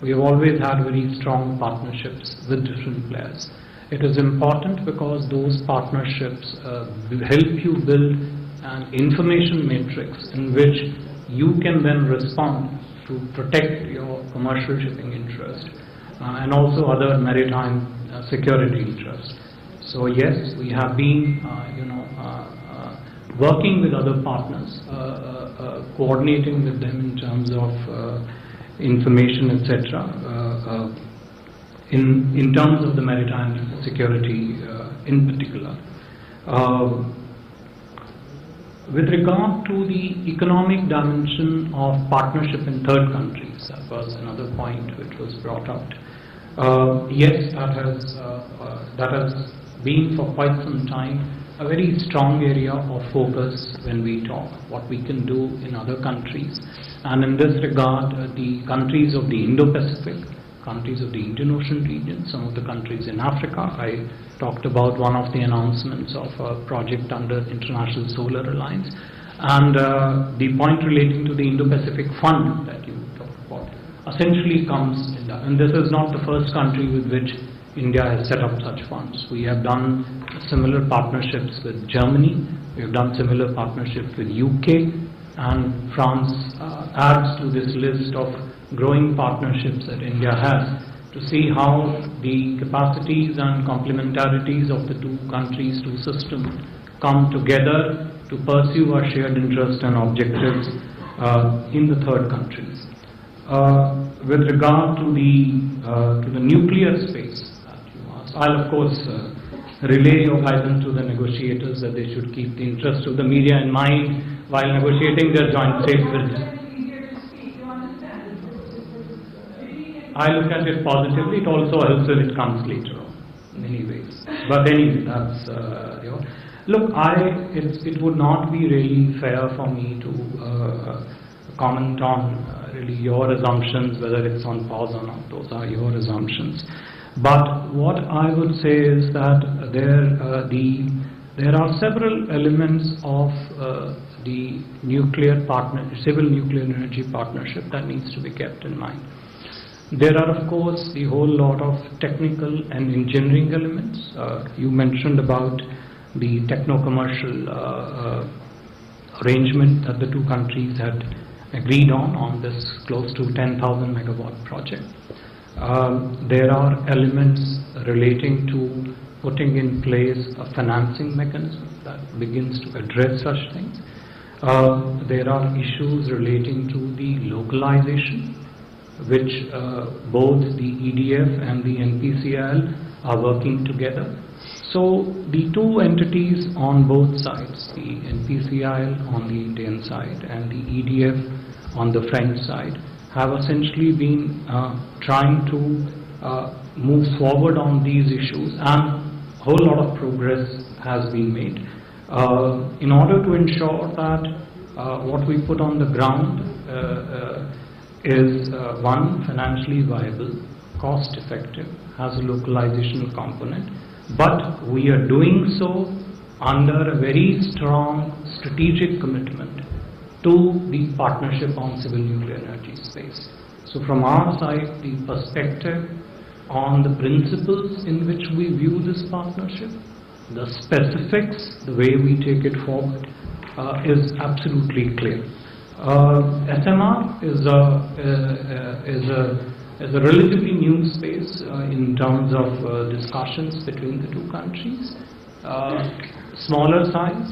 We have always had very strong partnerships with different players. It is important because those partnerships help you build an information matrix in which you can then respond to protect your commercial shipping interest and also other maritime security interests. So yes, we have been, working with other partners, coordinating with them in terms of information, etc. In terms of the maritime security in particular. With regard to the economic dimension of partnership in third countries, that was another point which was brought out. Yes, that has been for quite some time a very strong area of focus when we talk what we can do in other countries. And in this regard, the countries of the Indo-Pacific, countries of the Indian Ocean region, some of the countries in Africa. I talked about one of the announcements of a project under International Solar Alliance, and the point relating to the Indo-Pacific Fund that you talked about essentially comes in that. And this is not the first country with which India has set up such funds. We have done similar partnerships with Germany, we have done similar partnerships with UK, and France adds to this list of growing partnerships that India has to see how the capacities and complementarities of the two countries, two systems come together to pursue our shared interests and objectives in the third countries. With regard to the nuclear space that you asked, I'll of course relay your guidance to the negotiators that they should keep the interest of the media in mind while negotiating their joint statement. I look at it positively. It also helps when it comes later on, in many ways. But anyway, that's look. It would not be really fair for me to comment on really your assumptions, whether it's on pause or not. Those are your assumptions. But what I would say is that there are several elements of the civil nuclear energy partnership that needs to be kept in mind. There are, of course, the whole lot of technical and engineering elements. You mentioned about the techno-commercial arrangement that the two countries had agreed on this close to 10,000 megawatt project. There are elements relating to putting in place a financing mechanism that begins to address such things. There are issues relating to the localization, which both the EDF and the NPCIL are working together. So the two entities on both sides, the NPCIL on the Indian side and the EDF on the French side, have essentially been trying to move forward on these issues, and a whole lot of progress has been made in order to ensure that what we put on the ground is one, financially viable, cost effective, has a localization component, but we are doing so under a very strong strategic commitment to the partnership on civil nuclear energy space. So from our side, the perspective on the principles in which we view this partnership, the specifics, the way we take it forward, is absolutely clear. SMR is a relatively new space in terms of discussions between the two countries. Smaller size,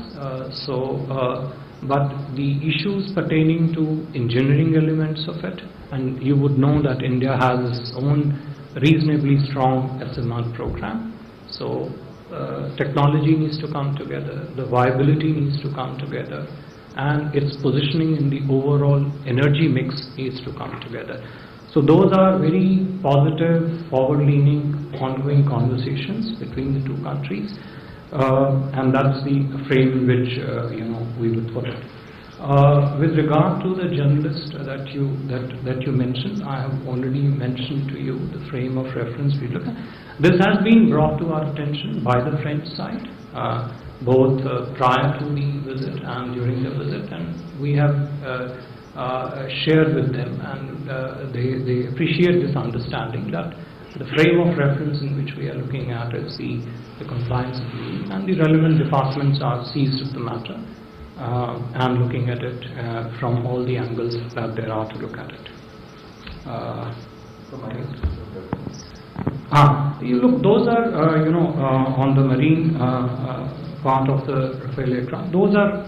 but the issues pertaining to engineering elements of it, and you would know that India has its own reasonably strong SMR program. So technology needs to come together, the viability needs to come together, and its positioning in the overall energy mix needs to come together. So those are very positive, forward-leaning, ongoing conversations between the two countries, and that's the frame in which we would put it. With regard to the journalist that you mentioned, I have already mentioned to you the frame of reference we look at. This has been brought to our attention by the French side, both prior to the visit and during the visit, and we have shared with them, and they appreciate this understanding that the frame of reference in which we are looking at is the compliance agreement, and the relevant departments are seized of the matter. and looking at it from all the angles that there are to look at it. You look, those are on the marine part of the Rafale aircraft. Those are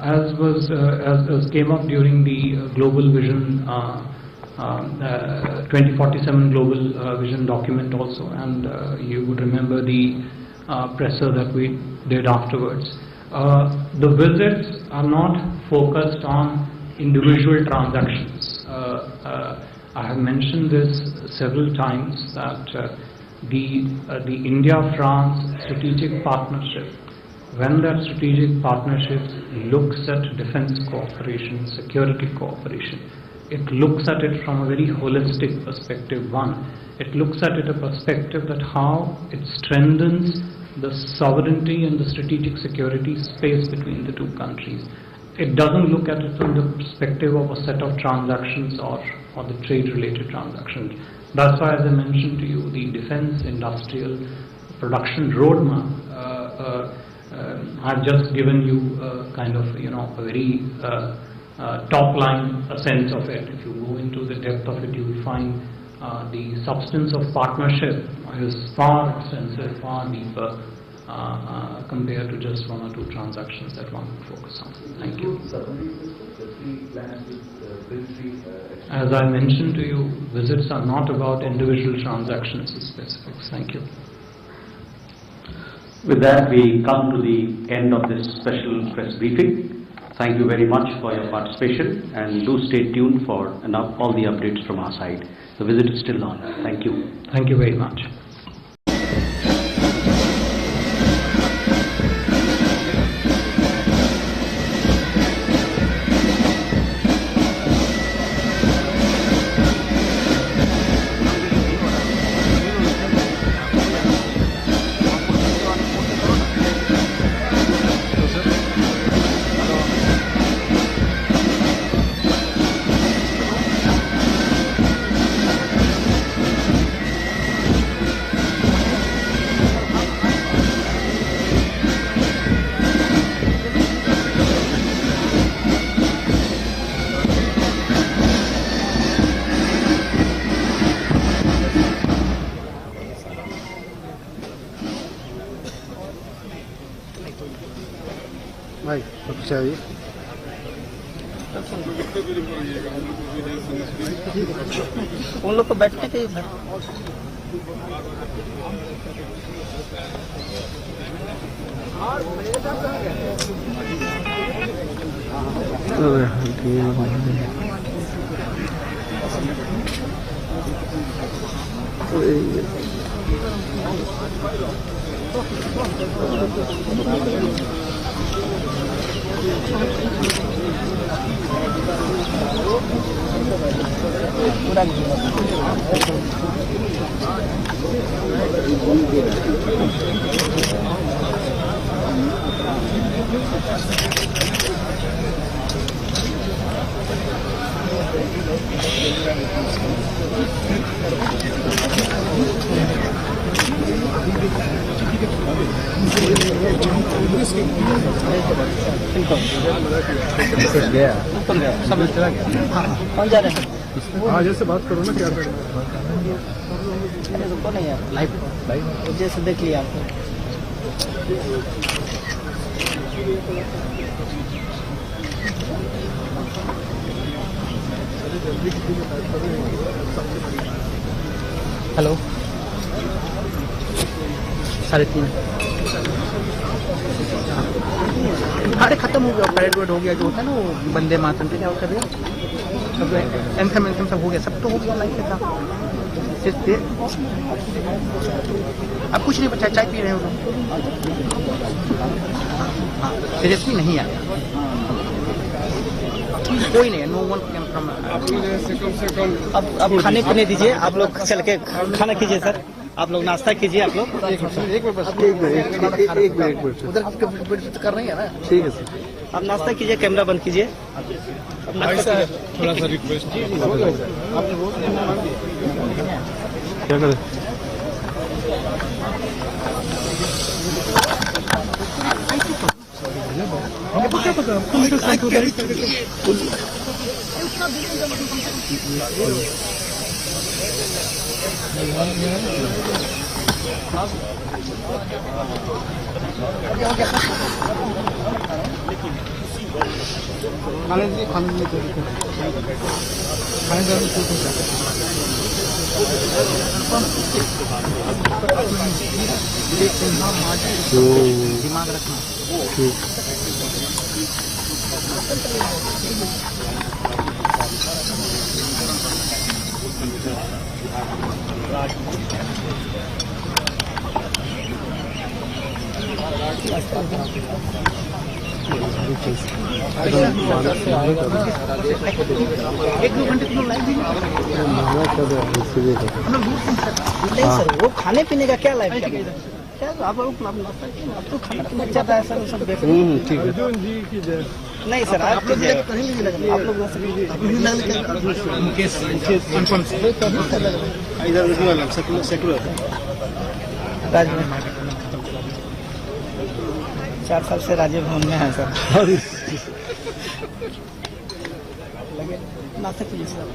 as came up during the Global Vision 2047 Global Vision document also, and you would remember the presser that we did afterwards. The visits are not focused on individual transactions. I have mentioned this several times that the India-France strategic partnership, when that strategic partnership looks at defense cooperation, security cooperation, it looks at it from a very holistic perspective. One, it looks at it a perspective that how it strengthens the sovereignty and the strategic security space between the two countries. It doesn't look at it from the perspective of a set of transactions or the trade-related transactions. That's why, as I mentioned to you, the defense industrial production roadmap, I've just given you kind of, a very top line sense of it. If you go into the depth of it, you will find the substance of partnership is far extensive, far deeper compared to just one or two transactions that one would focus on. Thank you. As I mentioned to you, visits are not about individual transactions and specifics. Thank you. With that, we come to the end of this special press briefing. Thank you very much for your participation, and do stay tuned for all the updates from our side. The visit is still on. Thank you. Thank you very much. भाई सब चाहिए उन लोग को बैठने के गया सब चला गया कौन जा रहे हैं हाँ जैसे बात करो ना क्या करें अरे रुको नहीं यार लाइव जैसे देख लिया आपको हेलो 3:30 अरे खत्म हो गया परेड वेड हो गया जो होता है ना वो वंदे मातरम पे क्या होता है सब एंथम सब हो गया सब तो हो गया लाइफ का सिर्फ अब कुछ नहीं बचा चाय पी रहे हो सीरियसली नहीं आया कोई नहीं है नो वन कैम फ्रॉम अब खाने पीने दीजिए आप लोग चल के खाना कीजिए सर आप लोग नाश्ता कीजिए आप लोग एक मिनट उधर कर रहे हैं ना ठीक है सर आप नाश्ता कीजिए कैमरा बंद कीजिए थोड़ा सा रिक्वेस्ट क्या करें दिमाग रखना। नहीं सर, वो खाने पीने का क्या लाइफ क्या आप तो खाना पीना चाहता है सर, सब देख ठीक है नहीं सर, आप लोग कहीं नहीं लगा, आप लोग मुकेश कंफर्म से इधर सेकुलर राजभवन 4 साल से राजीव भवन में है सर। नाश्ता कीजिए सर।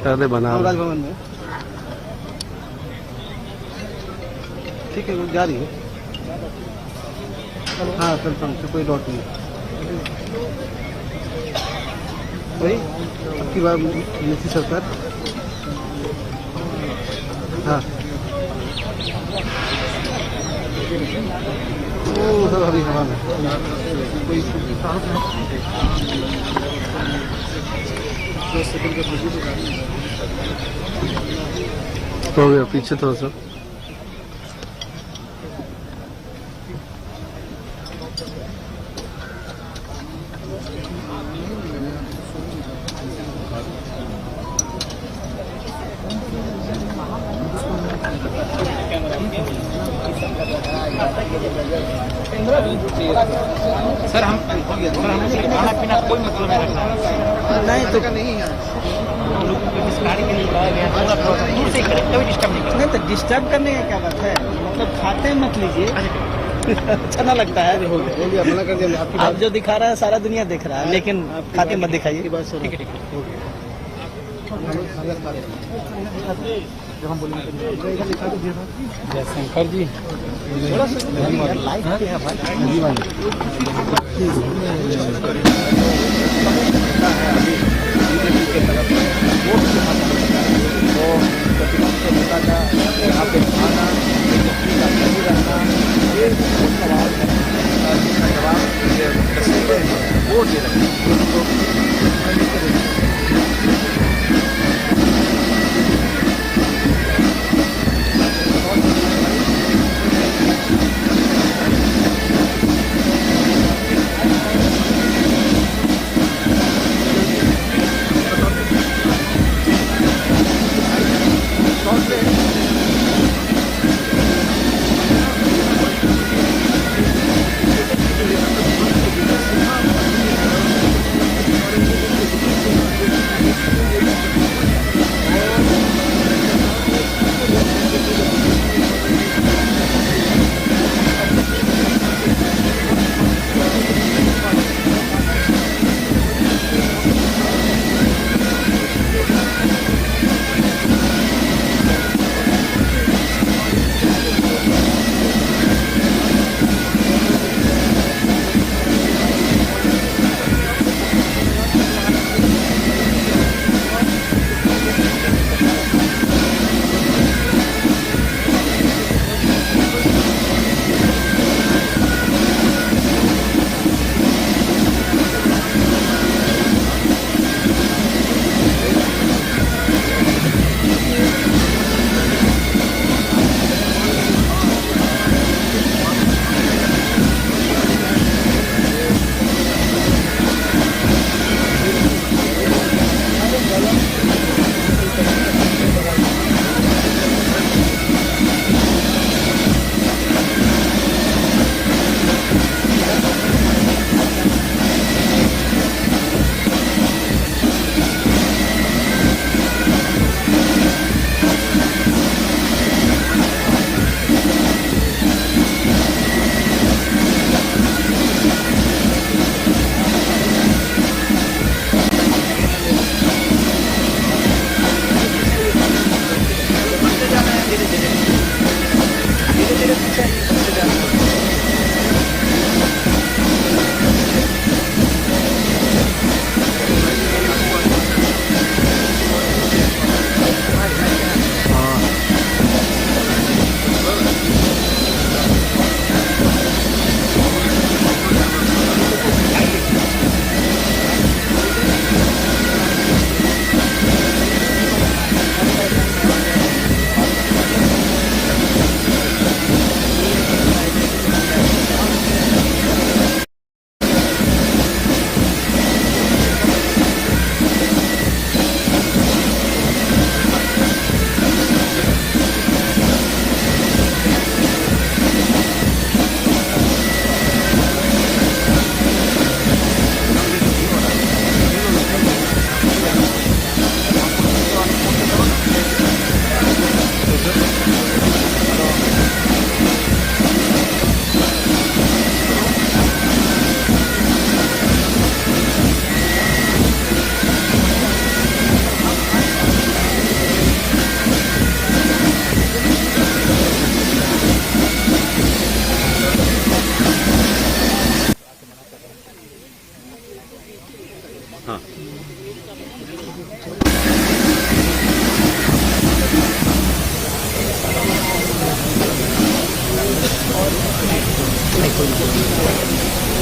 पहले बना राजभवन में ठीक है, वो जा रही है। हाँ कंफर्म से कोई डॉट नहीं। वही आपकी बार नीति सरकार। हाँ वो सर हरी हवा में कोई हो गया पीछे थोड़ा सा। सर हम खाना पीना कोई मतलब नहीं रखना नहीं तो नहीं है इस गाड़ी के लिए लाया गया कभी डिस्टर्ब नहीं तो डिस्टर्ब करने का क्या बात है, मतलब खाते मत लीजिए अच्छा ना लगता है। हो गया मना कर दिया, आप जो दिखा रहा है सारा दुनिया देख रहा है, लेकिन खाते मत दिखाइए। ठीक है जो हम बोलेंगे जयशंकर जी लाइफ पे है भाई। यहाँ पे खाना वो दे रहे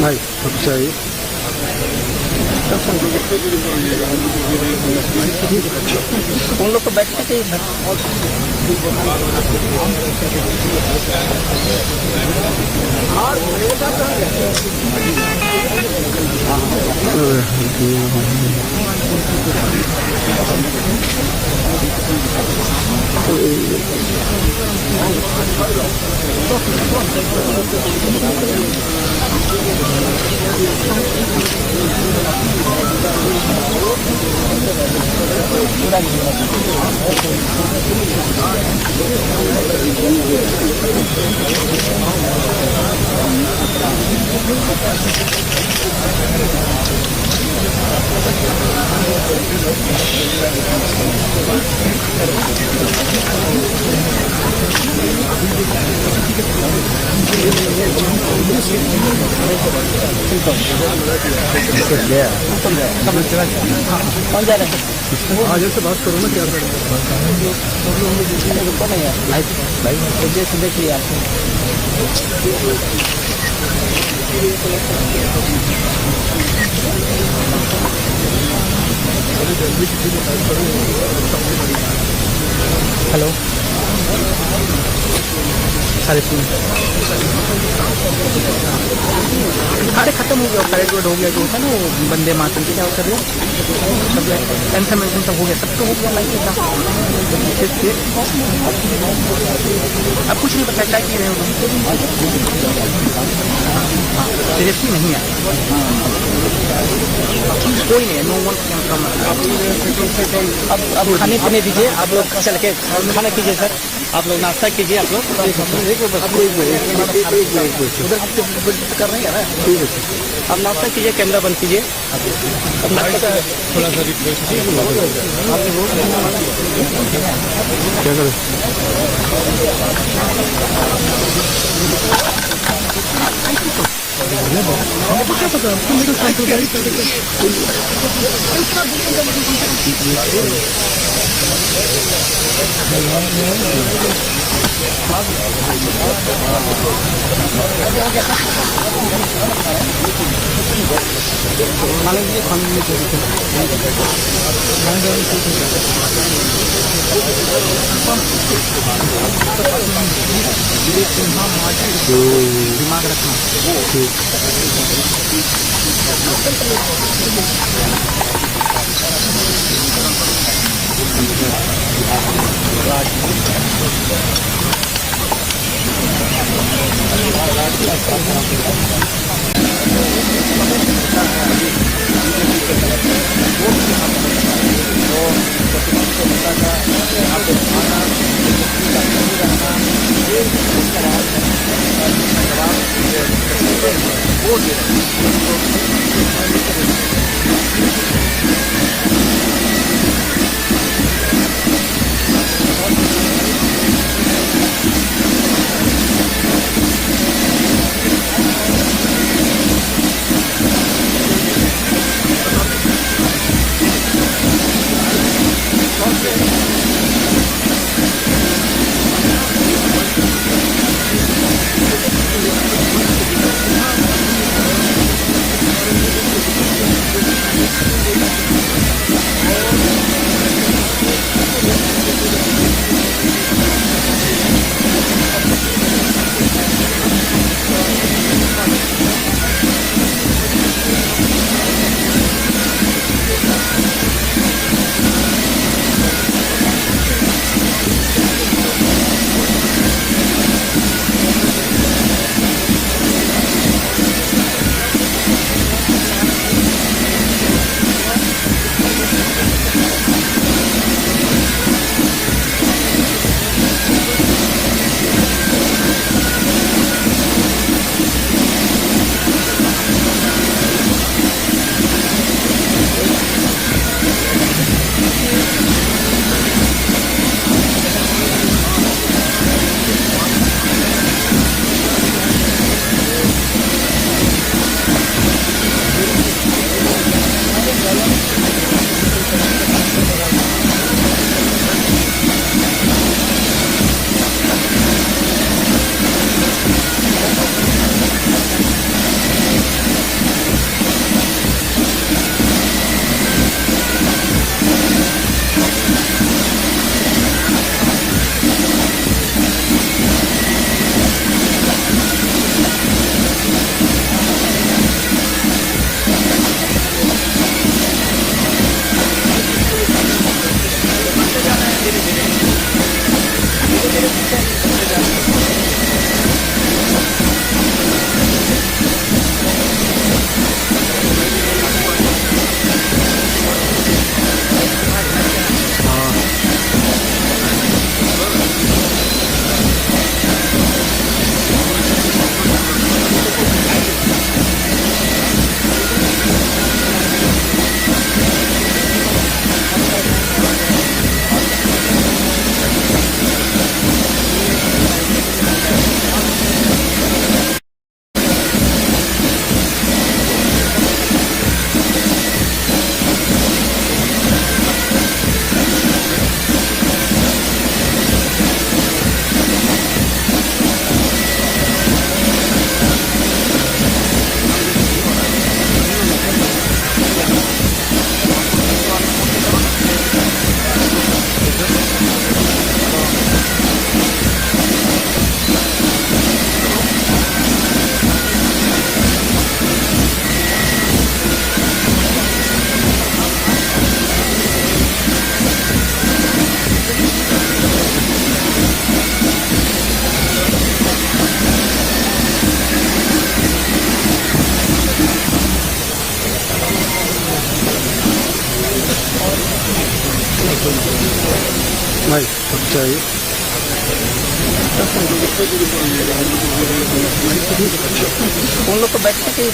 भाई सब चाहिए उन लोग को बैठने चाहिए कौन जा रहे हैं? आज से बात करो ना क्या करें भाई देख लिया हेलो साढ़े 3 अरे खत्म हो गया परेड रोड हो गया जो था ना वो वंदे मातरम की क्या कर रहे सब इन्फॉर्मेशन सब हो गया सब तो हो गया लाइक अब कुछ नहीं पता क्या की रहे हो सीरियसली नहीं है कोई नहीं है नो वन कैन कम अब खाने पीने दीजिए आप लोग चल के खाना कीजिए सर आप लोग नाश्ता कीजिए आप लोग उधर कर रहे हैं ना ठीक है आप नाश्ता कीजिए कैमरा बंद कीजिए थोड़ा सा रिक्वेस्ट क्या करें क्या पता आपको मेरे दिमाग रखना चाहिए उन लोग को बैठ सके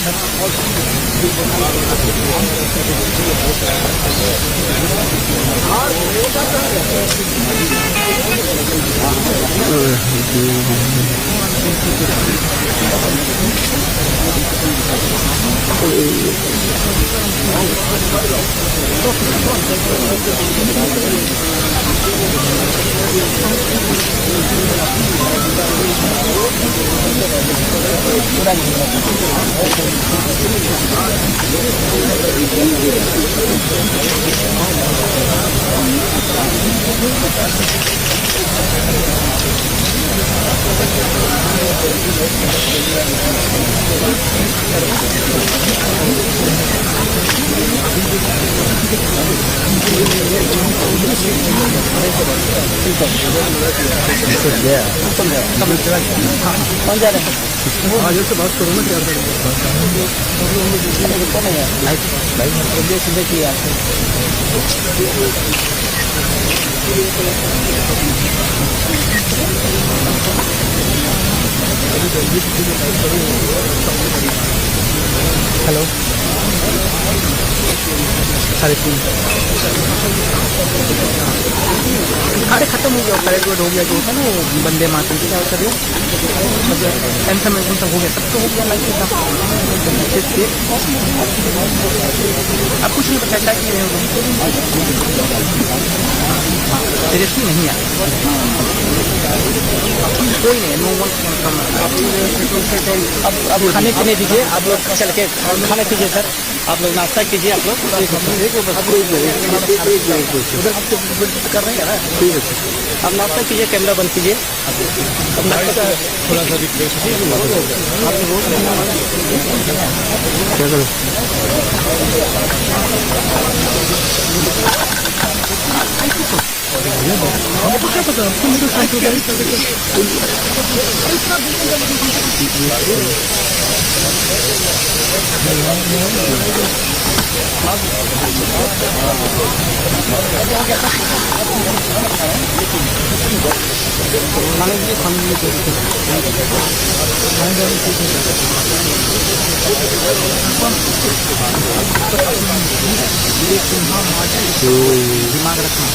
कौन जा रहे हैं? हाँ जैसे बात करो ना क्या सीधे किया हेलो साढ़े 3 अरे खत्म हो गया साढ़े 2 हो गया जो होता ना वो बंदे मातरम क्या होता है एंथम हो गया सब तो हो गया लाइक अब कुछ नहीं पता क्या किए रहे हो सीरियसली नहीं यार कोई नहीं नो वन अब खाने पीने दीजिए आप लोग चल के खाना कीजिए सर आप लोग नाश्ता कीजिए आप लोग उधर कर रहे हैं ना ठीक है आप नाश्ता कीजिए कैमरा बंद कीजिए अब नाश्ता थोड़ा सा क्या करें आपको क्या पता आपको मेरे सांप्रदायिक दिमाग रखना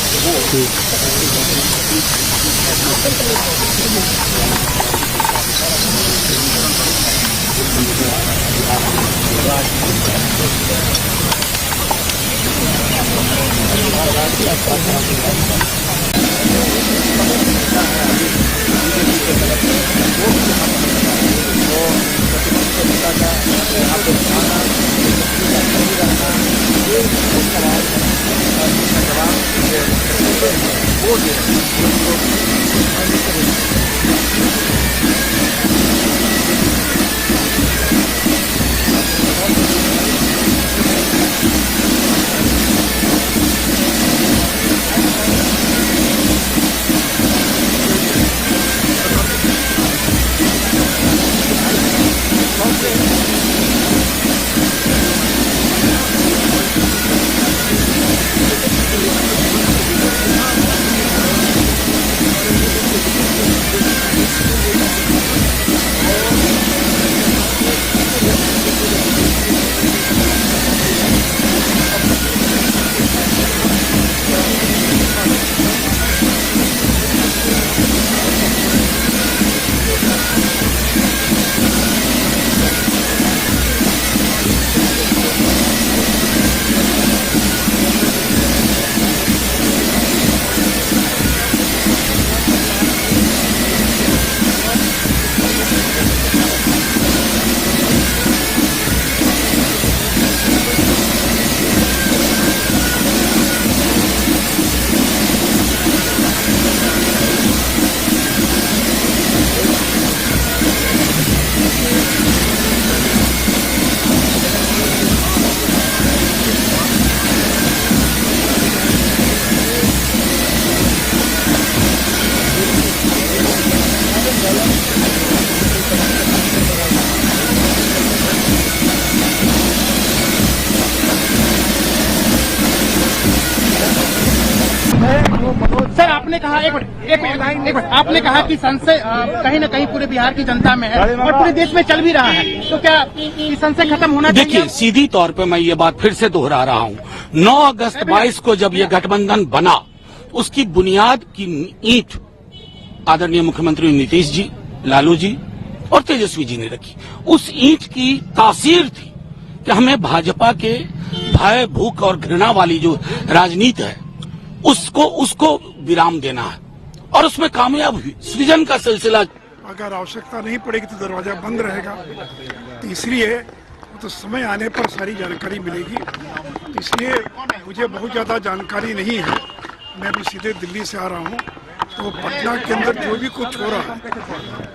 कहा एक मिनट आपने कहा कि संशय कहीं न कहीं पूरे बिहार की जनता में है और पूरे देश में चल भी रहा है, तो क्या ये संशय खत्म होना चाहिए? देखिए, सीधी तौर पे मैं ये बात फिर से दोहरा रहा हूँ। 9 अगस्त 22 को जब ये गठबंधन बना, उसकी बुनियाद की ईंट आदरणीय मुख्यमंत्री नीतीश जी, लालू जी और तेजस्वी जी ने रखी। उस ईंट की तासीर थी कि हमें भाजपा के भय, भूख और घृणा वाली जो राजनीति है उसको विराम देना है, और उसमें कामयाब हुई। सृजन का सिलसिला, अगर आवश्यकता नहीं पड़ेगी तो दरवाजा बंद रहेगा, तो इसलिए तो समय आने पर सारी जानकारी मिलेगी। तो इसलिए मुझे बहुत ज़्यादा जानकारी नहीं है, मैं अभी सीधे दिल्ली से आ रहा हूँ, तो पटना के अंदर जो भी कुछ हो रहा है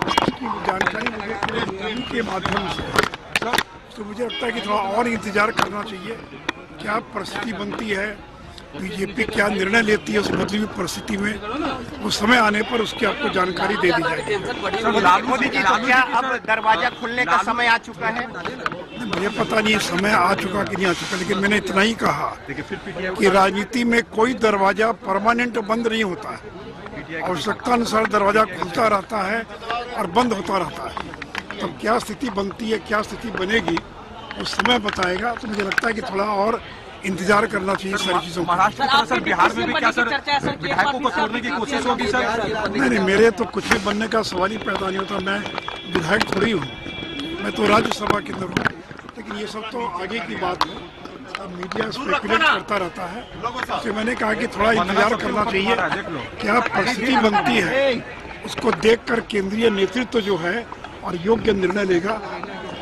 उसकी जानकारी मुझे टीवी के माध्यम से, तो मुझे लगता है कि थोड़ा और इंतजार करना चाहिए। क्या परिस्थिति बनती है, बीजेपी क्या निर्णय लेती है उस बदली हुई परिस्थिति में, वो समय आने पर उसकी आपको जानकारी दे दी जाएगी। मोदी जी, तो क्या अब दरवाजा खुलने का समय आ चुका है? मुझे पता नहीं समय आ चुका कि नहीं आ चुका, लेकिन मैंने इतना ही कहा कि राजनीति में कोई दरवाजा परमानेंट बंद नहीं होता है, आवश्यकता अनुसार दरवाजा खुलता रहता है और बंद होता रहता है। तब क्या स्थिति बनती है, क्या स्थिति बनेगी, वो समय बताएगा। तो मुझे लगता है कि थोड़ा और इंतजार करना चाहिए सारी चीजों का। महाराष्ट्र की तरह सर बिहार में भी क्या सर विधायकों को तोड़ने की कोशिश होगी सर? नहीं, मेरे तो कुछ भी बनने का सवाल ही पैदा नहीं होता। मैं विधायक थोड़ी हूँ, मैं तो राज्यसभा के अंदर हूँ, लेकिन ये सब तो आगे की बात है। मीडिया स्पेकुलेट करता रहता है, तो मैंने कहा कि थोड़ा इंतजार करना चाहिए। क्या परिस्थिति बनती है उसको देखकर केंद्रीय नेतृत्व जो है और योग्य निर्णय लेगा,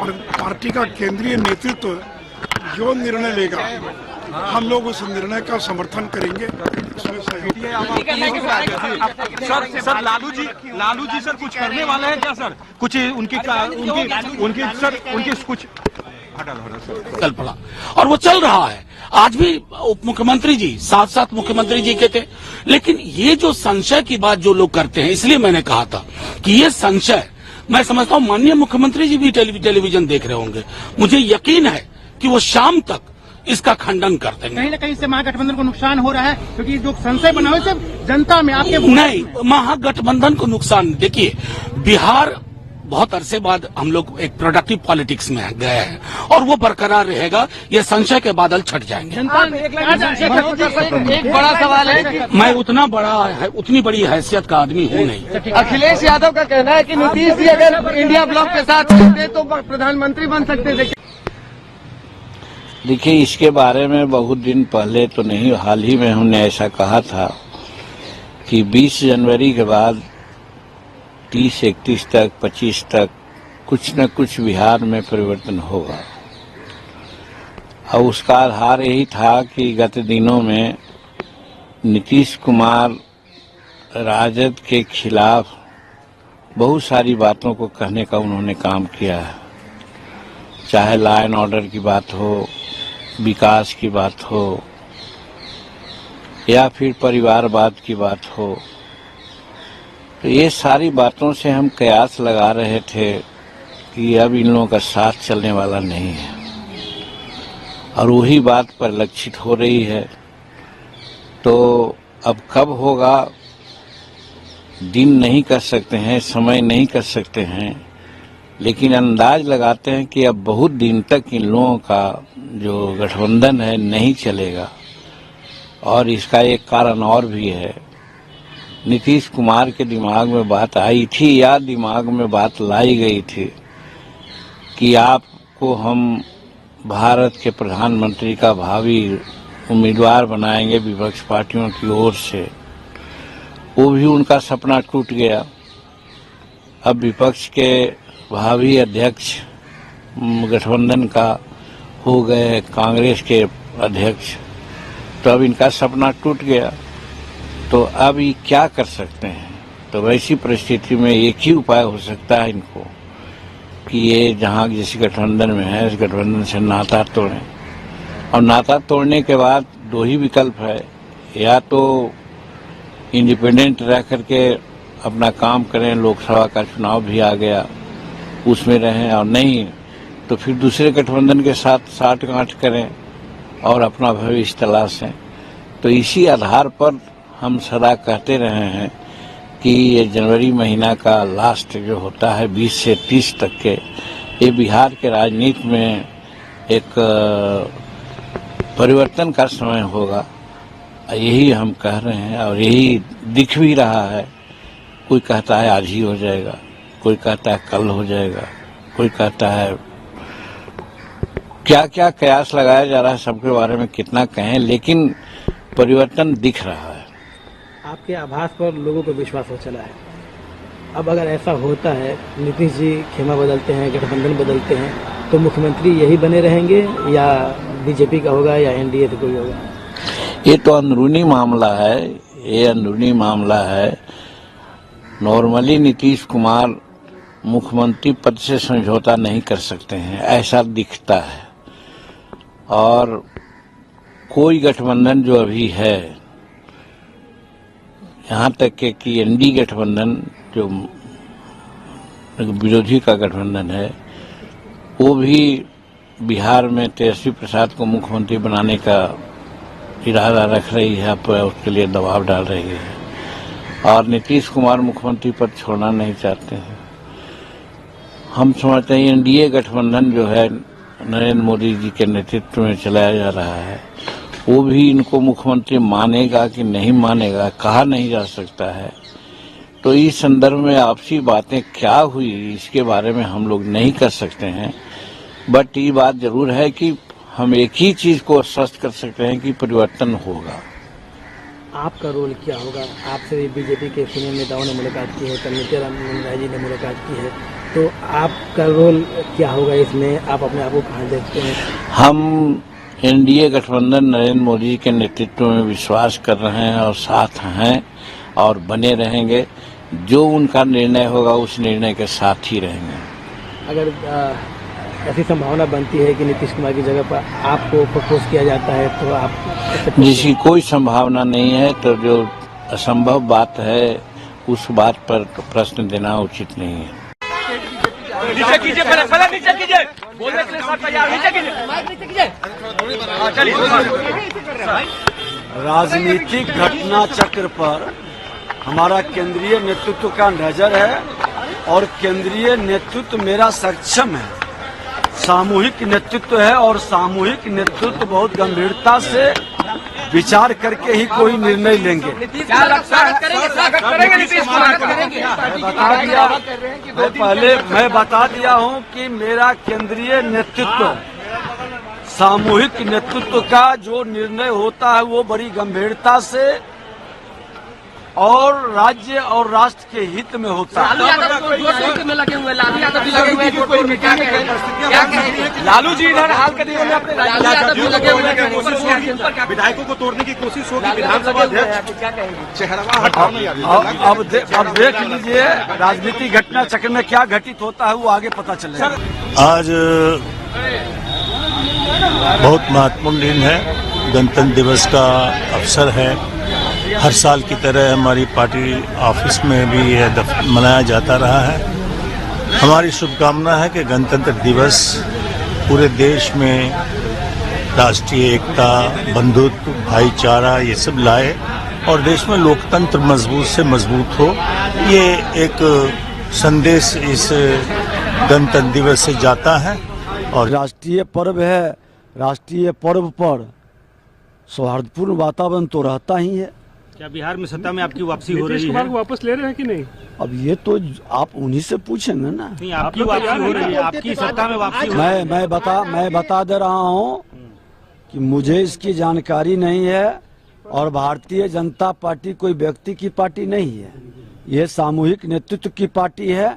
और पार्टी का केंद्रीय नेतृत्व जो निर्णय लेगा हम लोग उस निर्णय का समर्थन करेंगे, उसमें सहयोग। सर लालू जी सर कुछ करने वाले हैं क्या सर? कुछ उनकी कुछ चल पड़ा और वो चल रहा है। आज भी उप मुख्यमंत्री जी साथ साथ मुख्यमंत्री जी के थे, लेकिन ये जो संशय की बात जो लोग करते हैं, इसलिए मैंने कहा था कि ये संशय, मैं समझता हूँ माननीय मुख्यमंत्री जी भी टेलीविजन देख रहे होंगे, मुझे यकीन है कि वो शाम तक इसका खंडन कर देंगे। कहीं न कहीं से महागठबंधन को नुकसान हो रहा है, क्योंकि जो संशय बना हुआ है जनता में आपके नहीं, महागठबंधन को नुकसान। देखिए, बिहार बहुत अरसे बाद हम लोग एक प्रोडक्टिव पॉलिटिक्स में गए हैं और वो बरकरार रहेगा। ये संशय के बादल छट जाएंगे। एक बड़ा सवाल है, मैं उतनी बड़ी हैसियत का आदमी हूँ नहीं। अखिलेश यादव का कहना है कि नीतीश जी अगर इंडिया ब्लॉक के साथ रहते तो प्रधानमंत्री बन सकते थे। देखिए, इसके बारे में बहुत दिन पहले तो नहीं, हाल ही में हमने ऐसा कहा था कि 20 जनवरी के बाद 30, 31 तक, 25 तक कुछ न कुछ बिहार में परिवर्तन होगा। और उसका आधार यही था कि गत दिनों में नीतीश कुमार राजद के खिलाफ बहुत सारी बातों को कहने का उन्होंने काम किया है, चाहे लॉ एंड ऑर्डर की बात हो, विकास की बात हो, या फिर परिवारवाद की बात हो। तो ये सारी बातों से हम कयास लगा रहे थे कि अब इन लोगों का साथ चलने वाला नहीं है, और वही बात परिलक्षित हो रही है। तो अब कब होगा दिन नहीं कर सकते हैं, समय नहीं कर सकते हैं, लेकिन अंदाज लगाते हैं कि अब बहुत दिन तक इन लोगों का जो गठबंधन है नहीं चलेगा। और इसका एक कारण और भी है, नीतीश कुमार के दिमाग में बात आई थी या दिमाग में बात लाई गई थी कि आपको हम भारत के प्रधानमंत्री का भावी उम्मीदवार बनाएंगे विपक्ष पार्टियों की ओर से। वो भी उनका सपना टूट गया। अब विपक्ष के भावी अध्यक्ष गठबंधन का हो गए कांग्रेस के अध्यक्ष, तो अब इनका सपना टूट गया। तो अब ये क्या कर सकते हैं? तो वैसी परिस्थिति में एक ही उपाय हो सकता है इनको कि ये जहाँ जिस गठबंधन में है, इस गठबंधन से नाता तोड़ें। और नाता तोड़ने के बाद दो ही विकल्प है, या तो इंडिपेंडेंट रह करके अपना काम करें, लोकसभा का चुनाव भी आ गया उसमें रहें, और नहीं तो फिर दूसरे गठबंधन के साथ साठगांठ करें और अपना भविष्य तलाशें। तो इसी आधार पर हम सदा कहते रहे हैं कि ये जनवरी महीना का लास्ट जो होता है 20 से 30 तक के, ये बिहार के राजनीति में एक परिवर्तन का समय होगा, यही हम कह रहे हैं और यही दिख भी रहा है। कोई कहता है आज ही हो जाएगा, कोई कहता है कल हो जाएगा, कोई कहता है क्या क्या कयास लगाया जा रहा है, सबके बारे में कितना कहें, लेकिन परिवर्तन दिख रहा है। आपके आभास पर लोगों को विश्वास हो चला है। अब अगर ऐसा होता है, नीतीश जी खेमा बदलते हैं, गठबंधन बदलते हैं, तो मुख्यमंत्री यही बने रहेंगे या बीजेपी का होगा या एनडीए से कोई होगा? ये तो अंदरूनी मामला है, ये अंदरूनी मामला है। नॉर्मली नीतीश कुमार मुख्यमंत्री पद से समझौता नहीं कर सकते हैं, ऐसा दिखता है। और कोई गठबंधन जो अभी है, यहाँ तक के कि एनडी गठबंधन जो विरोधी का गठबंधन है, वो भी बिहार में तेजस्वी प्रसाद को मुख्यमंत्री बनाने का इरादा रख रही है, पर उसके लिए दबाव डाल रही है। और नीतीश कुमार मुख्यमंत्री पद छोड़ना नहीं चाहते हैं। हम समझते हैं एनडीए गठबंधन जो है नरेंद्र मोदी जी के नेतृत्व में चलाया जा रहा है, वो भी इनको मुख्यमंत्री मानेगा कि नहीं मानेगा कहा नहीं जा सकता है। तो इस संदर्भ में आपसी बातें क्या हुई इसके बारे में हम लोग नहीं कर सकते हैं, बट ये बात जरूर है कि हम एक ही चीज को स्पष्ट कर सकते हैं कि परिवर्तन होगा। आपका रोल क्या होगा? आपसे बीजेपी के सीनियर नेताओं ने मुलाकात की है, कल नित्यानंद राय जी ने मुलाकात की है, तो आपका रोल क्या होगा इसमें? आप अपने आप को कहाँ देखते हैं? हम एनडीए गठबंधन नरेंद्र मोदी के नेतृत्व में विश्वास कर रहे हैं और साथ हैं और बने रहेंगे। जो उनका निर्णय होगा उस निर्णय के साथ ही रहेंगे। अगर ऐसी संभावना बनती है कि नीतीश कुमार की जगह पर आपको प्रपोज किया जाता है, तो आप? जिसकी कोई संभावना नहीं है, तो जो असंभव बात है उस बात पर प्रश्न देना उचित नहीं है। नीचे कीजिए, पहले नीचे कीजिए, बोलने के लिए सब तैयार, नीचे कीजिए। राजनीतिक घटना चक्र पर हमारा केंद्रीय नेतृत्व का नजर है और केंद्रीय नेतृत्व मेरा सक्षम है। सामूहिक नेतृत्व है और सामूहिक नेतृत्व बहुत गंभीरता से विचार करके ही कोई निर्णय लेंगे। क्या लगता है करेंगे नीतीश कुमार? मैं बता दिया हूं कि मेरा केंद्रीय नेतृत्व सामूहिक नेतृत्व का जो निर्णय होता है वो बड़ी गंभीरता से और राज्य और राष्ट्र के हित में होता है। लालू जी इधर हाल के दिनों में अपने विधायकों को तोड़ने की कोशिश होगी, विधानसभा अध्यक्ष अब देख लीजिए राजनीतिक घटना चक्र में क्या घटित होता है वो आगे पता चलेगा। आज बहुत महत्वपूर्ण दिन है, गणतंत्र दिवस का अवसर है। हर साल की तरह हमारी पार्टी ऑफिस में भी यह मनाया जाता रहा है। हमारी शुभकामना है कि गणतंत्र दिवस पूरे देश में राष्ट्रीय एकता, बंधुत्व, भाईचारा ये सब लाए और देश में लोकतंत्र मजबूत से मजबूत हो। ये एक संदेश इस गणतंत्र दिवस से जाता है। और राष्ट्रीय पर्व है, राष्ट्रीय पर्व पर सौहार्दपूर्ण वातावरण तो रहता ही है। क्या बिहार में सत्ता में आपकी वापसी हो रही है? नीतीश कुमार को वापस ले रहे हैं कि नहीं? अब ये तो आप उन्हीं से पूछेंगे ना। नहीं, आपकी वापसी हो रही है, आपकी सत्ता में वापसी हो रही है। मैं बता दे रहा हूँ कि मुझे इसकी जानकारी नहीं है और भारतीय जनता पार्टी कोई व्यक्ति की पार्टी नहीं है, ये सामूहिक नेतृत्व की पार्टी है।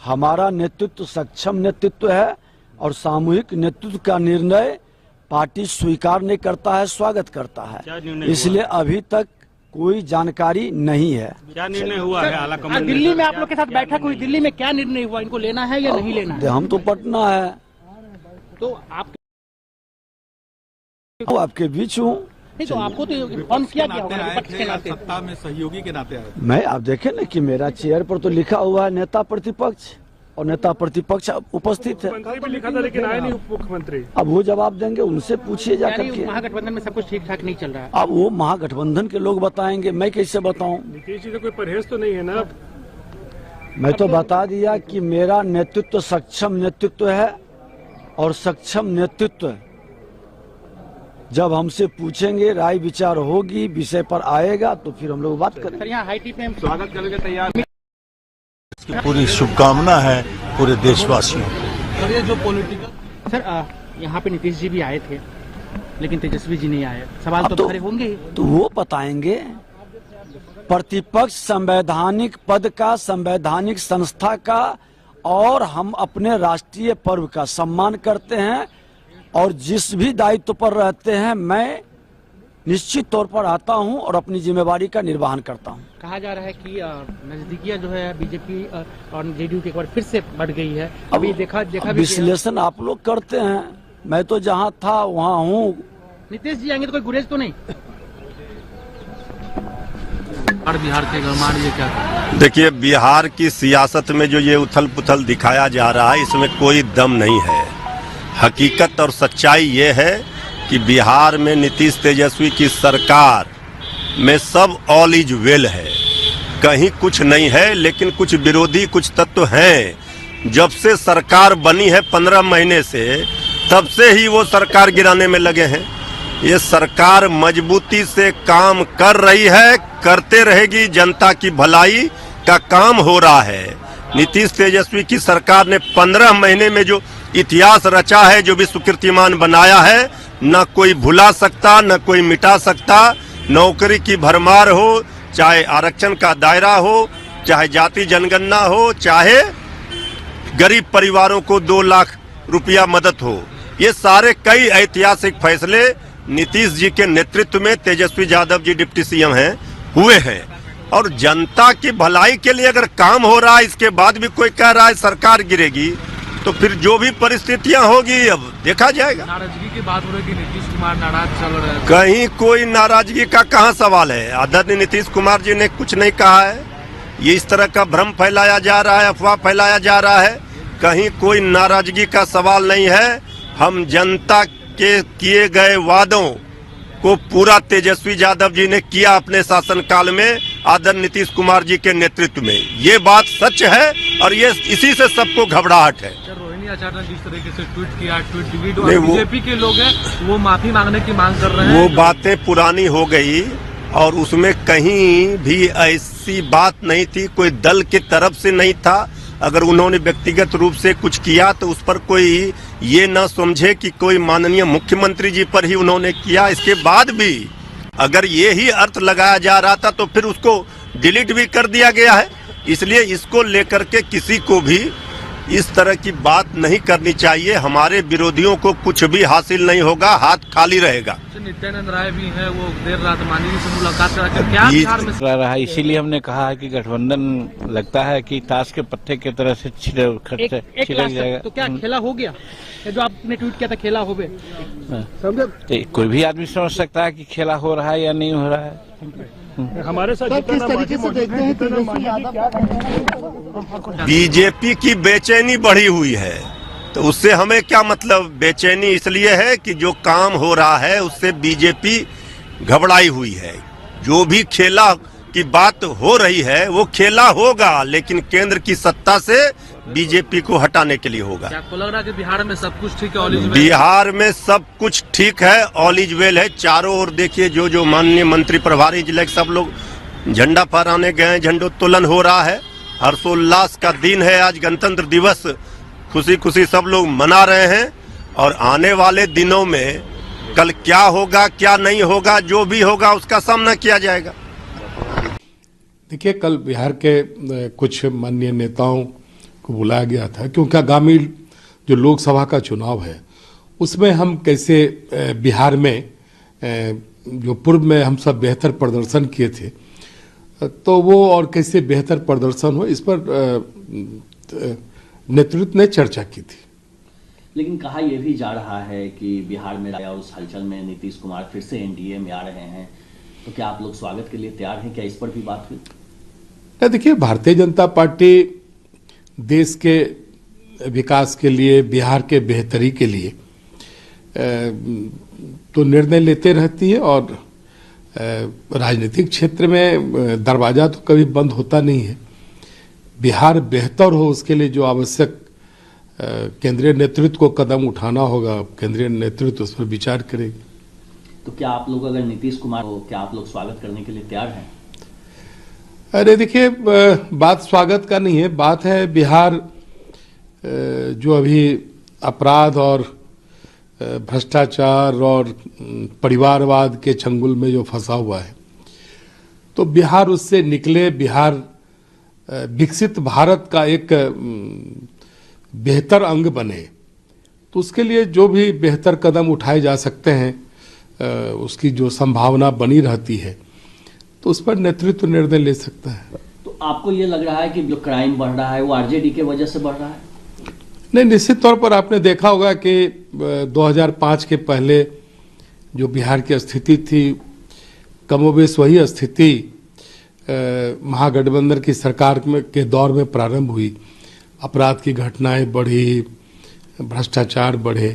हमारा नेतृत्व सक्षम नेतृत्व है और सामूहिक नेतृत्व का निर्णय पार्टी स्वीकार नहीं करता है, स्वागत करता है। इसलिए अभी तक कोई जानकारी नहीं है। क्या निर्णय हुआ है आला कमान? दिल्ली में आप लोग के साथ बैठक हुई, दिल्ली में क्या निर्णय हुआ? इनको लेना है या नहीं लेना है? हम तो पटना है, तो आपके बीच हूँ। नहीं तो आपको तो इन्फॉर्म किया गया होगा सत्ता में सहयोगी के नाते आए। मैं आप देखे ना कि मेरा चेयर पर तो लिखा हुआ है नेता प्रतिपक्ष। और नेता प्रतिपक्ष उपस्थित है। भी लिखा था लेकिन आए नहीं उप मुख्यमंत्री। अब वो जवाब देंगे, उनसे पूछिए जाकर के। महागठबंधन में सब कुछ ठीक ठाक नहीं चल रहा है। अब वो महागठबंधन के लोग बताएंगे, मैं कैसे बताऊं? नीतीश जी का कोई परहेज तो नहीं है ना? मैं तो बता दिया कि मेरा नेतृत्व सक्षम नेतृत्व है, और सक्षम नेतृत्व जब हमसे पूछेंगे, राय विचार होगी, विषय पर आएगा तो फिर हम लोग बात करेंगे। सर, यहाँ हाई टी पे हम स्वागत करने के तैयार। पूरी शुभकामना है पूरे देशवासियों को। सर, ये जो पॉलिटिकल सर यहाँ पे नीतीश जी भी आए थे लेकिन तेजस्वी जी नहीं आए, सवाल तो खड़े होंगे ही। तो वो बताएंगे। प्रतिपक्ष संवैधानिक पद का, संवैधानिक संस्था का, और हम अपने राष्ट्रीय पर्व का सम्मान करते हैं, और जिस भी दायित्व पर रहते हैं मैं निश्चित तौर पर आता हूं और अपनी जिम्मेवारी का निर्वहन करता हूं। कहा जा रहा है कि नजदीकियां जो है बीजेपी और जेडीयू की एक बार फिर से बढ़ गई है। अभी देखा विश्लेषण आप लोग करते हैं, मैं तो जहां था वहां हूं। नीतीश जी आएंगे तो कोई गुरेज तो नहीं? और बिहार के गवर्नमेंट ये क्या? देखिए, बिहार की सियासत में जो ये उथल पुथल दिखाया जा रहा है, इसमें कोई दम नहीं है। हकीकत और सच्चाई ये है कि बिहार में नीतीश तेजस्वी की सरकार में सब ऑल इज वेल है, कहीं कुछ नहीं है। लेकिन कुछ विरोधी कुछ तत्व हैं। जब से सरकार बनी है 15 महीने से, तब से ही वो सरकार गिराने में लगे हैं। ये सरकार मजबूती से काम कर रही है, करते रहेगी। जनता की भलाई का काम हो रहा है। नीतीश तेजस्वी की सरकार ने 15 महीने में जो इतिहास रचा है, जो विश्व कीर्तिमान बनाया है, न कोई भुला सकता, न कोई मिटा सकता। नौकरी की भरमार हो, चाहे आरक्षण का दायरा हो, चाहे जाति जनगणना हो, चाहे गरीब परिवारों को 2 लाख रुपया मदद हो, ये सारे कई ऐतिहासिक फैसले नीतीश जी के नेतृत्व में, तेजस्वी यादव जी डिप्टी सीएम हैं, हुए हैं। और जनता की भलाई के लिए अगर काम हो रहा है, इसके बाद भी कोई कह रहा है सरकार गिरेगी, तो फिर जो भी परिस्थितियां होगी अब देखा जाएगा। नाराजगी की बात हो रही है कि नीतीश कुमार नाराज चल रहे हैं। कहीं कोई नाराजगी का कहां सवाल है? आदरणीय नीतीश कुमार जी ने कुछ नहीं कहा है। ये इस तरह का भ्रम फैलाया जा रहा है, अफवाह फैलाया जा रहा है। कहीं कोई नाराजगी का सवाल नहीं है। हम जनता के किए गए वादों को पूरा तेजस्वी यादव जी ने किया अपने शासनकाल में, आदरणीय नीतीश कुमार जी के नेतृत्व में। ये बात सच है और ये इसी से सबको घबराहट है। आचार्य ने जिस तरीके से ट्वीट किया, ट्वीट डिलीट, और बीजेपी के लोग हैं वो माफी मांगने की मांग कर रहे हैं। वो बातें पुरानी हो गई और उसमें कहीं भी ऐसी बात नहीं थी, कोई दल की तरफ से नहीं था। अगर उन्होंने व्यक्तिगत रूप से कुछ किया तो उस पर कोई ये न समझे कि कोई माननीय मुख्यमंत्री जी पर ही उन्होंने किया। इसके बाद भी अगर ये ही अर्थ लगाया जा रहा था तो फिर उसको डिलीट भी कर दिया गया है। इसलिए इसको लेकर के किसी को भी इस तरह की बात नहीं करनी चाहिए। हमारे विरोधियों को कुछ भी हासिल नहीं होगा, हाथ खाली रहेगा। नित्यानंद राय भी है, वो देर रात माननीय जी से मुलाकात करा रहा, इसीलिए हमने कहा है कि गठबंधन लगता है कि ताश के पत्ते की तरह से छिड़क जाएगा। तो क्या खेला हो गया? जो आपने ट्वीट किया था खेला हो गया? कोई भी आदमी समझ सकता है कि खेला हो रहा है या नहीं हो रहा है। हमारे साथ किस तरीके से देखते हैं तेजस्वी यादव? बीजेपी की बेचैनी बढ़ी हुई है, तो उससे हमें क्या मतलब? बेचैनी इसलिए है कि जो काम हो रहा है उससे बीजेपी घबराई हुई है। जो भी खेला की बात हो रही है वो खेला होगा, लेकिन केंद्र की सत्ता से बीजेपी को हटाने के लिए होगा। क्या आपको लग रहा है कि बिहार में सब कुछ ठीक है, ऑल इज वेल? बिहार में सब कुछ ठीक है, ऑल इज वेल है। चारों ओर देखिए, जो माननीय मंत्री प्रभारी जिले के सब लोग झंडा फहराने गए, झंडोत्तोलन हो रहा है। हर्षोल्लास का दिन है आज, गणतंत्र दिवस खुशी खुशी सब लोग मना रहे हैं। और आने वाले दिनों में कल क्या होगा क्या नहीं होगा, जो भी होगा उसका सामना किया जाएगा। देखिए, कल बिहार के कुछ माननीय नेताओं को बुलाया गया था क्योंकि आगामी जो लोकसभा का चुनाव है उसमें हम कैसे बिहार में जो पूर्व में हम सब बेहतर प्रदर्शन किए थे तो वो और कैसे बेहतर प्रदर्शन हो, इस पर नेतृत्व ने चर्चा की थी। लेकिन कहा यह भी जा रहा है कि बिहार में आया उस हलचल में नीतीश कुमार फिर से एनडीए में आ रहे हैं, तो क्या आप लोग स्वागत के लिए तैयार हैं? क्या इस पर भी बात हुई? देखिए, भारतीय जनता पार्टी देश के विकास के लिए, बिहार के बेहतरी के लिए तो निर्णय लेते रहती है। और राजनीतिक क्षेत्र में दरवाजा तो कभी बंद होता नहीं है। बिहार बेहतर हो उसके लिए जो आवश्यक केंद्रीय नेतृत्व को कदम उठाना होगा, केंद्रीय नेतृत्व उस पर विचार करेगी। तो क्या आप लोग अगर नीतीश कुमार हो, क्या आप लोग स्वागत करने के लिए तैयार हैं? अरे देखिए, बात स्वागत का नहीं है, बात है बिहार जो अभी अपराध और भ्रष्टाचार और परिवारवाद के चंगुल में जो फंसा हुआ है, तो बिहार उससे निकले, बिहार विकसित भारत का एक बेहतर अंग बने। तो उसके लिए जो भी बेहतर कदम उठाए जा सकते हैं, उसकी जो संभावना बनी रहती है, तो उस पर नेतृत्व निर्णय ले सकता है। तो आपको ये लग रहा है कि जो क्राइम बढ़ रहा है वो आरजेडी के वजह से बढ़ रहा है? नहीं, निश्चित तौर पर आपने देखा होगा कि 2005 के पहले जो बिहार की स्थिति थी, कमोबेश वही स्थिति महागठबंधन की सरकार के दौर में प्रारंभ हुई। अपराध की घटनाएं बढ़ी, भ्रष्टाचार बढ़े।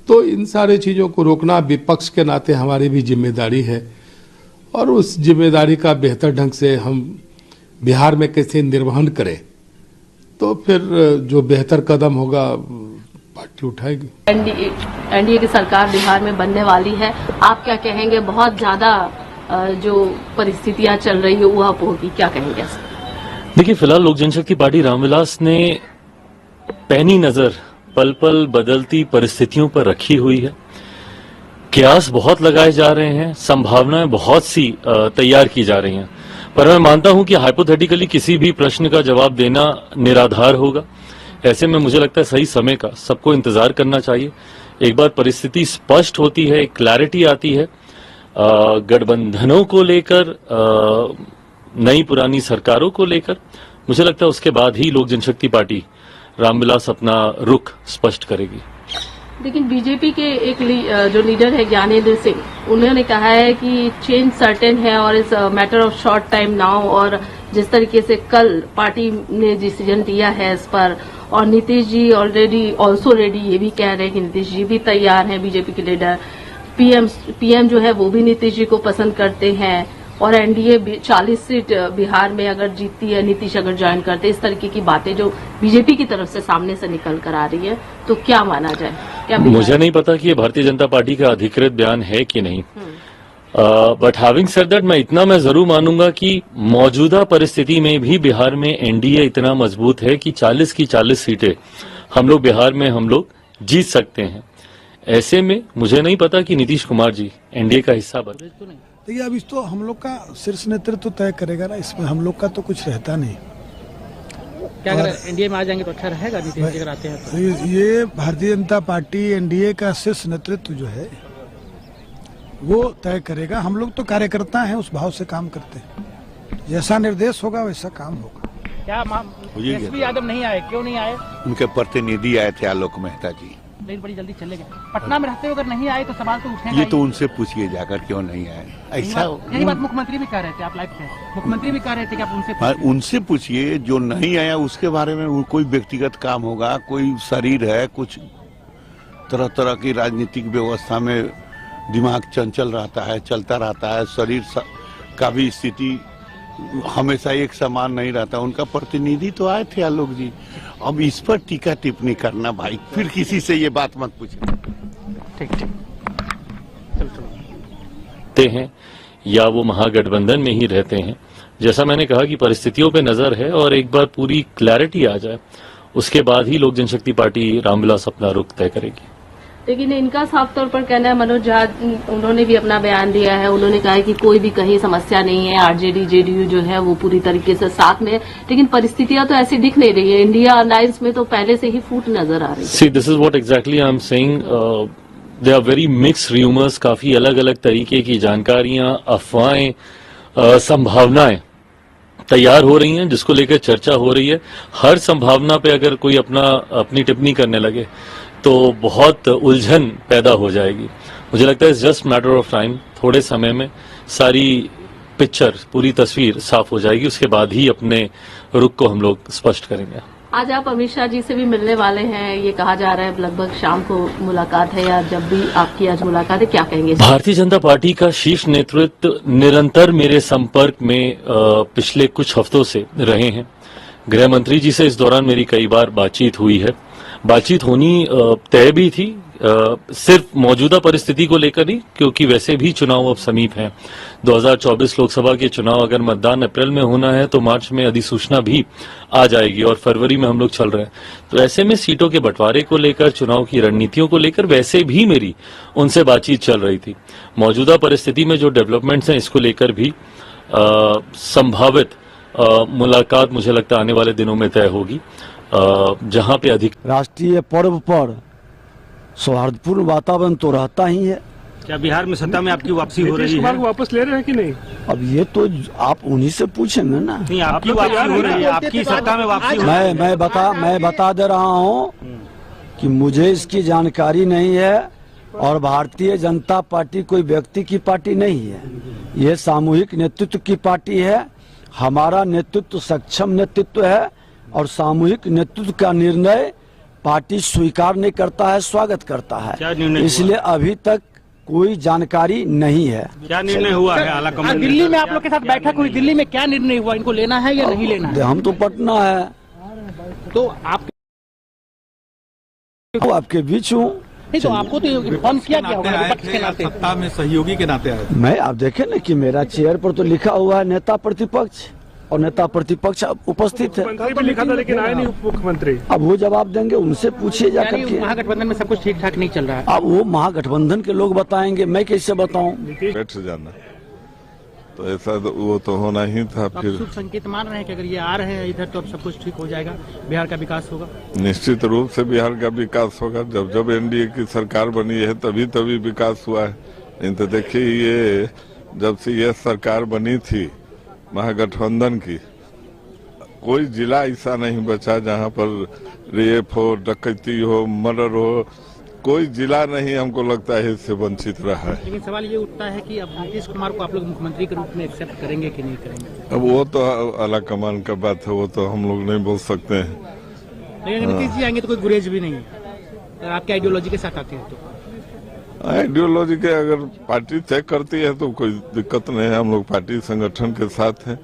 तो इन सारे चीज़ों को रोकना विपक्ष के नाते हमारी भी जिम्मेदारी है, और उस जिम्मेदारी का बेहतर ढंग से हम बिहार में कैसे निर्वहन करें, तो फिर जो बेहतर कदम होगा पार्टी उठाएगी। एनडीए की सरकार बिहार में बनने वाली है, आप क्या कहेंगे? बहुत ज्यादा जो परिस्थितियां चल रही है वह होगी, क्या कहेंगे? देखिए, फिलहाल लोक जनशक्ति पार्टी रामविलास ने पैनी नजर पल पल बदलती परिस्थितियों पर रखी हुई है। कयास बहुत लगाए जा रहे हैं, संभावनाएं बहुत सी तैयार की जा रही हैं, पर मैं मानता हूं कि हाइपोथेटिकली किसी भी प्रश्न का जवाब देना निराधार होगा। ऐसे में मुझे लगता है सही समय का सबको इंतजार करना चाहिए। एक बार परिस्थिति स्पष्ट होती है, एक क्लैरिटी आती है गठबंधनों को लेकर, नई पुरानी सरकारों को लेकर, मुझे लगता है उसके बाद ही लोक जनशक्ति पार्टी रामविलास अपना रुख स्पष्ट करेगी। लेकिन बीजेपी के एक जो लीडर है ज्ञानेंद्र सिंह, उन्होंने कहा है कि चेंज सर्टेन है और इस matter of short time now, और जिस तरीके से कल पार्टी ने डिसीजन दिया है इस पर, और नीतीश जी ऑल्सो रेडी ये भी कह रहे हैं कि नीतीश जी भी तैयार हैं, बीजेपी के लीडर। पीएम जो है वो भी नीतीश जी को पसंद करते हैं, और एनडीए 40 सीट बिहार में अगर जीतती है, नीतीश अगर ज्वाइन करते, इस तरीके की बातें जो बीजेपी की तरफ से सामने से निकल कर आ रही है, तो क्या माना जाए? क्या मुझे नहीं पता कि ये भारतीय जनता पार्टी का अधिकृत बयान है कि नहीं, बट हैविंग सेड दैट, मैं इतना मैं जरूर मानूंगा कि मौजूदा परिस्थिति में भी बिहार में एनडीए इतना मजबूत है कि 40 की 40 सीटें हम लोग बिहार में जीत सकते हैं। ऐसे में मुझे नहीं पता कि नीतीश कुमार जी एनडीए का हिस्सा बने। देखिए, अब इस तो हम लोग का शीर्ष नेतृत्व तय करेगा ना, इसमें हम लोग का तो कुछ रहता नहीं। क्या अगर एनडीए में आ जाएंगे तो अच्छा रहेगा? नीतीश जी अगर आते हैं तो ये भारतीय जनता पार्टी एनडीए का शीर्ष नेतृत्व जो है वो तय करेगा। हम लोग तो कार्यकर्ता हैं, उस भाव से काम करते हैं, जैसा निर्देश होगा वैसा काम होगा। क्या एसपी यादव नहीं आए? क्यों नहीं आए? उनके प्रतिनिधि आए थे आलोक मेहता जी, लेकिन बड़ी जल्दी चले गए। पटना में रहते हुए अगर नहीं आए तो सवाल तो उठेगा। ये तो उनसे पूछिए जाकर क्यों नहीं आए। ऐसा यही बात मुख्यमंत्री भी कह रहे थे, आप लाइव थे, मुख्यमंत्री भी कह रहे थे कि आप उनसे पूछिए। जो नहीं आया उसके बारे में कोई व्यक्तिगत काम होगा, कोई शरीर है, कुछ तरह तरह की राजनीतिक व्यवस्था में दिमाग चंचल रहता है, चलता रहता है, शरीर का भी स्थिति हमेशा एक समान नहीं रहता। उनका प्रतिनिधि तो आए थे आलोक जी, अब इस पर टीका टिप्पणी करना भाई, फिर किसी से ये बात मत पूछना। ठीक हैं या वो महागठबंधन में ही रहते हैं, जैसा मैंने कहा कि परिस्थितियों पे नजर है, और एक बार पूरी क्लैरिटी आ जाए उसके बाद ही लोक जनशक्ति पार्टी रामविलास अपना रुख तय करेगी। लेकिन इनका साफ तौर पर कहना है, मनोज झा उन्होंने भी अपना बयान दिया है, उन्होंने कहा है कि कोई भी कहीं समस्या नहीं है, आरजेडी जेडीयू जो है वो पूरी तरीके से साथ में, लेकिन परिस्थितियां तो ऐसी दिख नहीं रही है। इंडिया अलायंस में तो पहले से ही फूट नजर आ रही है। See, this is what exactly I am saying, they are very mixed rumours, काफी अलग अलग तरीके की जानकारियां, अफवाहें, संभावनाएं तैयार हो रही हैं, जिसको लेकर चर्चा हो रही है। हर संभावना पे अगर कोई अपनी टिप्पणी करने लगे तो बहुत उलझन पैदा हो जाएगी। मुझे लगता है जस्ट मैटर ऑफ टाइम, थोड़े समय में सारी पिक्चर, पूरी तस्वीर साफ हो जाएगी, उसके बाद ही अपने रुख को हम लोग स्पष्ट करेंगे। आज आप अमित शाह जी से भी मिलने वाले हैं, ये कहा जा रहा है लगभग शाम को मुलाकात है या जब भी आपकी आज मुलाकात है, क्या कहेंगे? भारतीय जनता पार्टी का शीर्ष नेतृत्व निरंतर मेरे संपर्क में पिछले कुछ हफ्तों से रहे हैं। गृह मंत्री जी से इस दौरान मेरी कई बार बातचीत हुई है। बातचीत होनी तय भी थी, सिर्फ मौजूदा परिस्थिति को लेकर ही, क्योंकि वैसे भी चुनाव अब समीप हैं। 2024 लोकसभा के चुनाव अगर मतदान अप्रैल में होना है तो मार्च में अधिसूचना भी आ जाएगी और फरवरी में हम लोग चल रहे हैं। तो ऐसे में सीटों के बंटवारे को लेकर, चुनाव की रणनीतियों को लेकर वैसे भी मेरी उनसे बातचीत चल रही थी। मौजूदा परिस्थिति में जो डेवलपमेंट्स हैं इसको लेकर भी संभावित मुलाकात मुझे लगता है आने वाले दिनों में तय होगी, जहां पे अधिक राष्ट्रीय पर्व पर सौहार्दपूर्ण वातावरण तो रहता ही है। क्या बिहार में सत्ता में आपकी वापसी हो रही है? वापस ले रहे हैं कि नहीं? अब ये तो आप उन्हीं से पूछेंगे ना। नहीं, आपकी वापसी हो रही है, आपकी सत्ता में वापसी। मैं बता दे रहा हूँ कि मुझे इसकी जानकारी नहीं है और भारतीय जनता पार्टी कोई व्यक्ति की पार्टी नहीं है, ये सामूहिक नेतृत्व की पार्टी है। हमारा नेतृत्व सक्षम नेतृत्व है और सामूहिक नेतृत्व का निर्णय पार्टी स्वीकार नहीं करता है, स्वागत करता है। इसलिए अभी तक कोई जानकारी नहीं है। क्या निर्णय हुआ है आला कमान? दिल्ली में आप लोग के साथ बैठक हुई, दिल्ली में क्या निर्णय हुआ? इनको लेना है या नहीं लेना है? हम तो पटना है, तो आपके बीच हूँ। नहीं तो आपको तो इन्फॉर्म किया गया होगा विपक्ष के नाते, सत्ता में सहयोगी के नाते आए। मैं आप देखे ना कि मेरा चेयर पर तो लिखा हुआ है नेता प्रतिपक्ष, और नेता प्रतिपक्ष उपस्थित है। भी लिखा था लेकिन आए नहीं उप मुख्यमंत्री। अब वो जवाब देंगे, उनसे पूछिए जाकर के। महागठबंधन में सब कुछ ठीक ठाक नहीं चल रहा है। अब वो महागठबंधन के लोग बताएंगे, मैं कैसे बताऊं? बैठ जाना तो ऐसा वो तो होना ही था। फिर शुभ संकेत मान रहे हैं कि अगर ये आ रहे हैं इधर तो अब सब कुछ ठीक हो जाएगा, बिहार का विकास होगा। निश्चित रूप से बिहार का विकास होगा। जब जब एनडीए की सरकार बनी है तभी विकास हुआ है। नहीं तो देखिए, ये जब से ये सरकार बनी थी महागठबंधन की, कोई जिला ऐसा नहीं बचा जहां पर रेप हो, डकैती हो, मर्डर हो, कोई जिला नहीं हमको लगता है इससे वंचित रहा है। लेकिन सवाल ये उठता है कि अब नीतीश कुमार को आप लोग मुख्यमंत्री के रूप में एक्सेप्ट करेंगे कि नहीं करेंगे? अब वो तो आला कमान का बात है, वो तो हम लोग नहीं बोल सकते हैं। लेकिन नीतीश जी आएंगे तो कोई गुरेज भी नहीं है, अगर आपके आइडियोलॉजी के साथ आते हैं तो। आइडियोलॉजी के अगर पार्टी तय करती है तो कोई दिक्कत नहीं है। हम लोग पार्टी संगठन के साथ हैं,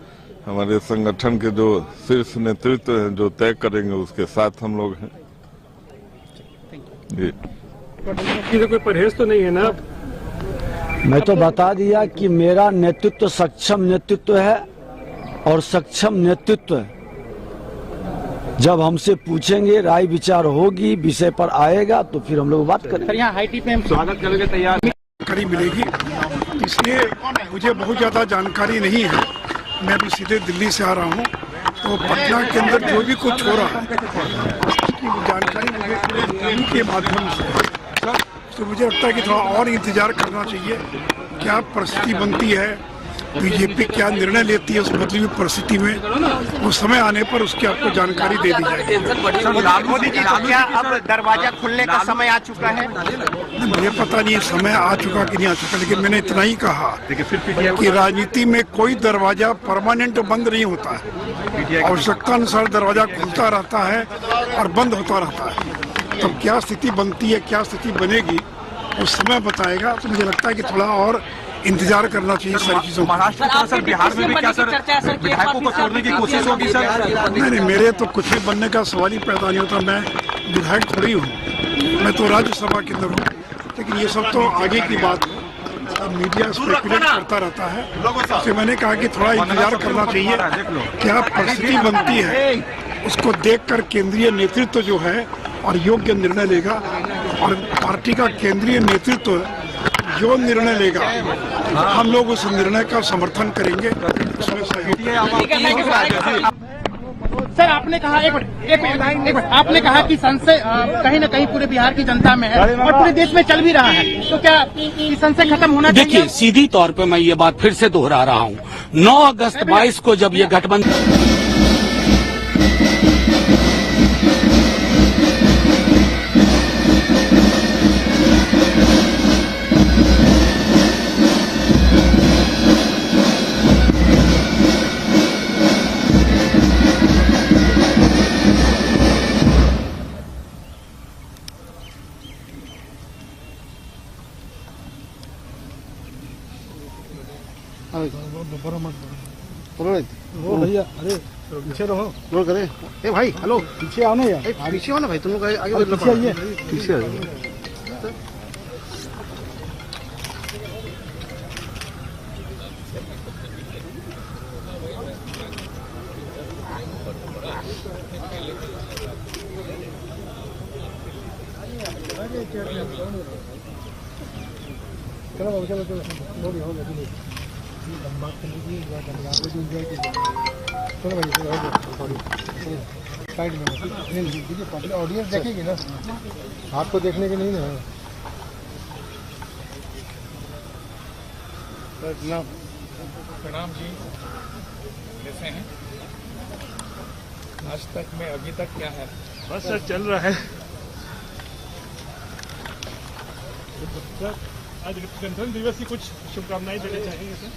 हमारे संगठन के जो शीर्ष नेतृत्व है जो तय करेंगे उसके साथ हम लोग हैं। कोई परहेज तो नहीं है ना? मैं तो बता दिया कि मेरा नेतृत्व सक्षम नेतृत्व है और सक्षम नेतृत्व जब हमसे पूछेंगे, राय विचार होगी, विषय पर आएगा तो फिर हम लोग बात करेंगे। सर यहाँ हाई टीप में स्वागत करने के तैयार जानकारी मिलेगी, इसलिए मुझे बहुत ज़्यादा जानकारी नहीं है। मैं भी सीधे दिल्ली से आ रहा हूँ, तो पटना के अंदर जो भी कुछ हो रहा है उसकी जानकारी मुझे टीवी के माध्यम से, तो मुझे लगता है कि थोड़ा और इंतजार करना चाहिए। क्या परिस्थिति बनती है, बीजेपी क्या निर्णय लेती है उस बदली हुई परिस्थिति में, वो समय आने पर उसकी आपको जानकारी दे दी जाएगी। मोदी जी, तो क्या अब दरवाजा खुलने का समय आ चुका है? मुझे पता नहीं समय आ चुका कि नहीं आ चुका, लेकिन मैंने इतना ही कहा कि राजनीति में कोई दरवाजा परमानेंट बंद नहीं होता है, आवश्यकता अनुसार दरवाजा खुलता रहता है और बंद होता रहता है। तो क्या स्थिति बनती है, क्या स्थिति बनेगी, उस समय बताएगा। तो मुझे लगता है कि थोड़ा और इंतजार करना चाहिए सारी चीजों का। सर बिहार में भी क्या सर विधायकों को छोड़ने की कोशिश होगी सर? नहीं, मेरे तो कुछ भी बनने का सवाल ही पैदा नहीं होता। मैं विधायक थोड़ी हूँ, मैं तो राज्यसभा के अंदर हूँ। लेकिन ये सब तो आगे की बात है, मीडिया स्पेकुलेट करता रहता है। तो मैंने कहा कि थोड़ा इंतजार करना चाहिए, क्या परिस्थिति बनती है उसको देखकर केंद्रीय नेतृत्व जो है और योग्य निर्णय लेगा, और पार्टी का केंद्रीय नेतृत्व जो निर्णय लेगा हम लोग उस निर्णय का समर्थन करेंगे, उसमें सहयोग। सर आपने कहा एक मिनट, आपने कहा कि संशय कहीं न कहीं पूरे बिहार की जनता में है और पूरे देश में चल भी रहा है, तो क्या ये संशय खत्म होना चाहिए? देखिए, सीधी तौर पे मैं ये बात फिर से दोहरा रहा हूँ। 9 अगस्त 22 को जब ये गठबंधन ओ भैया, अरे पीछे रहो, रोल करे। ए भाई, हेलो, पीछे आओ ना यार। पीछे आओ ना भाई, तुम लोग आगे बढ़ लो। पीछे आइए, पीछे आइए। चलो बाबू, चलो चलो, हो गया बात करने की, चलो भाई, चलो हो गया, साइड में देखिए, पब्लिक ऑडियंस देखेगी ना, आपको देखने के नहीं ना। प्रणाम जी, कैसे हैं? आज तक में अभी तक क्या है? बस सर चल रहा है। आज गणतंत्र दिवस की कुछ शुभकामनाएं देना चाहेंगे सर?